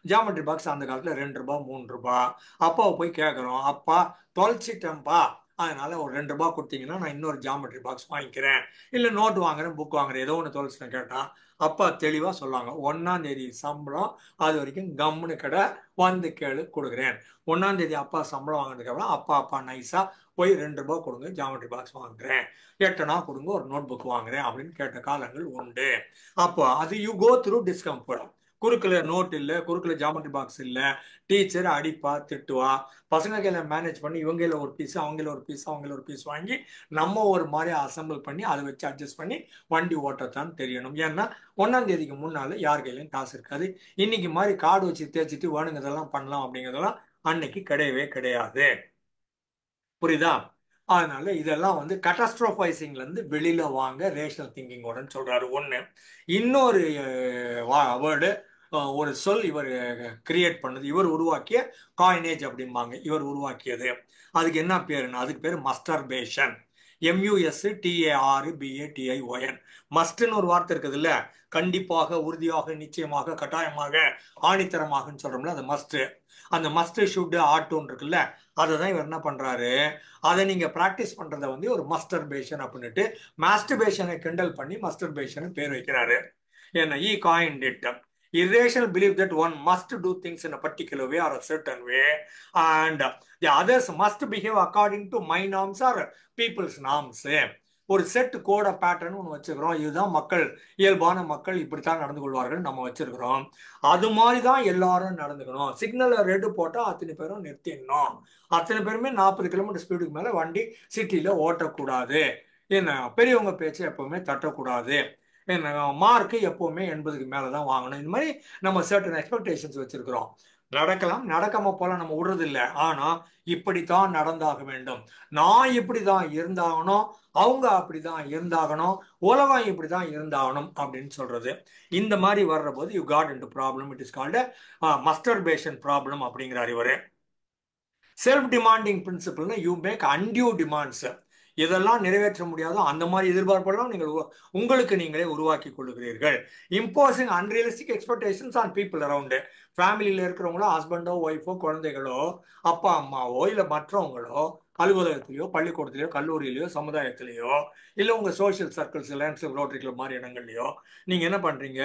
ஜாமெட்ரி பாக்ஸ் அந்த காலத்துல 2 ரூபாய் 3 ரூபாய். அப்பாவை போய் கேட்குறோம், அப்பா தொலைச்சிட்டேன்ப்பா அதனால ஒரு 2 ரூபாய் கொடுத்தீங்கன்னா நான் இன்னொரு ஜாமெட்ரி பாக்ஸ் வாங்கிக்கிறேன், இல்லை நோட் வாங்குறேன், புக் வாங்குறேன், ஏதோ ஒன்று தொலைச்சுன்னு கேட்டா அப்பா தெளிவா சொல்லுவாங்க, 1ஆம் தேதி சம்பளம் அது வரைக்கும் கம்முன்னு கடை, வந்து கேளு கொடுக்குறேன். 1ஆம் தேதி அப்பா சம்பளம் வாங்கினதுக்கு அப்புறம் அப்பா நைஸா போய் 2 ரூபாய் கொடுங்க ஜாமெட்ரி பாக்ஸ் வாங்குறேன், 8 அணா கொடுங்க ஒரு நோட் புக் வாங்குறேன் அப்படின்னு கேட்ட காலங்கள் உண்டு. அப்போ அது யூ கோ த்ரூ டிஸ்கம்ஃபர்ட். குறுக்குல நோட் இல்லை, குறுக்குல ஜாமெட்ரி பாக்ஸ் இல்லை, டீச்சர் அடிப்பா திட்டுவா, பசங்க கையில மேனேஜ் பண்ணி இவங்கள ஒரு பீஸ் அவங்கள ஒரு பீஸ் அவங்கள ஒரு பீஸ் வாங்கி நம்ம ஒரு மாதிரி அசம்பிள் பண்ணி அதை வச்சு அட்ஜஸ்ட் பண்ணி வண்டி ஓட்டத்தான் தெரியணும். ஏன்னா 1ஆம் தேதிக்கு முன்னால யார் கையிலையும் காசு இருக்காது. இன்னைக்கு மாதிரி கார்டு வச்சு தேய்ச்சிட்டு வேணுங்கிறதெல்லாம் பண்ணலாம் அப்படிங்கிறதெல்லாம் அன்னைக்கு கிடையவே கிடையாது. புரியுதா? அதனால இதெல்லாம் வந்து கட்டாஸ்ட்ரோஃபைசிங்ல இருந்து வெளியில வாங்க ரேஷனல் திங்கிங்கோடன்னு சொல்றாரு ஒண்ணு. இன்னொரு வேர்டு, ஒரு சொல் இவர் கிரியேட் பண்ணது, இவர் உருவாக்கிய காயினேஜ் அப்படிம்பாங்க, இவர் உருவாக்கியது. அதுக்கு என்ன பேருன்னா அதுக்கு பேர் மஸ்டர்பேஷன். MUSTARBATION. மஸ்ட்னு ஒரு வார்த்தை இருக்குது இல்ல, கண்டிப்பாக, உறுதியாக, நிச்சயமாக, கட்டாயமாக, ஆணித்தரமாகன்னு சொல்றோம்ல, அது மஸ்ட். அந்த மஸ்ட் ஷுட் ஆட்டுன்னு இருக்குல்ல, அதை தான் இவர் என்ன பண்றாரு, அதை நீங்க பிராக்டிஸ் பண்றதை வந்து ஒரு மஸ்டர்பேஷன் அப்படின்னுட்டு மாஸ்டர்பேஷனை கிண்டல் பண்ணி மஸ்டர்பேஷன் பேர் வைக்கிறாரு. ஏன்னா he coined it. Irrational belief that one must do things in a particular way or a certain way, and the others must behave according to my norms or people's norms. ஒரு செட் கோட pattern ஒன்று வச்சுக்கிறோம், இதுதான் மக்கள், இயல்பான மக்கள் இப்படித்தான் நடந்து கொள்வார்கள் நம்ம வச்சிருக்கிறோம், அது மாதிரி தான் எல்லாரும் நடந்துக்கணும். சிக்னல் ரெட் போட்டால் அத்தனை பேரும் நிறுத்திடணும், அத்தனை பேருமே 40 கிலோமீட்டர் ஸ்பீடுக்கு மேலே வண்டி சிட்டியில் ஓட்டக்கூடாது, என்ன பெரியவங்க பேச்சு எப்பவுமே தட்டக்கூடாது, மார்க்கு எப்பவுமே 80க்கு மேலே தான் வாங்கணும். இந்த மாதிரி நம்ம சர்டன் எக்ஸ்பெக்டேஷன்ஸ் வச்சிருக்கிறோம். நடக்கலாம், நடக்காம போல நம்ம விடுறது இல்லை. ஆனா இப்படித்தான் நடந்தாக வேண்டும், நான் இப்படிதான் இருந்தாகணும், அவங்க அப்படிதான் இருந்தாகணும், உலகம் இப்படிதான் இருந்தாகணும் அப்படின்னு சொல்றது. இந்த மாதிரி வர்ற போது you got into problem. It is called masturbation problem அப்படிங்கிறார் இவரு. செல்ஃப் டிமாண்டிங் பிரின்சிபிள்னா யூ மேக் அன்டியூ டிமாண்ட்ஸ். இதெல்லாம் நிறைவேற்ற முடியாதோ அந்த மாதிரி எதிர்பார்ப்பெல்லாம் நீங்கள் உங்களுக்கு நீங்களே உருவாக்கி கொள்ளுகிறீர்கள். Imposing unrealistic expectations on people around. ஃபேமிலியில் இருக்கிறவங்களோ, ஹஸ்பண்டோ, ஒய்ஃபோ, குழந்தைகளோ, அப்பா அம்மாவோ, இல்லை மற்றவங்களோ, அலுவலகத்திலேயோ, பள்ளிக்கூடத்திலேயோ, கல்லூரியிலையோ, சமுதாயத்திலேயோ, இல்லை உங்கள் social circles, lines rotary club மாதிரி இடங்கள்லையோ நீங்கள் என்ன பண்ணுறீங்க,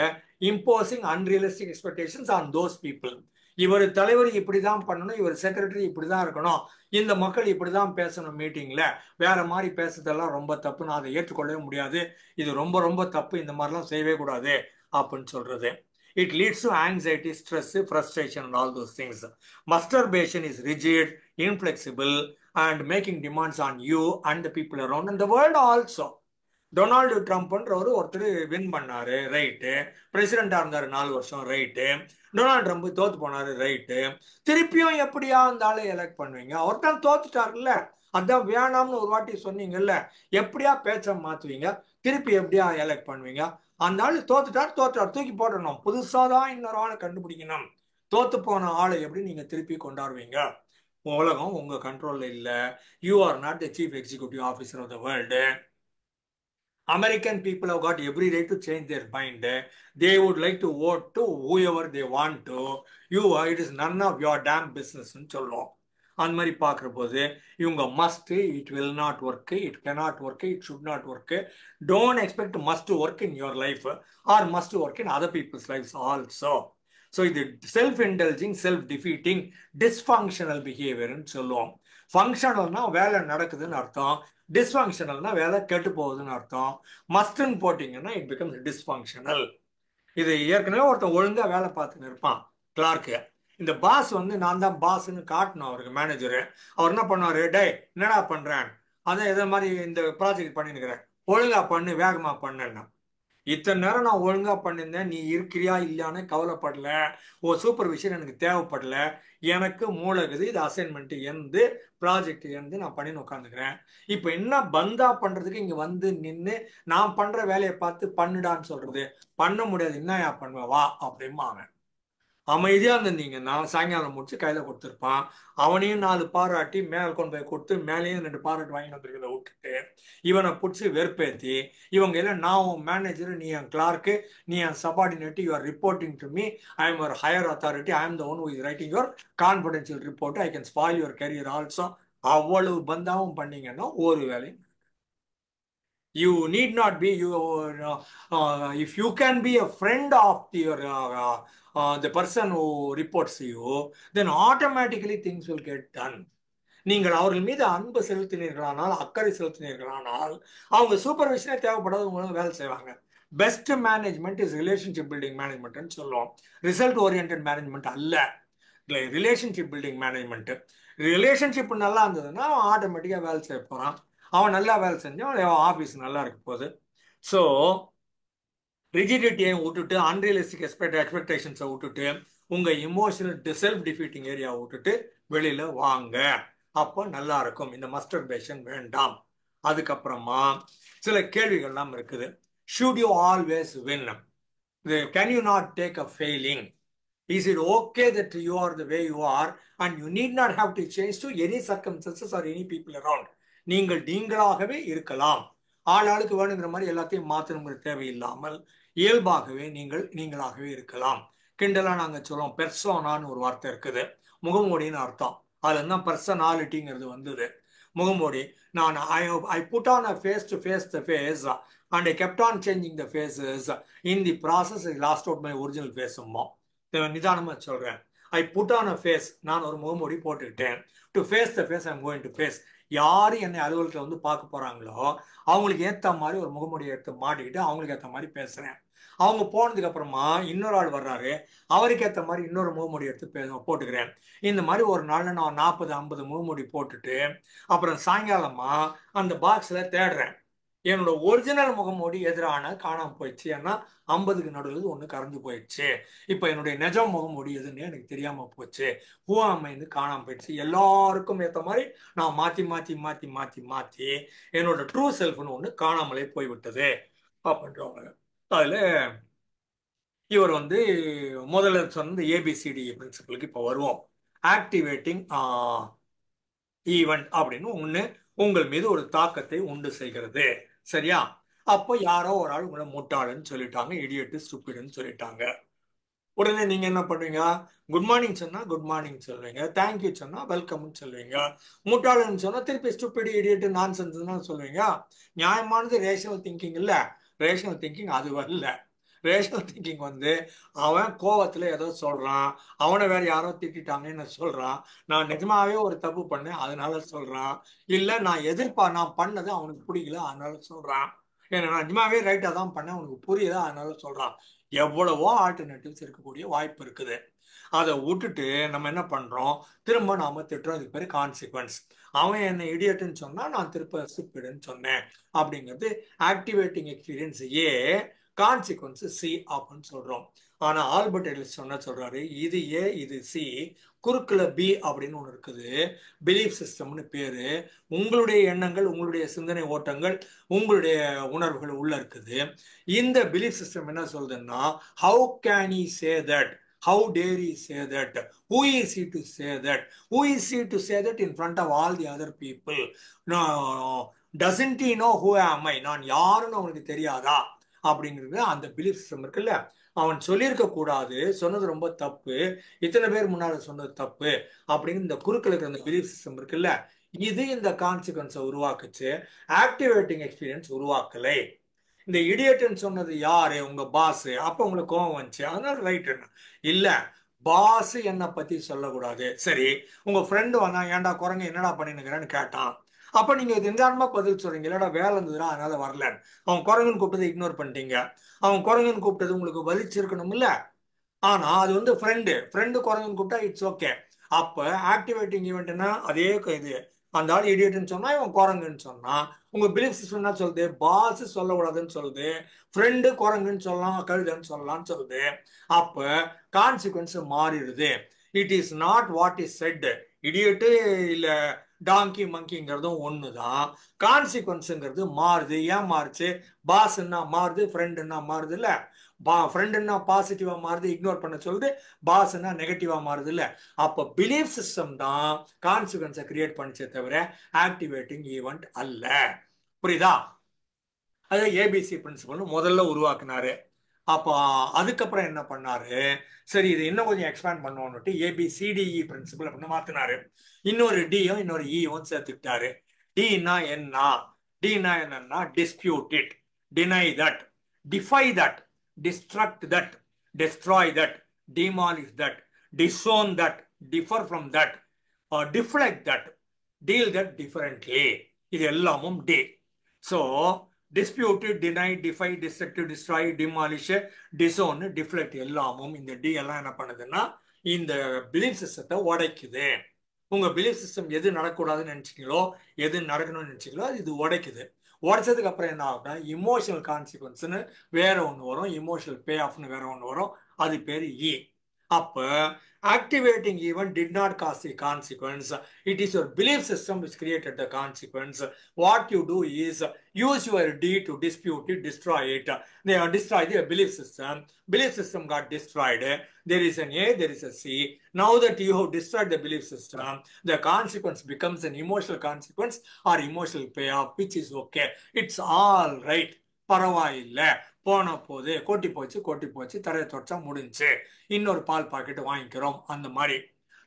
imposing unrealistic expectations on those people. இவர் தலைவர் இப்படிதான் பண்ணணும், இவர் செக்ரட்டரி இப்படிதான் இருக்கணும், இந்த மக்கள் இப்படிதான் பேசணும், மீட்டிங்ல வேற மாதிரி பேசுறதெல்லாம் ரொம்ப தப்பு, நான் அதை ஏற்றுக்கொள்ளவே முடியாது, இது ரொம்ப ரொம்ப தப்பு, இந்த மாதிரிலாம் செய்யவே கூடாது அப்படின்னு சொல்றது. It leads to anxiety, stress, frustration and all those things. Masturbation is rigid, inflexible and making demands on you and the people around and the world also. Donald ட்ரம்ப்ன்றவர் ஒருத்தர் வின் பண்ணாரு, ரைட்டு, பிரசிடென்டா இருந்தாரு 4 வருஷம், ரைட்டு, டொனால்டு ட்ரம்ப் தோத்து போனாரு, right, திருப்பியும் எப்படியா அந்த ஆளை எலெக்ட் பண்ணுவீங்க, அவர் தான் தோத்துட்டாருல்ல, அதான் வேணாம்னு ஒரு வாட்டி சொன்னீங்கல்ல, எப்படியா பேச்ச மாத்துவீங்க, திருப்பி எப்படியா எலெக்ட் பண்ணுவீங்க, அந்த ஆளு தோத்துட்டார் தூக்கி போடணும், புதுசாதான் இன்னொரு ஆளை கண்டுபிடிக்கணும், தோத்து போன ஆளை எப்படி நீங்க திருப்பி கொண்டாடுவீங்க, உலகம் உங்க கண்ட்ரோல்ல இல்ல, you are not the chief executive officer of the world. American people have got every right to change their mind. They would like to vote to whoever they want to. It is none of your damn business ன்னு சொல்லுவோம். அந்த மாதிரி பார்க்குற போது இவங்க must, it will not work, it cannot work, it should not work, don't expect must work in your life or must work in other people's lifes also. So இது self indulging, self defeating, dysfunctional பிஹேவியர்னு சொல்லுவோம். ஃபங்க்ஷனல்னா வேலை நடக்குதுன்னு அர்த்தம், டிஸ்ஃபங்க்ஷனல்னா வேலை கெட்டு போகுதுன்னு அர்த்தம். மஸ்ட்ன்னு போட்டிங்கன்னா இட் பிகம்ஸ் டிஸ்ஃபங்க்ஷனல். இது ஏற்கனவே ஒருத்தன் ஒழுங்கா வேலை பார்த்துன்னு இருப்பான், கிளார்க்கு, இந்த பாஸ் வந்து நான் தான் பாஸ்ன்னு காட்டணும் அவருக்கு, மேனேஜரு, அவர் என்ன பண்ணுவாரு, டே என்னடா பண்றேன், அதான் இதை மாதிரி இந்த ப்ராஜெக்ட் பண்ணிருக்கிறேன், ஒழுங்கா பண்ணு, வேகமா பண்ணுன்னா, இத்தனை நேரம் நான் ஒழுங்கா பண்ணியிருந்தேன், நீ இருக்கிறியா இல்லையான்னு கவலைப்படல, சூப்பர்விஷன் எனக்கு தேவைப்படல, எனக்கு மூலகுது, இது அசைன்மெண்ட் எந்து, ப்ராஜெக்ட் எந்து, நான் பண்ணின்னு உட்காந்துக்கிறேன், இப்போ என்ன பந்தா பண்றதுக்கு இங்க வந்து நின்று நான் பண்ற வேலையை பார்த்து பண்ணுடான்னு சொல்றது, பண்ண முடியாது, என்னயா பண்ணுவேன் வா அப்படிமா. அவன் அமைதியா இருந்தீங்கன்னா சாயங்காலம் முடிச்சு கையில கொடுத்துருப்பான், அவனையும் 4 பாராட்டி மேல கொண்டு போய் கொடுத்து மேலேயும் 2 பாராட்டு வாங்கி வந்துருக்கிறத விட்டுட்டு இவனை பிடிச்சி வெறுப்பேத்தி, இவங்க எல்லாம் நான் உன் மேனேஜர், நீ என் கிளார்க்கு, நீ என் subordinate, you are reporting to me, I am your higher authority, I am the one who is writing your confidential report, I can spoil your career also அவ்வளவு பந்தாவும் பண்ணீங்கன்னா ஒரு வேலையும் you need not be you if you can be a friend of the person who reports you, then automatically things will get done. நீங்கள் அவர்கள் மீது அன்பு செலுத்தினீர்களானால், அக்கறை செலுத்தினீர்களானால், அவங்க சூப்பர்விஷனே தேவைப்படாத உங்களுக்கு வேலை செய்வாங்க. Best management is relationship building மேனேஜ்மெண்ட்னு சொல்லுவோம். ரிசல்ட் ஓரியன்ட் மேனேஜ்மெண்ட் அல்ல, ரிலேஷன்ஷிப் பில்டிங் மேனேஜ்மெண்ட். ரிலேஷன்ஷிப் நல்லா இருந்ததுன்னா அவன் ஆட்டோமேட்டிக்காக வேலை செய்ய போகிறான். அவன் நல்லா வேலை செஞ்சான், அவன் ஆஃபீஸ் நல்லா இருக்க போகுது. ஸோ ரிஜிடிட்டியை விட்டுட்டு, அன்ரியலிஸ்டிக் எக்ஸ்பெக்டேஷன்ஸை விட்டுட்டு, உங்க இமோஷனல் செல்ஃப் டிஃபீட்டிங் ஏரியாவை விட்டுட்டு வெளியில வாங்க. அப்போ நல்லா இருக்கும். இந்த மஸ்டர்பேஷன் வேண்டாம். அதுக்கப்புறமா சில கேள்விகள்லாம் இருக்குது. Should you always win? Can you not take a failing? Is it okay that you are the way you are and you need not have to change to any circumstances or any people around? நீங்கள் நீங்களாகவே இருக்கலாம். ஆளுக்கு வேணுங்கிற மாதிரி எல்லாத்தையும் மாற்றணுங்கிற தேவையில்லாமல் இயல்பாகவே நீங்கள் நீங்களாகவே இருக்கலாம். கிண்டலா நாங்கள் சொல்லுவோம், பெர்சோனான்னு ஒரு வார்த்தை இருக்குது, முகமூடின்னு அர்த்தம். அதுல தான் பர்சனாலிட்டிங்கிறது வந்தது. முகமூடி. நான் I put on a face to face the face and I kept on changing the faces. In the process I lost out my original face. நிதானமா சொல்றேன். I put on a face, நான் ஒரு முகமூடி போட்டுக்கிட்டேன். To face the face I'm going to face. யாரு என்னை அலுவலகத்தில் வந்து பார்க்க போறாங்களோ அவங்களுக்கு ஏற்ற மாதிரி ஒரு முகமூடியை எடுத்து மாட்டிக்கிட்டு அவங்களுக்கு ஏற்ற மாதிரி பேசுறேன். அவங்க போனதுக்கு அப்புறமா இன்னொரு ஆள் வர்றாரு, அவருக்கு ஏற்ற மாதிரி இன்னொரு முகமூடி எடுத்து போட்டுக்கிறேன். இந்த மாதிரி ஒரு நாள்ல நான் 40-50 முகமூடி போட்டுட்டு அப்புறம் சாயங்காலமா அந்த பாக்ஸ்ல தேடுறேன். என்னோட ஒரிஜினல் முகமூடி எதிரான காணாம போயிடுச்சு. ஏன்னா 50க்கு நடுவில் ஒன்று கரைஞ்சு போயிடுச்சு. இப்போ என்னுடைய நிஜ முகமூடி எதுன்னு எனக்கு தெரியாம போச்சு. பூவாமைந்து காணாம போயிடுச்சு. எல்லாருக்கும் ஏற்ற மாதிரி நான் மாத்தி மாத்தி மாத்தி மாத்தி மாத்தி என்னோட ட்ரூ செல்ஃப்னு ஒன்று காணாமலே போய்விட்டது அப்படின்றவங்க. அதுல இவர் வந்து முதல்ல சொன்ன ஏபிசிடி பிரின்சிபலுக்கு இப்போ வருவோம். ஆக்டிவேட்டிங் ஈவெண்ட் அப்படின்னு ஒன்று உங்கள் மீது ஒரு தாக்கத்தை உண்டு செய்கிறது. சரியா? அப்போ யாரோ ஒரு ஆள் உங்களை முட்டாளுன்னு சொல்லிட்டாங்க, இடியட்டு ஸ்டூபிட்னு சொல்லிட்டாங்க. உடனே நீங்க என்ன பண்ணுவீங்க? குட் மார்னிங் சொன்னா குட் மார்னிங் சொல்லுவீங்க, தேங்க்யூ சொன்னா வெல்கம்னு சொல்லுவீங்க, முட்டாளுன்னு சொன்னா திருப்பி ஸ்டூபிட் இடியட்டு நான்சென்ஸ் சொல்லுவீங்க. நியாயமானது ரேஷனல் திங்கிங் இல்ல. ரேஷனல் திங்கிங் அது வரல. ரேஷனல் திங்கிங் வந்து அவன் கோவத்துல ஏதோ சொல்றான், அவனை வேற யாரோ திட்டாங்கன்னு சொல்றான், நான் நிஜமாவே ஒரு தப்பு பண்ணேன் அதனால சொல்றான், இல்ல நான் பண்ணது அவனுக்கு பிடிக்கல அதனால சொல்றான், ஏன்னா நான் நிஜமாவே ரைட்டா தான் பண்ணேன் அவனுக்கு புரியுதா அதனால சொல்றான். எவ்வளவோ ஆல்டர்னேட்டிவ்ஸ் இருக்கக்கூடிய வாய்ப்பு இருக்குது. அதை விட்டுட்டு நம்ம என்ன பண்றோம்? திரும்ப நாம திட்டுறோம். இதுக்கு பேரு கான்சிக்வன்ஸ். அவன் என்ன இடியட்டுன்னு சொன்னா நான் திருப்ப ஸ்டூபிட்னு சொன்னேன். அப்படிங்கிறது ஆக்டிவேட்டிங் எக்ஸ்பீரியன்ஸ் ஏ, கான்சிக்வன்ஸ் சி அப்படின்னு சொல்றோம். ஆனா ஆல்பர்ட் எலிஸ் சொன்ன சொல்றாரு, இது ஏ இது சி, குறுக்குல பி அப்படின்னு ஒண்ணு இருக்குது, பிலீஃப் சிஸ்டம்னு பேரு. உங்களுடைய எண்ணங்கள், உங்களுடைய சிந்தனை ஓட்டங்கள், உங்களுடைய உணர்வுகள் உள்ள இருக்குது. இந்த பிலீஃப் சிஸ்டம் என்ன சொல்றதுன்னா, how can E say that, how dare he say that, who is he to say that, who is he to say that in front of all the other people, no, doesn't he know who am I, நான் யாருன்னு அவனுக்கு தெரியாதா அப்படிங்கிறது அந்த belief system இருக்குல்ல. அவன் சொல்லியிருக்க கூடாது, சொன்னது ரொம்ப தப்பு, இத்தனை பேர் முன்னாடி சொன்னது தப்பு அப்படின்னு இந்த குறுக்கள் இருக்கிற அந்த பிலீஃப் சிஸ்டம் இருக்குல்ல, இது இந்த கான்சிக்வன்ஸை உருவாக்குச்சு, ஆக்டிவேட்டிங் எக்ஸ்பீரியன்ஸ் உருவாக்கலை. இந்த இடியட்னு சொன்னது யாரு? உங்க பாஸ். அப்ப உங்களுக்கு கோவம் வந்துச்சு, அதனால ரைட். இல்ல, பாஸ் என்ன பத்தி சொல்லக்கூடாது. சரி, உங்க ஃப்ரெண்டு வந்தா, ஏன்டா குரங்கு என்னடா பண்ணினுக்கிறேன்னு கேட்டான். அப்ப நீங்க நிதானமா பதில் சொல்றீங்க, இல்லடா வேலை இருந்ததுடா அதனால வரல. அவன் குரங்குன்னு கூப்பிட்டதை இக்னோர் பண்ணிட்டீங்க. அவன் குரங்குன்னு கூப்பிட்டது உங்களுக்கு வலிச்சிருக்கணும் இல்ல. ஆனா அது வந்து ஃப்ரெண்டு குரங்குன்னு கூப்பிட்டா இட்ஸ் ஓகே. அப்ப ஆக்டிவேட்டிங் ஈவெண்ட்னா அதே இது. அந்த ஆள் இடியட்னு சொன்னா இவன் குரங்குன்னு சொன்னா, உங்க பிலீஃப் சிஸ்டம் என்ன சொல்லுது? பாஸ் சொல்லக்கூடாதுன்னு சொல்லுது, ஃப்ரெண்டு குரங்குன்னு சொல்லலாம், கழுதன்னு சொல்லலாம்னு சொல்லுது. அப்ப கான்சிக்வன்ஸ் மாறிடுது. It is not what is set. இடியட்டு இல்ல டாங்கி மங்கிங்கிறதும் ஒண்ணுதான். கான்சிக்வன்ஸுங்கிறது மாறுது. ஏன் மாறுச்சு? பாஸ்ன்னா மாறுது, ஃப்ரெண்டுன்னா மாறுது இல்ல. ஃப்ரெண்டுன்னா பாசிட்டிவா மாறுது, இக்னோர் பண்ண சொல்லுது. பாஸ்ன்னா நெகட்டிவா மாறுது இல்ல. அப்ப பிலீஃப் சிஸ்டம் தான் கான்சிக்வன்ஸை கிரியேட் பண்ணிச்சே தவிர ஆக்டிவேட்டிங் ஈவெண்ட் அல்ல. புரியுதா? அது ஏபிசி பிரின்சிபல்னு முதல்ல உருவாக்குனாரு. அப்போ அதுக்கப்புறம் என்ன பண்ணாரு, சரி இது இன்னும் கொஞ்சம் எக்ஸ்பேண்ட் பண்ணுவோம்னுட்டு ஏபிசிடிஇ பிரின்சிபல் அப்படின்னு மாத்தினாரு. இன்னொரு டியும் இன்னொரு ஈயும் சேர்த்துக்கிட்டாரு. டினா என்ன? டினா என்னன்னா dispute it, deny that, DeFi that, destruct that, destroy that, demolish that, disown that, differ from that, deflect that, deal that differently. இது எல்லாமும் D. So dispute, deny, defy, destruct, destroy, demolish, disown, deflect எல்லாமும் இந்த D எல்லாம் என்ன பண்ணுதுன்னா இந்த belief சிஸ்டத்தை உடைக்குது. உங்க பிலீஃப் சிஸ்டம் எது நடக்கூடாதுன்னு நினைச்சீங்களோ, எது நடக்கணும்னு நினைச்சீங்களோ அது இது உடைக்குது. உடைச்சதுக்கு அப்புறம் என்ன ஆகும்னா இமோஷனல் கான்சிக்வன்ஸ்னு வேற ஒன்று வரும், இமோஷனல் பே ஆஃப்னு வேற ஒன்று வரும். அது பேர் இ. அப்ப activating event did not cause the consequence. It is your belief system which created the consequence. What you do is use your D to dispute it, destroy it. They are destroy the belief system. Belief system got destroyed. There is an A, there is a C. Now that you have destroyed the belief system, the consequence becomes an emotional consequence or emotional payoff, which is okay. It's all right. பரவாயில்ல, போன போது கொட்டி போச்சு கொட்டி போச்சு, தரையை தொடச்சா முடிஞ்சு, இன்னொரு பால் பாக்கெட் வாங்கிக்கிறோம் அந்த மாதிரி.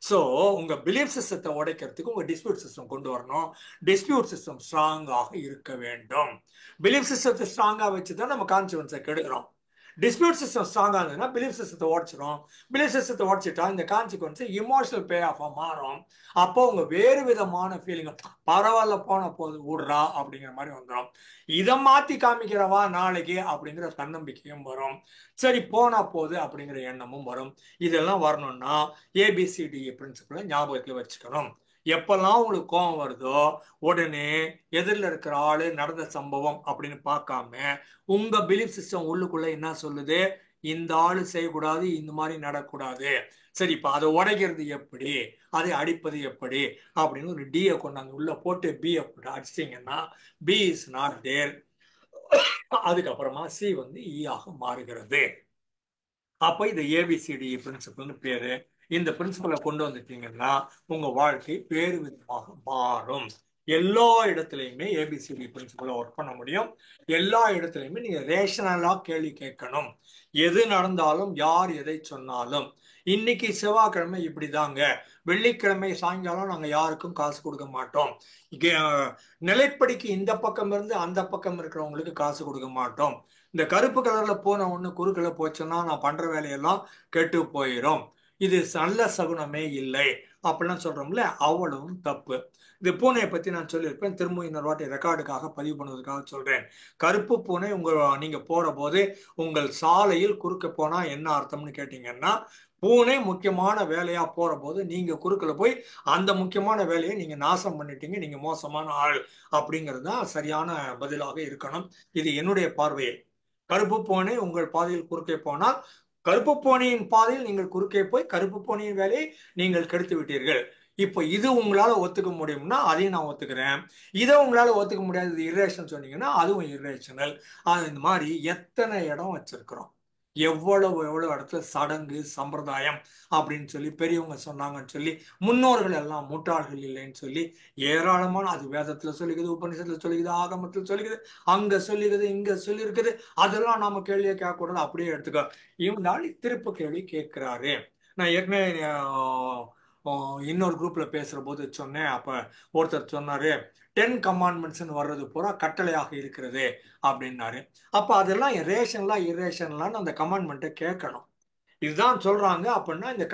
ஸோ உங்க பிலீஃப் சிஸ்டத்தை உடைக்கிறதுக்கு உங்க டிஸ்பியூட் சிஸ்டம் கொண்டு வரணும். டிஸ்பியூட் சிஸ்டம் ஸ்ட்ராங்காக இருக்க வேண்டும். பிலீஃப் சிஸ்டத்தை ஸ்ட்ராங்கா வச்சுதான் நம்ம கான்சிக்வன்ஸை கெடுக்கிறோம். டிஸ்பியூட் சிஸ்டம் ஸ்ட்ராங்கா இருந்ததுன்னா பிலீஃப் சிஸ்டத்தை உடச்சிடும். பிலீஃப் சிஸ்டத்தை உடச்சிட்டா இந்த கான்சிக்வன்ஸ் இமோஷனல் பே ஆஃபா மாறும். அப்போ உங்க வேறு விதமான ஃபீலிங், பரவாயில்ல போன போது விடுறா அப்படிங்கிற மாதிரி வந்துடும். இதை மாத்தி காமிக்கிறவா நாளைக்கு அப்படிங்கிற தன்னம்பிக்கையும் வரும். சரி போனா போகுது அப்படிங்கிற எண்ணமும் வரும். இதெல்லாம் வரணும்னா ஏபிசிடி பிரின்சிபலை ஞாபகத்துல வச்சுக்கணும். எப்பெல்லாம் உங்களுக்கு கோபம் வருதோ உடனே எதிரில் இருக்கிற ஆளு நடந்த சம்பவம் அப்படின்னு பார்க்காம உங்க பிலீஃப் சிஸ்டம் உள்ளுக்குள்ள என்ன சொல்லுது, இந்த ஆளு செய்யக்கூடாது, இந்த மாதிரி நடக்கூடாது. சரி இப்ப அதை உடைக்கிறது எப்படி, அதை அடிப்பது எப்படி அப்படின்னு ஒரு டியை கொண்டாந்து உள்ள போட்டு பியை போட்டு அடிச்சிங்கன்னா பி இஸ் நாட் தேர். அதுக்கப்புறமா சி வந்து இ ஆக மாறுகிறது. அப்ப இது ஏபிசிடி பிரின்சிபல்னு பேரு. இந்த பிரின்சிபலை கொண்டு வந்துட்டீங்கன்னா உங்க வாழ்க்கை வேறு விதமாக மாறும். எல்லா இடத்துலையுமே ஏபிசிடி பிரின்சிபலை ஒர்க் பண்ண முடியும். எல்லா இடத்துலையுமே நீங்க ரேஷனலா கேள்வி கேட்கணும். எது நடந்தாலும் யார் எதை சொன்னாலும், இன்னைக்கு செவ்வாய்க்கிழமை இப்படிதாங்க, வெள்ளிக்கிழமை சாயங்காலம் நாங்க யாருக்கும் காசு கொடுக்க மாட்டோம், நிலைப்படிக்கு இந்த பக்கம் இருந்து அந்த பக்கம் இருக்கிறவங்களுக்கு காசு கொடுக்க மாட்டோம், இந்த கருப்பு கலர்ல போன ஒண்ணு குறுக்கல போச்சுன்னா நான் பண்ற வேலையெல்லாம் கெட்டு போயிடும், இது நல்ல சகுனமே இல்லை அப்படிலாம் சொல்றோம்ல, அவ்வளவும் தப்பு. இந்த பூனையை பத்தி நான் சொல்லியிருப்பேன், திரும்ப இன்னொரு வாட்டி ரெக்கார்டுக்காக பதிவு பண்ணுவதற்காக சொல்றேன். கருப்பு பூனை நீங்க போற போது உங்கள் சாலையில் குறுக்க போனா என்ன அர்த்தம்னு கேட்டீங்கன்னா, பூனை முக்கியமான வேலையா போற போது நீங்க குறுக்கல போய் அந்த முக்கியமான வேலையை நீங்க நாசம் பண்ணிட்டீங்க, நீங்க மோசமான ஆள் அப்படிங்கிறது தான் சரியான பதிலாக இருக்கணும். இது என்னுடைய பார்வையை. கருப்பு பூனை உங்கள் பாதையில் குறுக்கே போனால் கருப்பு பூனையின் பாதையில் நீங்கள் குறுக்கே போய் கருப்பு பூனையின் வேலையை நீங்கள் கெடுத்து விட்டீர்கள். இப்போ இது உங்களால ஒத்துக்க முடியும்னா அதையும் நான் ஒத்துக்கிறேன். இதை உங்களால ஒத்துக்க முடியாது இரேஷனல் சொன்னீங்கன்னா அதுவும் இரேஷனல். இந்த மாதிரி எத்தனை இடம் வச்சிருக்கிறோம், எவ்வளவு இடத்துல சடங்கு சம்பிரதாயம் அப்படின்னு சொல்லி பெரியவங்க சொன்னாங்கன்னு சொல்லி முன்னோர்கள் எல்லாம் முட்டாள்கள் இல்லைன்னு சொல்லி ஏராளமான, அது வேதத்துல சொல்லிக்குது, உபநிஷத்துல சொல்லிக்குது, ஆகமத்துல சொல்லிக்குது, அங்க சொல்லிக்குது, இங்க சொல்லி இருக்குது, அதெல்லாம் நாம கேள்வியை கேட்கக்கூடாது அப்படியே எடுத்துக்கோ. இவனால திருப்ப கேள்வி கேட்கிறாரு. நான் ஏற்கனவே இன்னொரு குரூப்ல பேசுற போது சொன்னேன். அப்ப ஒருத்தர் சொன்னாரு 10 கமாண்ட்மெண்ட்ஸ்ன்னு வர்றது பூரா கட்டளையாக இருக்கிறது அப்படின்னாரு. அப்ப அதெல்லாம் ரேஷன்லா இரேஷன்லான்னு அந்த கமாண்ட்மெண்ட்டை கேட்கணும். இதுதான் சொல்றாங்க அப்படின்னா இந்த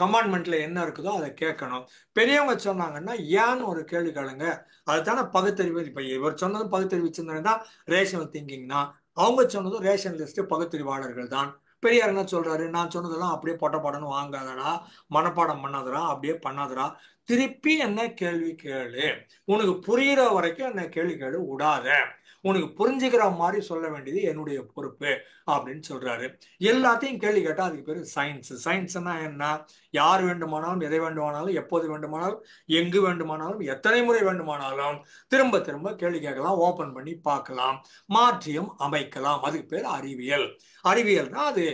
கமாண்ட்மெண்ட்ல என்ன இருக்குதோ அதை கேட்கணும். பெரியவங்க சொன்னாங்கன்னா ஏன்னு ஒரு கேள்வி கேளுங்க. அதுதானே பகுத்தறிவு. இப்ப இவர் சொன்னதும் பகுத்தறிவு சிந்தனை தான், ரேஷனல் திங்கிங் தான். அவங்க சொன்னதும் ரேஷனலிஸ்ட் பகுத்தறிவாளர்கள் தான். பெரியார் என்ன சொல்றாரு, நான் சொன்னதெல்லாம் அப்படியே பொட்டப்பாடன்னு வாங்காதடா, மனப்பாடம் பண்ணாதடா, அப்படியே பண்ணாதடா, திருப்பி என்ன கேள்வி கேளு, உனக்கு புரியுற வரைக்கும் என்ன கேள்வி கேளு, விடாத, உனக்கு புரிஞ்சுக்கிற மாதிரி சொல்ல வேண்டியது என்னுடைய பொறுப்பு அப்படின்னு சொல்றாரு. எல்லாத்தையும் கேள்வி கேட்டா அதுக்கு பேரு சயின்ஸ். சயின்ஸ்னா என்ன, யார் வேண்டுமானாலும் எதை வேண்டுமானாலும் எப்போது வேண்டுமானாலும் எங்கு வேண்டுமானாலும் எத்தனை முறை வேண்டுமானாலும் திரும்ப திரும்ப கேள்வி கேட்கலாம், ஓபன் பண்ணி பார்க்கலாம், மாற்றியும் அமைக்கலாம். அதுக்கு பேர் அறிவியல். அறிவியல்னா அது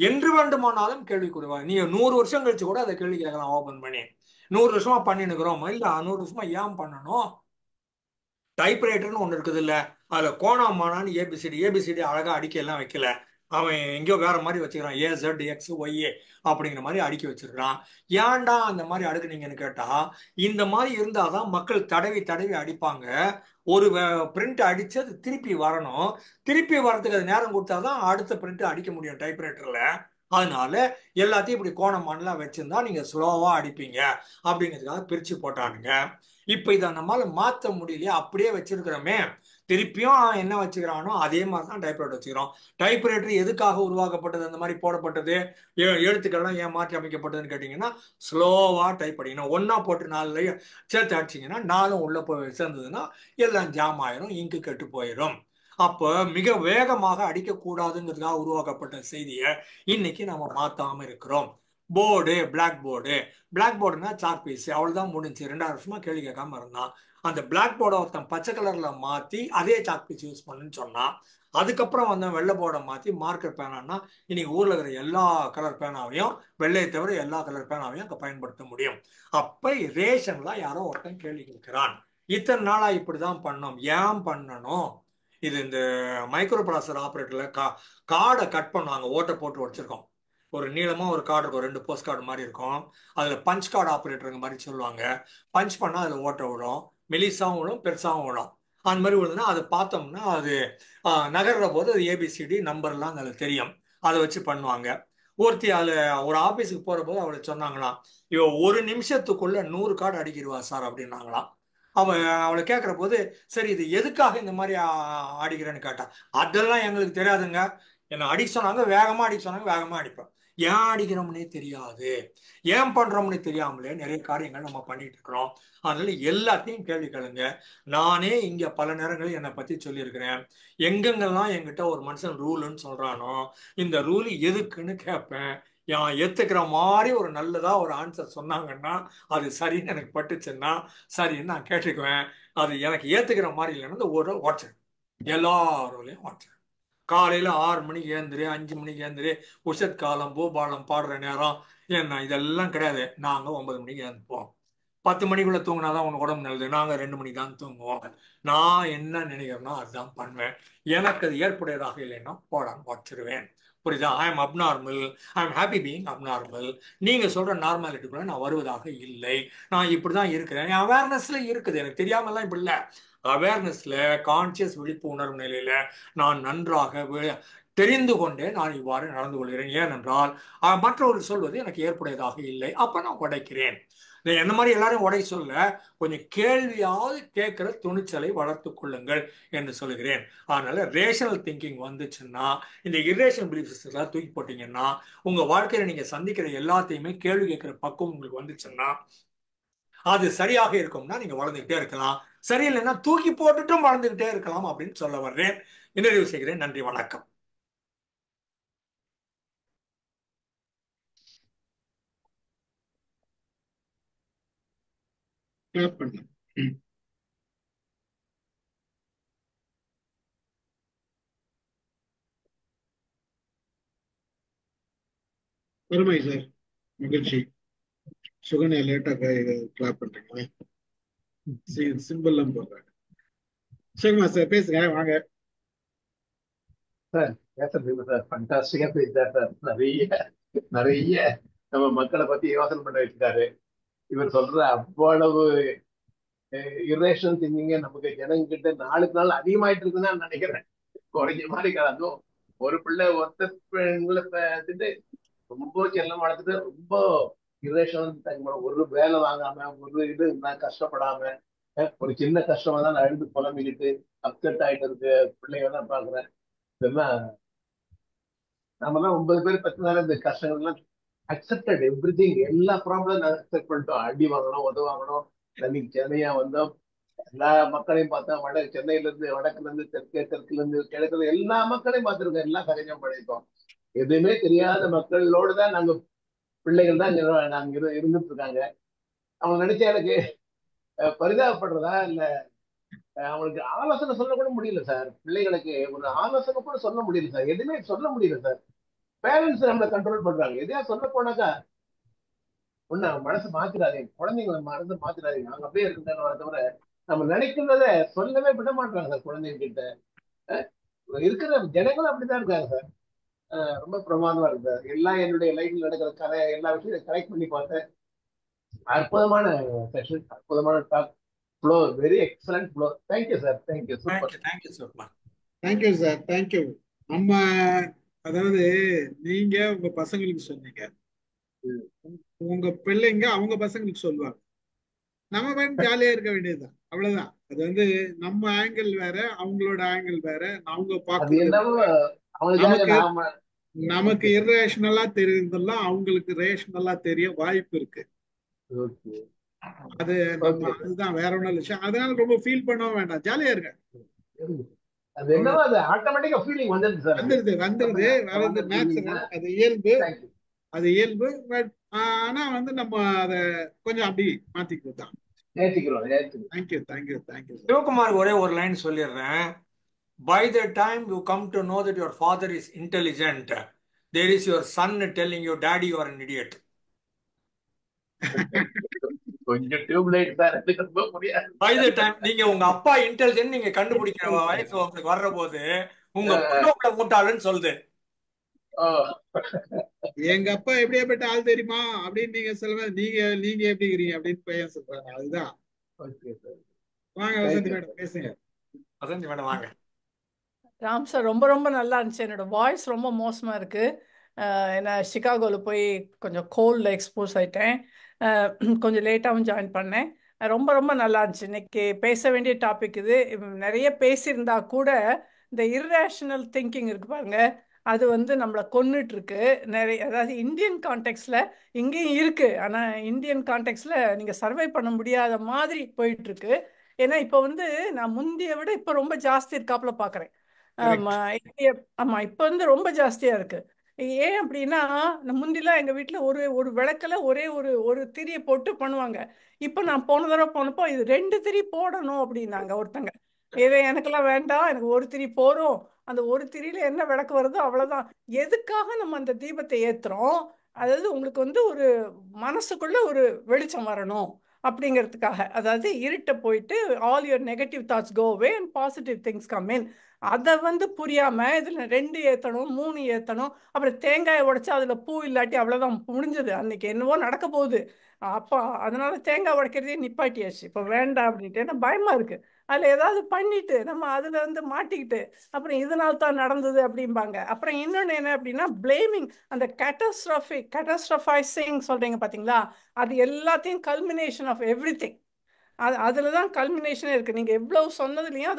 என்று வேண்டுமானாலும் கேள்வி கொடுவாங்க. நீங்க 100 வருஷம் கழிச்சு கூட அதை கேள்வி கேட்கலாம் ஓபன் பண்ணி. 100 வருஷமா பண்ணினுக்கிறோம் இல்ல, 100 வருஷமா ஏன் பண்ணணும்? டைப்ரைட்டர்னு ஒண்ணு இருக்குது இல்ல, அதுல கோணாமானான்னு ஏபிசிடி அழகா அடிக்க எல்லாம் வைக்கல, அவன் எங்கேயோ வேற மாதிரி வச்சுக்கிறான், AZXYA அப்படிங்கிற மாதிரி அடுக்கி வச்சிருக்கிறான். ஏன்டா அந்த மாதிரி அடுக்குனீங்கன்னு கேட்டா, இந்த மாதிரி இருந்தாதான் மக்கள் தடவி தடவி அடிப்பாங்க. ஒரு பிரிண்ட் அடிச்சு அது திருப்பி வரணும், திருப்பி வரதுக்கு அது நேரம் கொடுத்தாதான் அடுத்த பிரிண்ட் அடிக்க முடியும் டைப்ரைட்டர்ல. அதனால எல்லாத்தையும் இப்படி கோணமானலாம் வச்சிருந்தா நீங்க ஸ்லோவா அடிப்பீங்க அப்படிங்கிறதுக்காக பிரிச்சு போட்டானுங்க. இப்ப இதை நம்மளால மாத்த முடியலையே, அப்படியே வச்சிருக்கிறோமே. திருப்பியும் அவன் என்ன வச்சுக்கிறானோ அதே மாதிரி தான் டைப்ரைட்டர் வச்சுக்கிறோம். டைப்ரைட்டர் எதுக்காக உருவாக்கப்பட்டது, அந்த மாதிரி போடப்பட்டது, எழுத்துக்கள்லாம் ஏன் மாற்றி அமைக்கப்பட்டதுன்னு கேட்டீங்கன்னா, ஸ்லோவா டைப் அடிக்கணும். ஒன்னா போட்டு 4 சேர்த்து அடிச்சிங்கன்னா 4 உள்ள போய் சேர்ந்ததுன்னா எல்லாம் ஜாம் ஆயிரும், இங்கு கெட்டு போயிடும். அப்போ மிக வேகமாக அடிக்கக்கூடாதுங்கிறதுக்காக உருவாக்கப்பட்ட செய்தியை இன்னைக்கு நம்ம மாத்தாம இருக்கிறோம். போர்டு, பிளாக் போர்டுனா சாக் பீஸ், அவ்வளவுதான் முடிஞ்சு. 2000 வருஷமா கேள்வி கேட்காம இருந்தான். அந்த பிளாக் போர்டை ஒருத்தன் பச்சை கலர்ல மாத்தி அதே சாக் பீஸ் யூஸ் பண்ணுன்னு சொன்னான். அதுக்கப்புறம் வந்து வெள்ளை போர்டை மாத்தி மார்க்கர் பேனான்னா இன்னைக்கு ஊர்ல இருக்கிற எல்லா கலர் பேனாவையும், வெள்ளையை தவிர எல்லா கலர் பேனாவையும் அங்க பயன்படுத்த முடியும். அப்ப ரேஷன்ல யாரோ ஒருத்தன் கேள்வி கேட்கிறான், இத்தனை நாளா இப்படிதான் பண்ணோம், ஏன் பண்ணணும்? இது இந்த மைக்ரோ ப்ராசஸர் ஆப்ரேட்டர்ல கார்டை கட் பண்ணுவாங்க, ஓட்டை போட்டு வச்சிருக்கோம். ஒரு நீளமா ஒரு கார்டு இருக்கும், 2 போஸ்ட் கார்டு மாதிரி இருக்கும். அதுல பஞ்ச் கார்டு ஆப்ரேட்டருங்க மாதிரி சொல்லுவாங்க. பஞ்ச் பண்ணா அதுல ஓட்ட விடும், மெலிசாவும் விடும், பெருசாவும் விடும். அந்த மாதிரி விழுதுன்னா அதை பார்த்தோம்னா அது நகர்ற போது அது ABCD நம்பர்லாம் அதில் தெரியும். அதை வச்சு பண்ணுவாங்க. ஒருத்தி அதில் ஒரு ஆஃபீஸுக்கு போகிற போது அவளை சொன்னாங்களாம், இவ ஒரு நிமிஷத்துக்குள்ள 100 கார்டு அடிக்கிடுவா சார் அப்படின்னாங்களாம். அவளை கேட்குற போது, சரி இது எதுக்காக இந்த மாதிரி அடிக்கிறேன்னு கேட்டா, அதெல்லாம் எங்களுக்கு தெரியாதுங்க, என்ன அடிக்க சொன்னாங்க, வேகமா அடிக்க சொன்னாங்க, வேகமா அடிப்பேன். ஏன் அடிக்கிறோம்னே தெரியாது, ஏன் பண்றோம்னு தெரியாமலே நிறைய காரியங்கள் நம்ம பண்ணிட்டு இருக்கிறோம். அதனால எல்லாத்தையும் கேள்வி கேளுங்க. நானே இங்க பல நேரங்களில் என்னை பத்தி சொல்லியிருக்கிறேன். எங்கெங்கெல்லாம் என்கிட்ட ஒரு மனுஷன் ரூலுன்னு சொல்றானோ, இந்த ரூல் எதுக்குன்னு கேட்பேன். ஏத்துக்கிற மாதிரி ஒரு நல்லதா ஒரு ஆன்சர் சொன்னாங்கன்னா, அது சரின்னு எனக்கு பட்டுச்சுன்னா சரின்னு நான் கேட்டுக்குவேன். அது எனக்கு ஏத்துக்கிற மாதிரி இல்லைன்னா இந்த ஒரு வாட்ஸ்அப் எல்லா ரூலையும் வாட்ஸ்அப். காலையில 6 மணிக்கு ஏந்திரு, 5 மணிக்கு ஏந்திரு, உஷத் காலம் பூபாலம் பாடுற நேரம் என்ன இதெல்லாம் கிடையாது. நாங்க 9 மணிக்கு ஏந்துப்போம். 10 மணிக்குள்ள தூங்கினாதான் உனக்கு உடம்பு நல்லது, நாங்க 2 மணிக்கு தான் தூங்குவோம். நான் என்ன நினைக்கிறேனோ அதுதான் பண்ணுவேன். எனக்கு அது ஏற்புடையதாக இல்லைன்னா போடாம வச்சிருவேன். புரியுதா? I am abnormal, I am happy being abnormal. நீங்க சொல்ற நார்மாலிட்டிக்குள்ள நான் வருவதாக இல்லை. நான் இப்படிதான் இருக்கிறேன், என் அவேர்னஸ்ல இருக்குது, எனக்கு தெரியாமலாம் இப்படி இல்லை. அவேர்னஸ்ல, கான்சியஸ் விழிப்புணர்வு நிலையில நான் நன்றாக தெரிந்து கொண்டே நான் இவ்வாறு நடந்து கொள்கிறேன். ஏனென்றால் மற்றவர்கள் சொல்வது எனக்கு ஏற்புடையதாக இல்லை. அப்ப நான் உடைக்கிறேன். என்ன மாதிரி எல்லாரும் உடை சொல்ல, கொஞ்சம் கேள்வியாவது கேட்கிற துணிச்சலை வளர்த்துக் கொள்ளுங்கள் என்று சொல்கிறேன். அதனால ரேஷனல் திங்கிங் வந்துச்சுன்னா, இந்த இரேஷனல் பிலீஃப்ஸ் எல்லாம் தூக்கி போட்டீங்கன்னா, உங்க வாழ்க்கையில நீங்க சந்திக்கிற எல்லாத்தையுமே கேள்வி கேட்கிற பக்குவம் உங்களுக்கு வந்துச்சுன்னா, அது சரியாக இருக்கும்னா நீங்க வளர்ந்துகிட்டே இருக்கலாம். சரியில்லைன்னா தூக்கி போட்டுட்டும் வளர்ந்துகிட்டே இருக்கலாம் அப்படின்னு சொல்ல வர்றேன். நிறைவு செய்கிறேன். நன்றி, வணக்கம். கிளாப் பண்ணலாம். பெருமை சார், மகிழ்ச்சி. சுகன்யா லேட்டா கிளாப் பண்றீங்களா? சிம்பிள்லாம் போடுறாங்க. சரிம்மா சார், பேசுங்க, வாங்க. சார் பேசுறது சார் ஃபண்டாஸ்டிக்கா பேசிட்டார் சார். நிறைய நிறைய நம்ம மக்களை பத்தி யோசனை பண்ண வச்சுட்டாரு. இவர் சொல்ற அவ்வளவு இரேஷனல் திங்கிங்க நமக்கு ஜனங்கிட்ட நாளுக்கு நாள் அதிகமாயிட்டு இருக்குன்னு நான் நினைக்கிறேன். குறைஞ்ச மாதிரி அதுவும் ஒரு பிள்ளை ஒருத்தர் பெண்களை ரொம்ப செல்லம் வளர்த்துட்டு ரொம்ப இரேஷனல், ஒரு வேலை வாங்காம ஒரு இது கஷ்டப்படாம ஒரு சின்ன கஷ்டமா தான் நான் எழுந்து புலம்பிக்கிட்டு அப்செட் ஆயிட்டு இருக்க பிள்ளைங்க தான் பாக்குறேன். இதெல்லாம் நம்மலாம் 9 பேர் 10 நாள் இந்த கஷ்டங்கள்லாம் அக்செப்டட் எவ்ரிதிங், எல்லா ப்ராப்ளம் அக்செப்ட் பண்ணிட்டோம். அடி வாங்கணும், உதவ வாங்கணும். அன்னைக்கு சென்னையா வந்தோம், எல்லா மக்களையும் பார்த்தா, சென்னையில இருந்து வடக்குல இருந்து தெற்குல இருந்து கிழக்குல எல்லா மக்களையும் பார்த்திருக்கோம், எல்லாம் கரைஞ்சம் படைத்தோம். எதுவுமே தெரியாத மக்களோடு தான் நாங்க பிள்ளைகள் தான் நாங்க இருந்துட்டு இருக்காங்க. அவங்க நினைச்சா எனக்கு பரிதாபப்படுறதா இல்ல, அவங்களுக்கு ஆலோசனை சொல்ல கூட முடியல சார். பிள்ளைகளுக்கு ஒரு ஆலோசனை கூட சொல்ல முடியல சார், எதுவுமே சொல்ல முடியல சார். பேரண்ட்ஸ் நம்மளை கண்ட்ரோல் பண்றாங்க. எதையா சொல்ல போனாக்கா ஒண்ணு மனசு மாத்திராதீங்க, குழந்தைங்க மனசு மாத்திராதீங்க, அவங்க அப்படியே இருக்குன்னு தவிர நம்ம நினைக்கிறத சொல்லவே விட மாட்டாங்க சார் குழந்தைங்க கிட்ட. இருக்கிற ஜனங்களும் அப்படித்தான் இருக்காங்க சார். ரொம்ப பிரமாதமா இருக்கு. எல்லாம் என்னுடைய லைஃப்ல நடக்கிற கதை எல்லா விஷயத்தையும் கலெக்ட் பண்ணி பார்த்தேன். அற்புதமான செஷன், அற்புதமான talk, flow, very excellent flow. Thank you sir, thank you, super. Thank you Sukumar. Thank you sir, thank you. நம்ம அதாவது நீங்க உங்க பசங்களுக்கு சொன்னீங்க, உங்க பிள்ளைங்க அவங்க பசங்களுக்கு சொல்லுவாங்க. நம்ம வேணும் ஜாலியா இருக்க வேண்டியதுதான், அவ்வளவுதான். அது வந்து நம்ம ஆங்கிள் வேற, அவங்களோட ஆங்கிள் வேற, அவங்க அது பார்க்கறது என்னவோ வேற. அவங்களுக்காக நமக்கு நாம நமக்கு இரேஷனலா தெரியுறதெல்லாம் அவங்களுக்கு ரேஷனலா தெரிய வாய்ப்பு இருக்கு. ஓகே அது நம்ம ஓகே அதுதான், வேற ஒன்றும் இல்லை. அதனால ரொம்ப ஃபீல் பண்ணவும் வேண்டாம், ஜாலியா இருங்க. அது என்னவோ அது ஆட்டோமேட்டிக்கா ஃபீலிங் வந்துருது சார். அது வந்துருது வந்துருது வர்றது வந்துருது. நேச்சுரல், அது இயல்பு. தேங்க்யூ. அது இயல்பு. பட் ஆனா வந்து நம்ம அதை கொஞ்சம் அப்படி மாத்திக்கிறது தான். நேசிக்கிறோம், நேசிக்கிறோம். Thank you, thank you, thank you sir. Sivakumar ஒரே ஒரு லைன் சொல்லிடுறேன். By the time you come to know that your father is intelligent, there is your son telling you, Daddy, you are an idiot. கொஞ்சம் டியூப்லைட் சார், எனக்கு ரொம்ப புரியாது. By the time நீங்க உங்க அப்பா இன்டெலிஜென்ட் நீங்க கண்டுபிடிக்கிற வயசு உங்களுக்கு வர்ற போது உங்க பொண்ணு உங்களை முட்டாளுன்னு சொல்லுது. ஓ, எங்க அப்பா எப்படியாப்பட்ட ஆள் தெரியுமா அப்படின்னு நீங்க சொல்லுங்க, நீங்க நீங்க எப்படி இருக்கிறீங்க அப்படின்னு பையன் சொல்றாங்க. அதுதான். Okay sir. வாங்க வசந்தி மேடம், பேசுங்க. வசந்தி மேடம் வாங்க. ராம் சார், ரொம்ப ரொம்ப நல்லா இருந்துச்சு. என்னோட வாய்ஸ் ரொம்ப மோசமாக இருக்குது. என்ன சிகாகோவில் போய் கொஞ்சம் கோல்டில் எக்ஸ்போஸ் ஆயிட்டேன். கொஞ்சம் லேட்டாகவும் ஜாயின் பண்ணேன். ரொம்ப ரொம்ப நல்லா இருந்துச்சு. இன்னைக்கு பேச வேண்டிய டாபிக் இது. நிறைய பேசியிருந்தா கூட இந்த இர்ரேஷனல் திங்கிங் இருக்கு பாருங்க, அது வந்து நம்மளை கொன்னுட்டு இருக்கு. நிறைய, அதாவது இந்தியன் கான்டெக்ட்ல இங்கேயும் இருக்கு, ஆனால் இந்தியன் கான்டெக்ட்ல நீங்கள் சர்வை பண்ண முடியாத மாதிரி போயிட்டு இருக்கு. ஏன்னா இப்போ வந்து நான் முந்தைய விட இப்போ ரொம்ப ஜாஸ்தி இருக்காப்புல பார்க்குறேன். ஆமா ஆமா, இப்ப வந்து ரொம்ப ஜாஸ்தியா இருக்கு. ஏன் அப்படின்னா, முந்திலாம் எங்க வீட்டுல ஒரு ஒரு விளக்குல ஒரே ஒரு ஒரு திரியை போட்டு பண்ணுவாங்க. இப்ப நான் போன தடவை போனப்போ இது 2 திரி போடணும் அப்படின்னாங்க ஒருத்தங்க. இது எனக்கெல்லாம் வேண்டாம், எனக்கு ஒரு திரி போறோம். அந்த ஒரு திரியில என்ன விளக்கு வருதோ அவ்வளவுதான். எதுக்காக நம்ம அந்த தீபத்தை ஏத்துறோம்? அதாவது உங்களுக்கு வந்து ஒரு மனசுக்குள்ள ஒரு வெளிச்சம் வரணும் அப்படிங்கிறதுக்காக. அதாவது இருட்ட போயிட்டு all your negative thoughts go away and positive things come in. அதை வந்து புரியாம இதுல 2 ஏத்தணும், 3 ஏத்தணும், அப்புறம் தேங்காயை உடைச்சா அதுல பூ இல்லாட்டி அவ்வளவுதான் முடிஞ்சது, அன்னைக்கு என்னவோ நடக்க போகுது. அப்பா அதனால தேங்காய் உடைக்கிறதே நிப்பாட்டியாச்சு. இப்ப வேண்டாம் அப்படின்ட்டு, ஏன்னா பயமா இருக்கு. அதுல ஏதாவது பண்ணிட்டு நம்ம அதுல வந்து மாட்டிக்கிட்டு அப்புறம் இதனால தான் நடந்தது அப்படிம்பாங்க. அப்புறம் இன்னொன்னு என்ன அப்படின்னா, பிளேமிங், அந்த கேட்டஸ்ட்ரஃபைசிங் சொல்றீங்க பாத்தீங்களா, அது எல்லாத்தையும் கல்மினேஷன் ஆஃப் எவ்ரிதிங். அதுல தான் கல்மினேஷனே இருக்கு. நீங்க எவ்வளவு சொன்னதுலயும்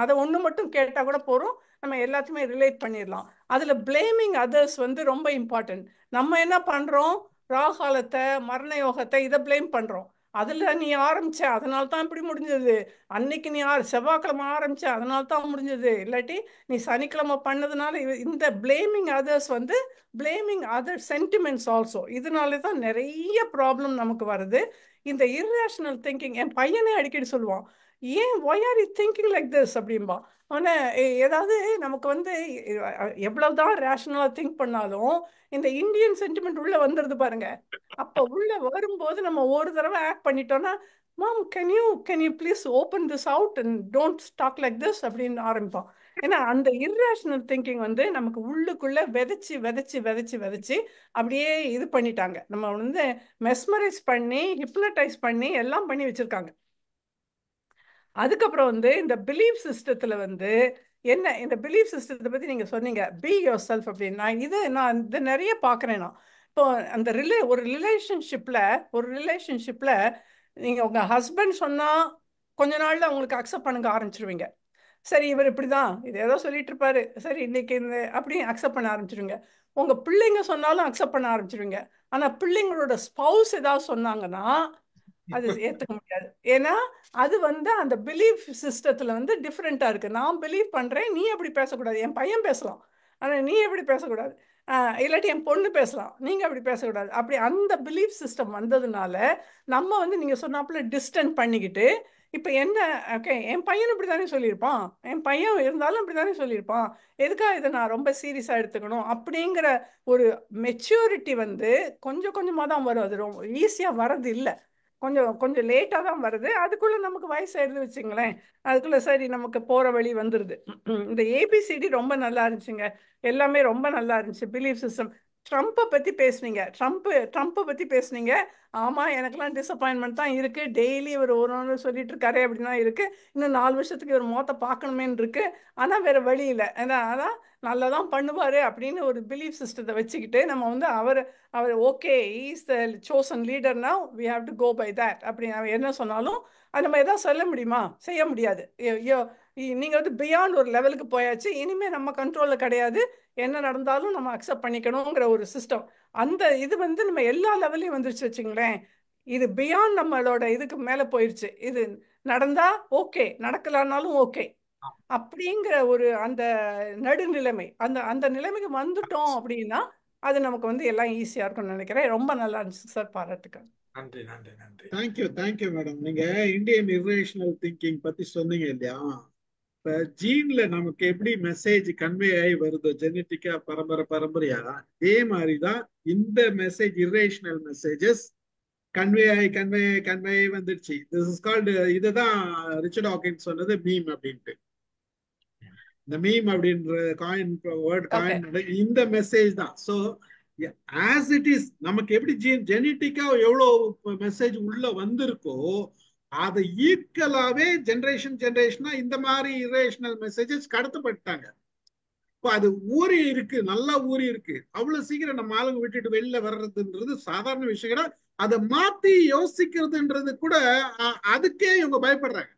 அதை ஒண்ணு மட்டும் கேட்டா கூட போறோம், நம்ம எல்லாத்தையுமே ரிலேட் பண்ணிடலாம். அதுல பிளேமிங் அதர்ஸ் வந்து ரொம்ப இம்பார்ட்டன்ட். நம்ம என்ன பண்றோம், ராகாலத்தை, மரண யோகத்தை, இதை பிளேம் பண்றோம். அதுல நீ ஆரம்பிச்ச அதனால தான் இப்படி முடிஞ்சது, அன்னைக்கு நீ செவ்வாய்க்கிழமை ஆரம்பிச்ச அதனால தான் முடிஞ்சது, இல்லாட்டி நீ சனிக்கிழமை பண்ணதுனால இந்த பிளேமிங் அதர்ஸ் வந்து பிளேமிங் அதர் சென்டிமெண்ட்ஸ் ஆல்சோ. இதனால தான் நிறைய ப்ராப்ளம் நமக்கு வருது. இந்த இர்ரேஷனல் திங்கிங் என் பையனே அடிக்கடி சொல்லுவான், ஏன் why are you thinking like this அப்படின்பா. ஆனால் ஏதாவது நமக்கு வந்து எவ்வளவுதான் ரேஷனலாக திங்க் பண்ணாலும் இந்த இந்தியன் சென்டிமெண்ட் உள்ள வந்துடுது பாருங்க. அப்போ உள்ள வரும்போது நம்ம ஒரு தடவை ஆக்ட் பண்ணிட்டோம்னா, mom can you please open this out and don't talk like this அப்படின்னு ஆரம்பிப்பான். ஏன்னா அந்த இர்ரேஷனல் திங்கிங் வந்து நமக்கு உள்ளுக்குள்ள விதைச்சு விதைச்சு விதைச்சு விதைச்சு அப்படியே இது பண்ணிட்டாங்க. நம்ம வந்து மெஸ்மரைஸ் பண்ணி ஹிப்னடைஸ் பண்ணி எல்லாம் பண்ணி வச்சிருக்காங்க. அதுக்கப்புறம் வந்து இந்த பிலீஃப் சிஸ்டத்துல வந்து என்ன, இந்த பிலீஃப் சிஸ்டத்தை பத்தி நீங்க சொன்னீங்க, பி யோர் செல்ஃப் அப்படின்னா, நான் இது நிறைய பார்க்குறேன். நான் இப்போ அந்த ஒரு ரிலேஷன்ஷிப்ல நீங்க உங்க ஹஸ்பண்ட் சொன்னா கொஞ்ச நாள்ல உங்களுக்கு அக்செப்ட் பண்ணுங்க ஆரம்பிச்சிருவீங்க. சரி இவர் இப்படிதான் இது ஏதோ சொல்லிட்டு இருப்பாரு, சரி இன்னைக்கு இந்த அப்படி அக்செப்ட் பண்ண ஆரம்பிச்சிருவீங்க. உங்க பிள்ளைங்க சொன்னாலும் அக்செப்ட் பண்ண ஆரம்பிச்சிருவீங்க. ஆனா பிள்ளைங்களோட ஸ்பௌஸ் ஏதாவது சொன்னாங்கன்னா அது ஏத்துக்க முடியாது. ஏன்னா அது வந்து அந்த பிலீஃப் சிஸ்டத்துல வந்து டிஃப்ரெண்டா இருக்கு. நான் பிலீவ் பண்றேன், நீ எப்படி பேசக்கூடாது, என் பையன் பேசலாம் ஆனா நீ எப்படி பேசக்கூடாது, இல்லாட்டி என் பொண்ணு பேசலாம், நீங்க அப்படி பேசக்கூடாது. அப்படி அந்த பிலீஃப் சிஸ்டம் வந்ததுனால நம்ம வந்து நீங்க சொன்னாப்புல டிஸ்டன்ஸ் பண்ணிக்கிட்டு, இப்ப என்ன, ஓகே என் பையன் இப்படி தானே சொல்லியிருப்பான், என் பையன் இருந்தாலும் இப்படி தானே சொல்லியிருப்பான், எதுக்காக இதை நான் ரொம்ப சீரியஸா எடுத்துக்கணும் அப்படிங்கிற ஒரு மெச்சூரிட்டி வந்து கொஞ்சம் கொஞ்சமா தான் வரும். அது ரொம்ப ஈஸியா வர்றது இல்லை, கொஞ்சம் கொஞ்சம் லேட்டாக தான் வருது. அதுக்குள்ளே நமக்கு வயசாயிருது வச்சுங்களேன். அதுக்குள்ளே சரி நமக்கு போகிற வழி வந்துடுது. இந்த ஏபிசிடி ரொம்ப நல்லா இருந்துச்சுங்க. எல்லாமே ரொம்ப நல்லா இருந்துச்சு. Belief system. ட்ரம்ப்பை பற்றி பேசுனீங்க. ட்ரம்ப்பை பற்றி பேசுனீங்க. ஆமாம், எனக்கெல்லாம் டிசப்பாயின்மெண்ட் தான் இருக்குது. டெய்லி ஒரு நாள் சொல்லிட்டு இருக்காரு அப்படின்னு தான் இருக்குது. இன்னும் 4 வருஷத்துக்கு ஒரு முகத்தை பார்க்கணுமேன்னு இருக்குது. ஆனால் வேறு வழி இல்லை. அதான் நல்லா தான் பண்ணுவார் அப்படின்னு ஒரு பிலீஃப் சிஸ்டத்தை வச்சுக்கிட்டு நம்ம வந்து அவர் okay is the chosen leader now we have to go by that அப்படி அவர் என்ன சொன்னாலும் அது நம்ம எதாவது சொல்ல முடியுமா? செய்ய முடியாது. நீங்கள் வந்து பியாண்ட் ஒரு லெவலுக்கு போயாச்சு. இனிமேல் நம்ம கண்ட்ரோலில் கிடையாது. என்ன நடந்தாலும் நம்ம அக்செப்ட் பண்ணிக்கணுங்கிற ஒரு சிஸ்டம். அந்த இது வந்து நம்ம எல்லா லெவல்லையும் வந்துருச்சு வச்சுங்களேன். இது பியாண்ட் நம்மளோட இதுக்கு மேலே போயிடுச்சு. இது நடந்தா ஓகே, நடக்கலான்னாலும் ஓகே அப்படிங்கிற ஒரு அந்த நடுநிலைமை, அந்த அந்த நிலைமைக்கு வந்துட்டோம் அப்படின்னா அது நமக்கு வந்து எல்லாம் ஈஸியா இருக்கும்னு நினைக்கிறேன். ரொம்ப நல்லா இருந்துச்சு சார், பாராட்டுக்கள். நன்றி நன்றி நன்றி. Thank you madam. நீங்க இந்தியன் இரேஷனல் திங்கிங் பத்தி சொன்னீங்க இல்லையா? இப்ப ஜீன்ல நமக்கு எப்படி மெசேஜ் கன்வே ஆகி வருதோ ஜெனட்டிக்கா பரம்பரையா, அதே மாதிரிதான் இந்த மெசேஜ் இரேஷனல் மெசேஜஸ் கன்வே ஆகி வந்துடுச்சு. திஸ் இஸ் கால்டு, இதுதான் ரிச்சர்ட் ஹாக்கின்ஸ் சொன்னது மீம் அப்படின்ட்டு. இந்த மீம் அப்படின்ற வேர்ட் காயின் இந்த மெசேஜ் தான். ஸோ ஆஸ் இட் இஸ் நமக்கு எப்படி ஜெனட்டிக்கா எவ்வளவு மெசேஜ் உள்ள வந்திருக்கோ அதை ஈக்குவலாவே ஜெனரேஷனா இந்த மாதிரி இரேஷனல் மெசேஜஸ் கடத்தப்பட்டாங்க. இப்போ அது ஊறி இருக்கு, நல்லா ஊறி இருக்கு. அவ்வளவு சீக்கிரம் நம்ம ஆளுங்க விட்டுட்டு வெளியில வர்றதுன்றது சாதாரண விஷயம் கிடையாது. அதை மாத்தி யோசிக்கிறதுன்றது கூட அதுக்கே இவங்க பயப்படுறாங்க.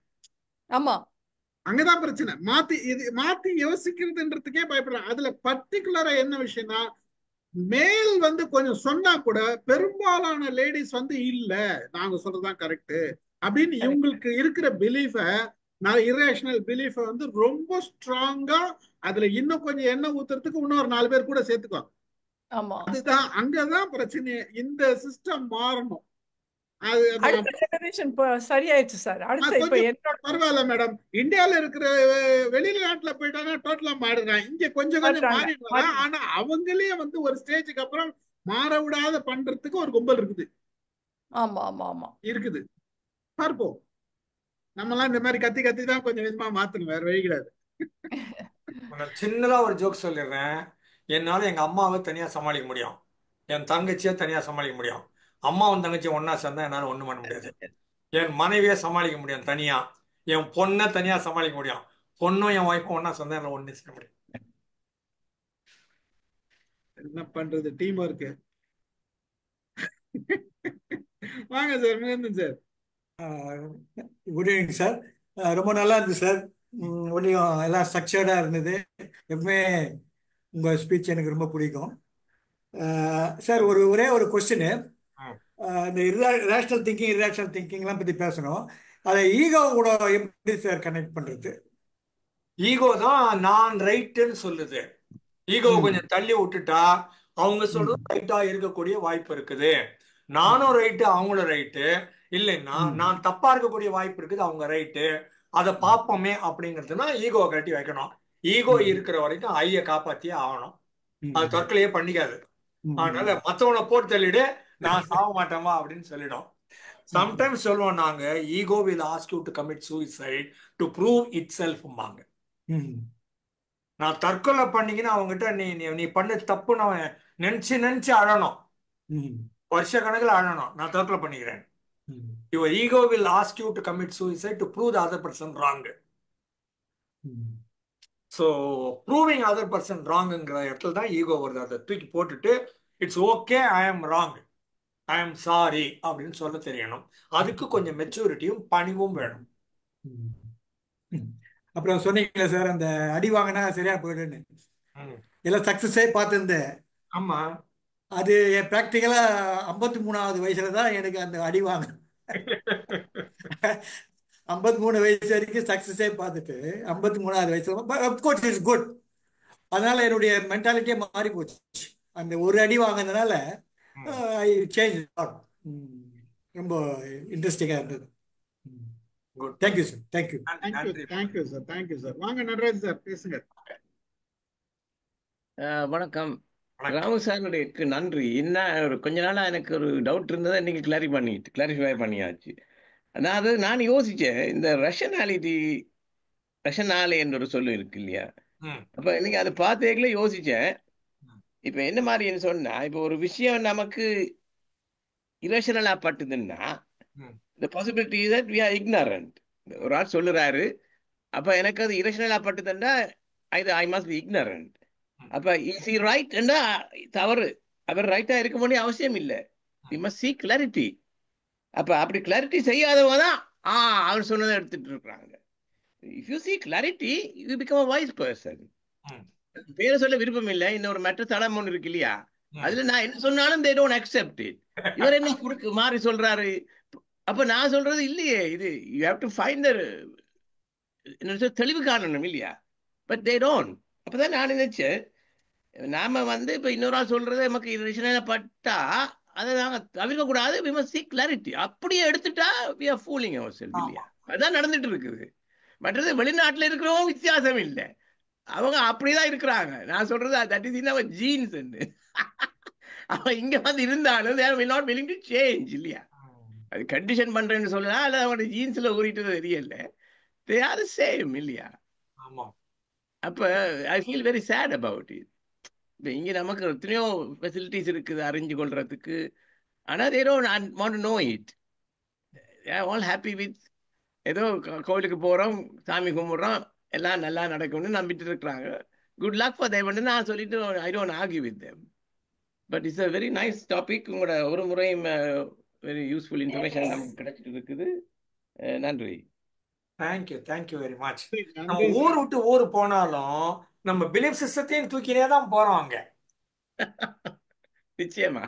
ஆமா, அங்கதான் பிரச்சனை. மாத்தி யோசிக்கிறதுன்றதுக்கே பயப்படுறாங்க. அதுல பர்டிகுலரா என்ன விஷயம்னா, மேல் வந்து கொஞ்சம் சொன்னா கூட பெரும்பாலான லேடிஸ் வந்து இல்ல நாங்க சொல்றதுதான் கரெக்ட் அப்படின்னு இவங்களுக்கு இருக்கிற பிலீஃப, நான் இரேஷனல் பிலீஃப வந்து ரொம்ப ஸ்ட்ராங்கா அதுல இன்னும் கொஞ்சம் எண்ணெய் ஊத்துறதுக்கு இன்னொரு 4 பேர் கூட சேர்த்துக்குவாங்க. அதுதான் அங்கதான் பிரச்சனை. இந்த சிஸ்டம் மாறணும். அடுத்த ஜெனரேஷன் சரியாயிடுச்சு சார். பரவாயில்ல மேடம். இந்தியால இருக்கிற வெளிநாட்டுல போயிட்டாங்க டோட்டலா மாறிடுறான். இங்க கொஞ்சம் மாறிடுறாங்க. ஆனா அவங்களே வந்து ஒரு ஸ்டேஜுக்கு அப்புறம் மாற விடாத பண்றதுக்கு ஒரு கும்பல் இருக்குது. ஆமா ஆமா ஆமா இருக்குது. பார்ப்போம். நம்ம எல்லாம் இந்த மாதிரி கத்தி கத்தி தான் கொஞ்சம் விதமா மாத்தணும், வேற வழி கிடையாது. சின்னதா ஒரு ஜோக் சொல்லிடுறேன். என்னால எங்க அம்மாவை தனியா சமாளிக்க முடியும், என் தங்கச்சியை தனியா சமாளிக்க முடியும். அம்மாவும் தங்கச்சியும் ஒன்னா சேர்ந்தா என்னால ஒண்ணும் பண்ண முடியாது. என் மனைவியை சமாளிக்க முடியும் தனியா, என் பொண்ணை தனியா சமாளிக்க முடியும். பொண்ணும் என் ஒய்ஃபும் ஒன்னா சேர்ந்தா என்னால ஒண்ணு செய்ய முடியும். என்ன பண்றது, டீம் ஒர்க். வாங்க சார், மேலும் சார். Good evening sir. ரொம்ப நல்லா இருந்தது சார். ஒன்றையும் எல்லாம் ஸ்ட்ரக்சர்டாக இருந்தது. எப்பவுமே உங்கள் ஸ்பீச் எனக்கு ரொம்ப பிடிக்கும் சார். ஒரே ஒரு கொஸ்டின். இந்த ரேஷனல் திங்கிங் இரேஷனல் திங்கிங்லாம் பற்றி பேசணும். அதை ஈகோ கூட எப்படி சார் கனெக்ட் பண்ணுறது? ஈகோ தான் நான் ரைட்டுன்னு சொல்லுது. ஈகோ கொஞ்சம் தள்ளி விட்டுட்டா அவங்க சொல்றது ரைட்டா இருக்கக்கூடிய வாய்ப்பு இருக்குது. நானும் ரைட்டு அவங்களும் ரைட்டு இல்லைன்னா நான் தப்பா இருக்கக்கூடிய வாய்ப்பு இருக்குது, அவங்க ரைட்டு, அதை பார்ப்போமே அப்படிங்கிறதுனா ஈகோவை கட்டி வைக்கணும். ஈகோ இருக்கிற வரைக்கும் ஐய காப்பாத்தியே ஆகணும். அது தற்கொலையே பண்ணிக்காது. அதனால மற்றவனை போட்டு தள்ளிடு, நான் சாக மாட்டேமா அப்படின்னு சொல்லிடும். சம்டைம்ஸ் சொல்லுவோம் நாங்க, ego will ask you to commit suicide to prove it செல்ஃப்ம்பாங்க. நான் தற்கொலை பண்ணிக்கின்னு அவங்ககிட்ட நீ பண்ண தப்புன்னு அவன் நினைச்சு அழணும், வருஷ கணக்கில் அழணும், நான் தற்கொலை பண்ணிக்கிறேன். Your ego will ask you to commit suicide to prove the other person wrong. So proving other person wrongங்கிற இடத்துல தான் ஈகோ வருது. அதை தூக்கி போட்டுட்டு it's okay, I am wrong, I am sorry அப்படின்னு சொல்ல தெரியணும். அதுக்கு கொஞ்சம் மெச்சூரிட்டியும் பணிவும் வேணும். அப்புறம் சொன்னீங்களே சார், அந்த அடி வாங்கினா சரியா போயிடுன்னு எல்லாம் சக்சஸே பார்த்துருந்தேன். ஆமா, அது ப்ராக்டிக்கலா 53வது வயசுல தான் எனக்கு அந்த அடி வாங்க 53 வயசு வரைக்கும் சக்சஸே பார்த்துட்டு 53வது வயசுல அப்கோர்ஸ் இட்ஸ் குட். அதனால என்னுடைய மென்டாலிட்டியே மாறி போச்சு. அந்த ஒரு அடி வாங்கினதுனால ஐ சேஞ்ச். ரொம்ப இன்ட்ரெஸ்டிங்காக இருந்தது. Thank you sir. Thank you sir. வாங்க நடராஜ் சார் பேசுங்க. வணக்கம். வணக்கம். ராமு சாருக்கு நன்றி. என்ன கொஞ்ச நாளா எனக்கு ஒரு டவுட் இருந்ததை இன்னைக்கு கிளாரிஃபை பண்ணியாச்சு. நான் யோசிச்சேன், இந்த ரஷனாலே என்ற ஒரு சொல்லு இருக்கு இல்லையா? ம் அப்ப இன்னைக்கு அதை பார்த்தேக்கல யோசிச்சேன். ம் இப்ப என்ன மாதிரின்னு சொன்னா, இப்ப ஒரு விஷயம் நமக்கு இரஷனலா பட்டுதுன்னா, ம் the possibility is that we are ignorant. ஒரு ஆள் சொல்லுறாரு, அப்ப எனக்கு அது இரஷனலா பட்டுதுன்னா ஐ மஸ்ட் பி ignorant. ம் அப்ப இஸ் he right என்றா தவறு. அவர் ரைட்டா இருக்க வேண்டிய அவசியம் இல்லை. we ம் must seek clarity. அப்ப அப்படி கிளாரிட்டி செய்யாதவங்க தான் அவர் சொன்னதை எடுத்துட்டு இருக்காங்க. If you see clarity, you become a wise person. ம் பேரை சொல்ல விருப்பம் இல்லை. இன்னொரு மற்ற தடம் ஒன்று இருக்கு இல்லையா? ம் அதுல நான் என்ன சொன்னாலும் they don't accept it. இவர் என்ன குறுக்கு மாறி சொல்றாரு. அப்ப நான் சொல்றது இல்லையே, இது you have to find the தெளிவு காணணும் இல்லையா? But they don't. அப்பதான் நான் நினைச்சேன், நாம இப்ப இன்னொரு ஆள் சொல்றது நமக்கு ரிஷனலா பட்டா அதை நாங்க தவிர்க்க கூடாது. we must seek clarity. அப்படியே எடுத்துட்டா we are fooling ourselves ஆமா இல்லையா? அதான் நடந்துட்டு இருக்குது. மற்றது வெளிநாட்டுல இருக்கிறவங்க வித்தியாசம் இல்லை, அவங்க அப்படிதான் இருக்கிறாங்க. நான் சொல்றது that is in our genes. அவன் இங்க இருந்தாலும் they are not willing to change இல்லையா? ம் அது கண்டிஷன் பண்றேன்னு சொல்லலாம், அல்ல அவனோட ஜீன்ஸ்ல ஊறிட்டு தெரியல. they are the same இல்லையா? ஆமா அப்ப I feel very sad about it. இப்ப இங்க நமக்கு எத்தனையோ ஃபெசிலிட்டிஸ் இருக்குது அறிஞ்சு கொள்றதுக்கு. ஆனா they don't want to know it. they are all happy with ஏதோ கோவிலுக்கு போறோம், சாமி கும்பிடுறோம், எல்லாம் நல்லா நடக்கும்னு நம்பிட்டு இருக்கிறாங்க. குட் லக் ஃபார் தேம் நான் சொல்லிட்டு I don't argue with them. But it's a very nice topic. உங்களோட ஒரு முறையும் வெரி யூஸ்ஃபுல் இன்ஃபர்மேஷன் நமக்கு கிடைச்சிட்டு இருக்குது. நன்றி. Thank you very much. நம்ம நன்றி ஊர் சார். விட்டு ஊர் போனாலும் நம்ம பிலீஃப் சிஸ்டத்தையும் தூக்கினே தான் போறோம். அங்க நிச்சயமா.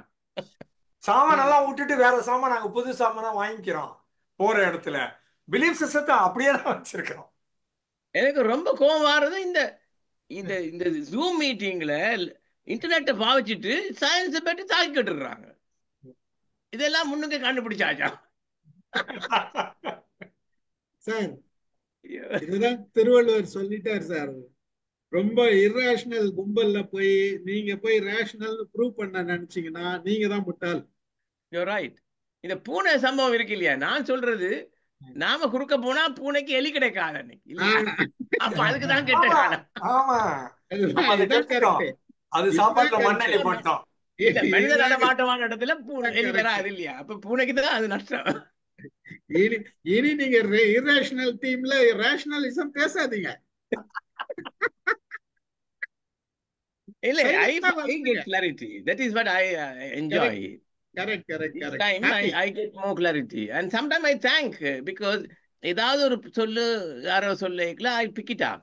சாமான் எல்லாம் விட்டுட்டு வேற சாமான் நாங்க புது சாமானா வாங்கிக்கிறோம். போற இடத்துல பிலீஃப் சிஸ்டத்தை அப்படியே தான் வச்சிருக்கிறோம். எனக்கு ரொம்ப கோபம் வர்றது இந்த இந்த இந்த ஜூம் மீட்டிங்ல இன்டர்நெட்டை பாவிச்சிட்டு சயின்ஸை பற்றி தாக்கி கட்டுறாங்க. இதெல்லாம் முன்னுக்கு கண்டுபிடிச்சாச்சா? சார், இதுதான் திருவள்ளுவர் சொல்லிட்டார் சார். ரொம்ப இர்ரேஷனல் கும்பல்ல போய் நீங்க போய் ரேஷனல் ப்ரூவ் பண்ண நினைச்சீங்கன்னா நீங்க தான் முட்டாள். You're right. இந்த பூனை சம்பவம் இருக்கு இல்லையா? நான் சொல்றது, நாம குறுக்க போனா பூனைக்கு எலி கிடைக்காது அன்னைக்கு இல்லையா? அப்ப அதுக்கு தான் கெட்ட ஆமா காலம். ஆமா நம்ம அதை இதுதான் கெடுத்துட்டோம். கரெக்ட். அது இதுதான் சாப்பாட்டுல கரெக்ட். மண்ணெண்ணி போட்டோம். இல்ல, மனித இதுதான் நடமாட்டமான இடத்துல எலி கரெக்ட். வராது இல்லையா? அப்ப பூனைக்கு தான் அது நஷ்டம். இனி இனி நீங்க இர்ரேஷனல் டீம்ல ரேஷனலிசம் பேசாதீங்க. இல்ல, I சைலண்டா get வந்துருங்க. clarity. That is what I enjoy. Correct correct This correct. time happy. I get more clarity. And sometimes I thank because ஏதாவது ஒரு சொல்லு யாரோ சொல்லிக்கல I pick it up.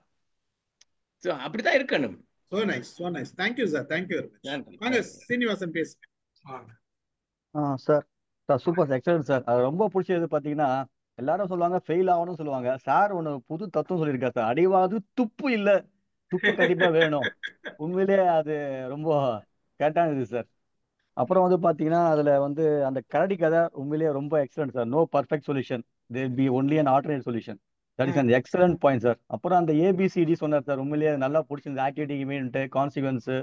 So அப்படிதான் இருக்கணும். So nice so nice. Thank you sir. Thank you very much. நன்றி. வாங்க நன்றி. சீனிவாசன் பேசுங்க. வாங்க. Sir sir super excellent sir. அது ரொம்ப பிடிச்சது பார்த்தீங்கன்னா, எல்லாரும் சொல்லுவாங்க ஃபெயில் ஆகணும்னு சொல்லுவாங்க. சார் ஒன்று புது தத்துவம் சொல்லியிருக்காரு சார். அடிவாது துப்பு இல்லை, துப்பு கண்டிப்பாக வேணும். உண்மையிலே அது ரொம்ப கரெக்டானது சார். அப்புறம் பார்த்தீங்கன்னா, அதில் அந்த கரடி கதை உண்மையிலேயே ரொம்ப excellent sir. No perfect solution, there be only an alternate solution. That is hmm an excellent point sir. அப்புறம் அந்த ஏபிசிடி சொன்னார் சார். உண்மையிலேயே நல்லா பிடிச்சிருந்த activity event, consequence,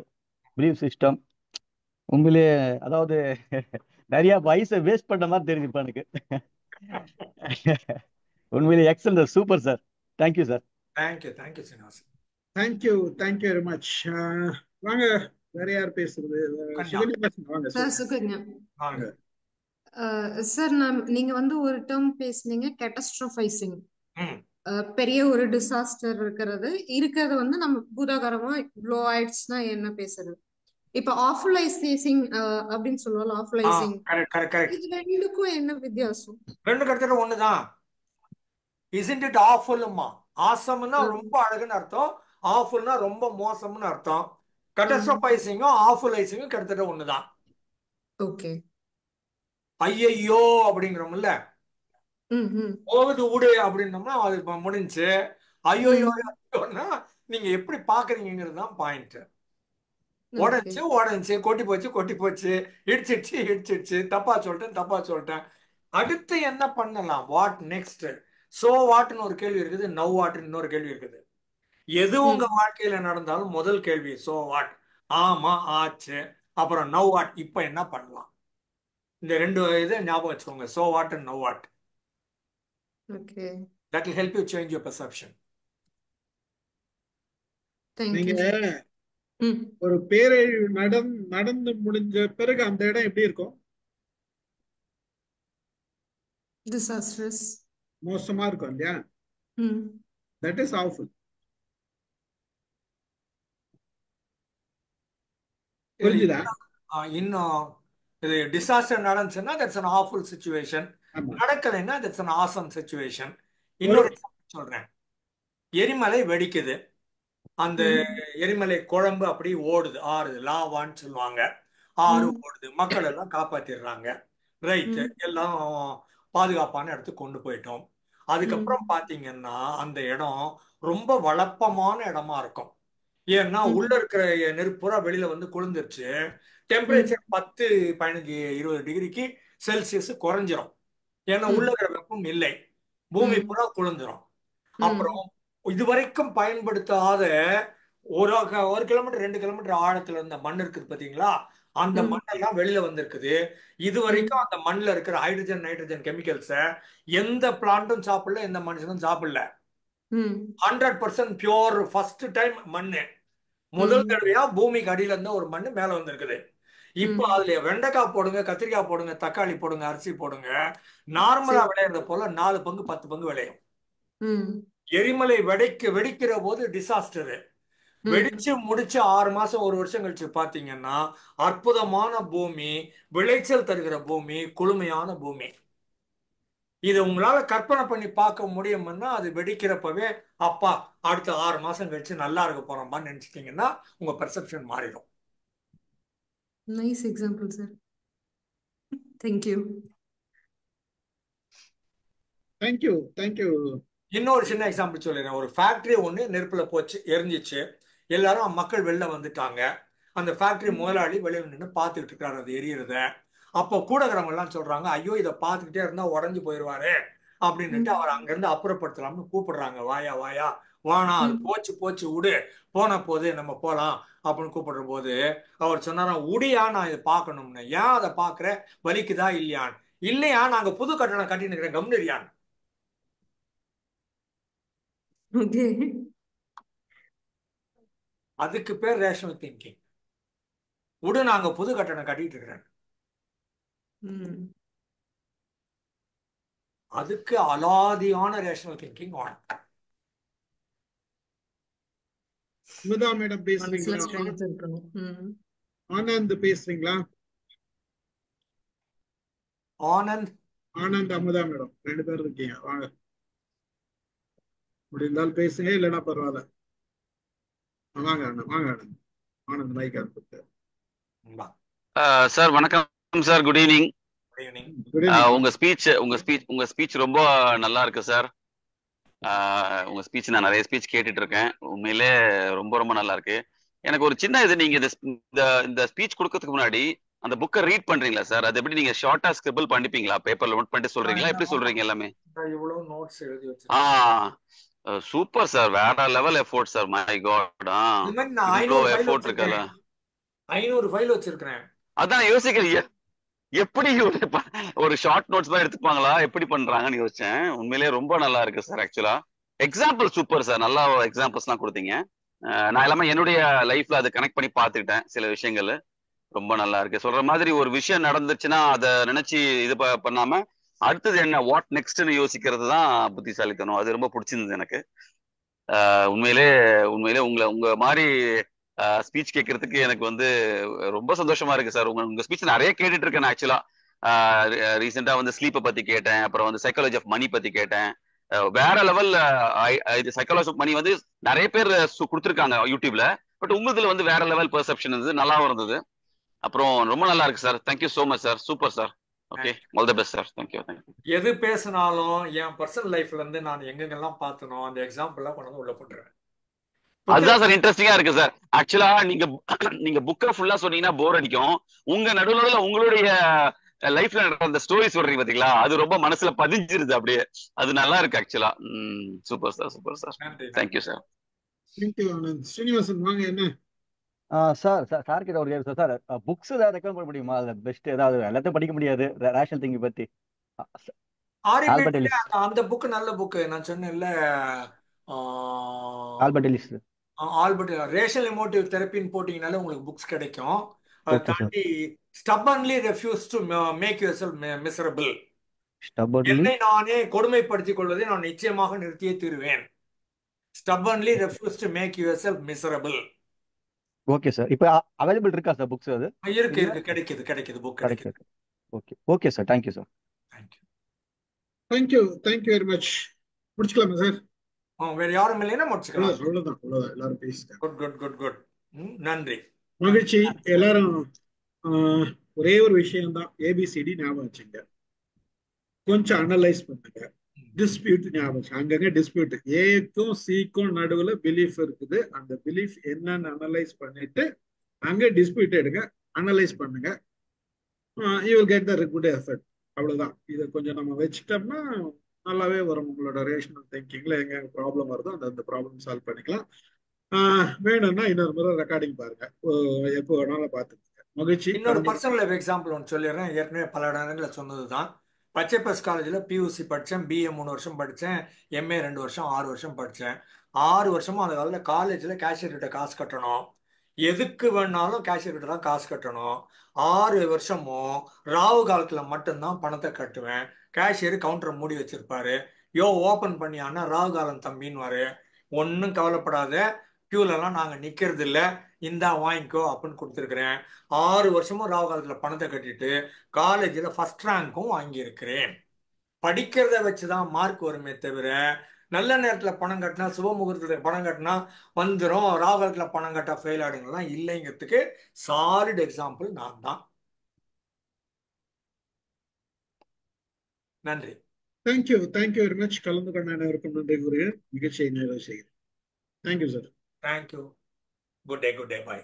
belief system. உண்மையிலேயே அதாவது நிறைய வயசை வேஸ்ட் பண்ண மாதிரி தெரியுது இப்போ எனக்கு. உண்மையிலேயே excellent, super sir. Thank you sir. Thank you Srinivasan. Thank you very much. வாங்க, வேற யார் பேசுறது? கன்யா சுகன்யா பேசுங்க. வாங்க சார் சுகன்யா. சுகன்யா. வாங்க. சார் நீங்க ஒரு டேர்ம் பேசுனீங்க, கேட்டஸ்ட்ரோஃபைசிங். ம் பெரிய ஒரு டிசாஸ்டர் இருக்கிறது நம்ம பூதாகரமா இவ்வளோ ஆயிடுச்சுன்னா என்ன பேசுறது. இப்ப ஆஃபுலைசிங் அப்படின்னு சொல்லுவோம். ஆஃபுலைசிங், கரெக்ட். இது ரெண்டுக்கும் என்ன வித்தியாசம்? ரெண்டு கருத்துல ஒண்ணுதான். Isn't it ஆஃபுல்மா? ஆசம்னா ரொம்ப அழகுன்னு அர்த்தம், ஆஃபுல்னா ரொம்ப மோசம்னு அர்த்தம். கட்டஸ்ட்ரோஃபைசிங்கும் ஆஃபுலைசிங்கும் கிட்டத்தட்ட ஒண்ணுதான். ஓகே. ஐயையோ அப்படிங்கிறோம்ல, போகுது விடு அப்படின்னோம்னா அது முடிஞ்சு. ஐயோயோன்னா நீங்க எப்படி பாக்குறீங்கிறது தான் பாயிண்ட். உடஞ்சி கொட்டி போச்சு, இடிச்சிடுச்சு, தப்பா சொல்லிட்டேன். அடுத்து என்ன பண்ணலாம், வாட் நெக்ஸ்ட்? சோ வாட்னு ஒரு கேள்வி இருக்குது, நவ் வாட்னு இன்னொரு கேள்வி இருக்குது. எது உங்க வாழ்க்கையில நடந்தாலும் முதல் கேள்வி சோ வாட். ஆமா ஆச்சு, அப்புறம் நவ் வாட், இப்போ என்ன பண்ணலாம், இந்த ரெண்டு இதை ஞாபகம் வச்சுக்கோங்க, so what and now what. Okay, that will help you change your perception. Thank you நீங்க சார். ம் ஒரு பேரழிவு நடந்து முடிஞ்ச பிறகு அந்த இடம் எப்படி இருக்கும்? டிசாஸ்ட்ரஸ். மோசமா இருக்கும் இல்லையா? ம் தட் இஸ் ஆஃபுல். இதுல புரிஞ்சுதா? இன்னும் இது டிசாஸ்டர் நடந்துச்சுன்னா தட்ஸ் an awful situation. ஆமா. நடக்கலைன்னா தட்ஸ் an awesome situation. ஒரு இன்னொரு எக்ஸாம்பிள் சொல்றேன். எரிமலை வெடிக்குது, அந்த ம் எரிமலை குழம்பு அப்படி ஓடுது, ஆறுது, லாவான்னு சொல்லுவாங்க, ஆறு ம் ஓடுது, மக்கள் எல்லாம் காப்பாத்திடுறாங்க, ரைட்டு, ம் எல்லாம் பாதுகாப்பான இடத்துக்கு கொண்டு போயிட்டோம். ம் அதுக்கப்புறம் பாத்தீங்கன்னா அந்த இடம் ரொம்ப வளப்பமான இடமா இருக்கும். ஏன்னா ம் உள்ள இருக்கிற நெருப்பு பூரா வெளியில வந்து குளிர்ந்துருச்சு, ம் டெம்பரேச்சர் 10, 15, 20 டிகிரிக்கு செல்சியஸ் குறைஞ்சிரும். ஏன்னா உள்ள ம் இருக்கிற வெப்பம் இல்லை, பூமி ம் பூரா குளிர்ந்துரும். ம் அப்புறம் இதுவரைக்கும் பயன்படுத்தாத ஒரு 1 கிலோமீட்டர் 2 கிலோமீட்டர் ஆழத்துல இருந்த மண் இருக்குது பாத்தீங்களா, அந்த ம் மண்ணெல்லாம் வெளியில வந்திருக்குது. இது ம் வரைக்கும் அந்த மண்ணில் இருக்கிற ஹைட்ரஜன் நைட்ரஜன் கெமிக்கல்ஸை எந்த பிளான்ட்டும் சாப்பிடல, எந்த மனுஷனும் சாப்பிடல. ம் 100% பியோர், ஃபர்ஸ்ட் டைம் மண்ணு, முதல் தடவையா பூமிக்கு அடியில இருந்த ஒரு மண்ணு மேல வந்திருக்குது. இப்போ ம் அதுல வெண்டைக்காய் போடுங்க, கத்திரிக்காய் போடுங்க, தக்காளி போடுங்க, அரிசி போடுங்க, சரி. நார்மலா விளையிறத போல 4 பங்கு 10 பங்கு விளையும். ம் எரிமலை வெடிக்கிற போது டிசாஸ்டர், ம் வெடிச்சு முடிச்சு 6 மாசம் 1 வருஷம் கழிச்சு பாத்தீங்கன்னா அற்புதமான பூமி, விளைச்சல் தருகிற பூமி, குளுமையான பூமி. இதை உங்களால கற்பனை பண்ணி பார்க்க முடியும்னா அது வெடிக்கிறப்பவே அப்பா அடுத்த 6 மாசம் கழிச்சு நல்லா இருக்க போறோம்பான்னு நினைச்சிட்டீங்கன்னா உங்க பெர்செப்ஷன் மாறிடும். Nice example sir. Thank you. Thank you. இன்னொரு சின்ன எக்ஸாம்பிள் சொல்லிடுறேன். ஒரு ஃபேக்டரி ஒன்று நெருப்புல போச்சு, எரிஞ்சிச்சு, எல்லாரும் மக்கள் வெளில வந்துட்டாங்க. அந்த ஃபேக்டரி முதலாளி வெளியில நின்று பார்த்துக்கிட்டு இருக்காரு அது எரியறத. அப்போ கூட இருக்கிறவங்க எல்லாம் சொல்றாங்க, ஐயோ இதை பார்த்துக்கிட்டே இருந்தா உடஞ்சு போயிடுவாரு அப்படின்னுட்டு அவர் அங்கிருந்து அப்புறப்படுத்தலாம்னு கூப்பிடுறாங்க, வாயா வாயா, வானா அது போச்சு விடு, போன போது நம்ம போலாம் அப்படின்னு கூப்பிடுற போது அவர் சொன்னாராம், உடியா நான் இதை பார்க்கணும்னு, ஏன் அதை பார்க்குற, வலிக்குதா இல்லையான்னு, இல்லையா நாங்க புது கட்டணம் கட்டின்னு இருக்கிறேன் கம்னரியான்னு. ஓகே. அதுக்கு பேர் ரேஷனல் திங்கிங். உடு நாங்க புது கட்டணம் கட்டிட்டு இருக்கிறேன், ம் அதுக்கு அலாதியான ரேஷனல் திங்கிங் வேணும். அமுதா மேடம் மனசுல பேசுறீங்களா? ஸ்ட்ரென்த் இருக்கணும். ம் ஆனந்த் பேசுறீங்களா? ஆனந்த், அமுதா மேடம் 2 பேர் இருக்கீங்க, வாங்க. முடிந்தால் பேசுங்க, இல்லைன்னா பரவாயில்ல. வாங்க அண்ணா, வாங்க அண்ணா. ஆனந்த் மைக் அனுப்பிட்டு. சார் வணக்கம் sir, good evening. Good evening. Good evening. உங்க ஸ்பீச் ரொம்ப நல்லா இருக்கு சார். உங்க ஸ்பீச் நான் நிறைய ஸ்பீச் கேட்டுட்டு இருக்கேன், உண்மையிலே ரொம்ப ரொம்ப நல்லா இருக்கு. எனக்கு ஒரு சின்ன இது, நீங்க இந்த ஸ்பீச் கொடுக்கறதுக்கு முன்னாடி அந்த புக்கை ரீட் பண்றீங்களா சார்? அது எப்படி நீங்க ஷார்ட்டா ஸ்கிரிபிள் பண்ணிப்பீங்களா, பேப்பர்ல நோட் பண்ணிட்டு சொல்றீங்களா, எப்படி சொல்றீங்க எல்லாமே? இவ்வளவு நோட்ஸ் எழுதி வச்சிருக்கேன். சூப்பர் சார், வேற level effort sir, my God. இது மாதிரி நான் இவ்வளோ 500 ஃபைல் எஃபோர்ட் இருக்கல. வச்சிருக்கேன், 500 ஃபைல் வச்சிருக்கிறேன். அதான் யோசிக்கிறீங்க, எப்படி ஒரு ஷார்ட் நோட்ஸ் தான் எடுத்துப்பாங்களா, எப்படி பண்றாங்கன்னு யோசிச்சேன். உண்மையிலேயே ரொம்ப நல்லா இருக்கு சார். ஆக்சுவலா எக்ஸாம்பிள் சூப்பர் சார், நல்லா எக்ஸாம்பிள்ஸ் எல்லாம் கொடுத்தீங்க. நான் எல்லாமே என்னுடைய லைஃப்ல அதை கனெக்ட் பண்ணி பார்த்துக்கிட்டேன் சில விஷயங்கள். ரொம்ப நல்லா இருக்கு. சொல்ற மாதிரி ஒரு விஷயம் நடந்துச்சுன்னா அதை நினைச்சு இது பண்ணாம அடுத்தது என்ன, வாட் நெக்ஸ்ட்னு யோசிக்கிறது தான் புத்திசாலித்தனம். அது ரொம்ப பிடிச்சிருந்தது எனக்கு. உண்மையிலே உங்க மாதிரி ஸ்பீச் கேட்கறதுக்கு எனக்கு வந்து ரொம்ப சந்தோஷமா இருக்கு சார். உங்க ஸ்பீச் நிறைய கேட்டுட்டு இருக்கேன். ஆக்சுவலா ரீசெண்டா வந்து ஸ்லீப்பை பத்தி கேட்டேன், அப்புறம் வந்து சைக்காலஜி ஆஃப் மணி பத்தி கேட்டேன். வேற லெவல்ல இது சைக்காலஜி ஆஃப் மணி வந்து நிறைய பேர் கொடுத்துருக்காங்க யூடியூப்ல, பட் உங்களுதுல வந்து வேற லெவல் பெர்செப்ஷன் இருந்தது, நல்லாவும் இருந்தது. அப்புறம் ரொம்ப நல்லா இருக்கு sir. Thank you so much sir, super sir. Okay, all the best sir. Thank you. எது பேசினாலும் என் பர்சனல் லைஃப்ல இருந்து நான் எங்கெங்கெல்லாம் பார்த்தனோ அந்த எக்ஸாம்பிள்லாம் கொண்டு வந்து உள்ள போட்டுருவேன். அதுதான் சார் இன்ட்ரெஸ்டிங்கா இருக்கு சார். ஆக்சுவலா நீங்க புக்கை ஃபுல்லா சொன்னீங்கன்னா போர் அடிக்கும். உங்க நடுவுல உங்களுடைய லைஃப்ல நடந்த ஸ்டோரி சொல்றீங்க பாத்தீங்களா, அது ரொம்ப மனசுல பதிஞ்சிருது அப்படியே. அது நல்லா இருக்கு ஆக்சுவலா. Super sir, super sir. Thank you sir. Thank you Anand. Srinivasan வாங்க. என்ன சார் சார் சார் கிட்ட ஒரு கேள்வி சார். சார் புக்ஸ் ஏதாவது ரெக்கமெண்ட் பண்ண முடியுமா? அதில் பெஸ்ட் ஏதாவது, எல்லாத்தையும் படிக்க முடியாது ரேஷனல் திங்கிங் பற்றி. ஆல்பர்ட் ஆரிமெட்ல எலிஸ். அந்த புக் நல்ல புக்கு நான் சொன்னேன்ல. Albert Ellis. Albert rational emotive தெரப்பின்னு போட்டிங்கனாலே உங்களுக்கு புக்ஸ் கிடைக்கும். அதை ஓகே சார். தாண்டி stubbornly refuse to make your self miserable. Stubbornly. என்னை நானே கொடுமைப்படுத்திக் கொள்வதை நான் நிச்சயமாக நிறுத்தியே தீருவேன். Stubbornly refuse to make your self miserable. Okay sir. இப்போ அவைலபிள் இருக்கா சார் புக்ஸ் அது? இருக்கு இல்லை, கிடைக்குது புக் கிடைக்குது. கிடைக்குது. Okay okay sir. Thank you sir. Thank you. Thank you very much. முடிச்சுக்கலாமா சார்? வேற யாரும் இல்லைன்னா முடிச்சுக்கலாம். அவ்வளவுதான் எல்லாரும் பேசிட்டாங்க. Good good good good. நன்றி. மகிழ்ச்சி. எல்லாரும் ஒரே ஒரு விஷயம்தான், ஏபிசிடி ஞாபகம் வச்சுங்க, கொஞ்சம் அனலைஸ் பண்ணுங்க. டிஸ்பியூட் ஞாபகம், அங்கங்க டிஸ்பியூட், ஏக்கும் சிக்கும் நடுவுல பிலீஃப் இருக்குது. அந்த பிலீஃப் என்னன்னு அனலைஸ் பண்ணிட்டு அங்க டிஸ்பியூட் எடுங்க, அனலைஸ் பண்ணுங்க. You will get the good effect. அவ்வளவுதான். இதை கொஞ்சம் நம்ம வச்சுட்டோம்னா நல்லாவே வரும். உங்களோட ரேஷனல் திங்கிங்ல எங்க ப்ராப்ளம் வருதோ அந்த ப்ராப்ளம் சால்வ் பண்ணிக்கலாம். வேணும்னா இன்னொரு முறை ரெக்கார்டிங் பாருங்க, எப்போ வேணாலும் பார்த்துக்கோங்க. மகிழ்ச்சி. இன்னொரு பர்சனல் லைஃப் எக்ஸாம்பிள் ஒன்று சொல்லிடுறேன். ஏற்கனவே பல இடங்களில் சொன்னது தான். பச்சைப்பஸ் காலேஜில் பியூசி படித்தேன், பிஏ 3 வருஷம் படித்தேன், எம்ஏ 2 வருஷம், 6 வருஷம் படித்தேன். 6 வருஷமும் அந்த காலத்தில் காலேஜில் கேஷியர்கிட்ட காசு கட்டணும். எதுக்கு வேணாலும் கேஷியர்கிட்ட தான் காசு கட்டணும். 6 வருஷமும் ராவு காலத்தில் மட்டும்தான் பணத்தை கட்டுவேன். கேஷியர் கவுண்டரை மூடி வச்சிருப்பாரு. ஓப்பன் பண்ணியானா ராகு காலம் தம்பின்னுவாரு. ஒன்றும் கவலைப்படாத, கியூலெல்லாம் நாங்கள் நிற்கிறது இல்லை, இந்தா வாங்கிக்கோ அப்படின்னு கொடுத்துருக்குறேன். 6 வருஷமும் ராகு காலத்தில் பணத்தை கட்டிட்டு காலேஜில் ஃபர்ஸ்ட் ரேங்க்கும் வாங்கியிருக்கிறேன். படிக்கிறத வச்சு தான் மார்க் வருமே தவிர, நல்ல நேரத்தில் பணம் கட்டினா, சுப முகூர்த்தத்தில் பணம் கட்டினா வந்துடும், ராகு காலத்தில் பணம் கட்டா ஃபெயில் ஆகிடுங்கலாம் இல்லைங்கிறதுக்கு சாலிட் எக்ஸாம்பிள் நான் தான். நன்றி. Thank you very much. கலந்து கொண்ட அனைவருக்கும் நன்றி கூறுகிறேன். நிகழ்ச்சியை நிறைவு செய்கிறேன். Thank you sir. Thank you. Good day. பாய்.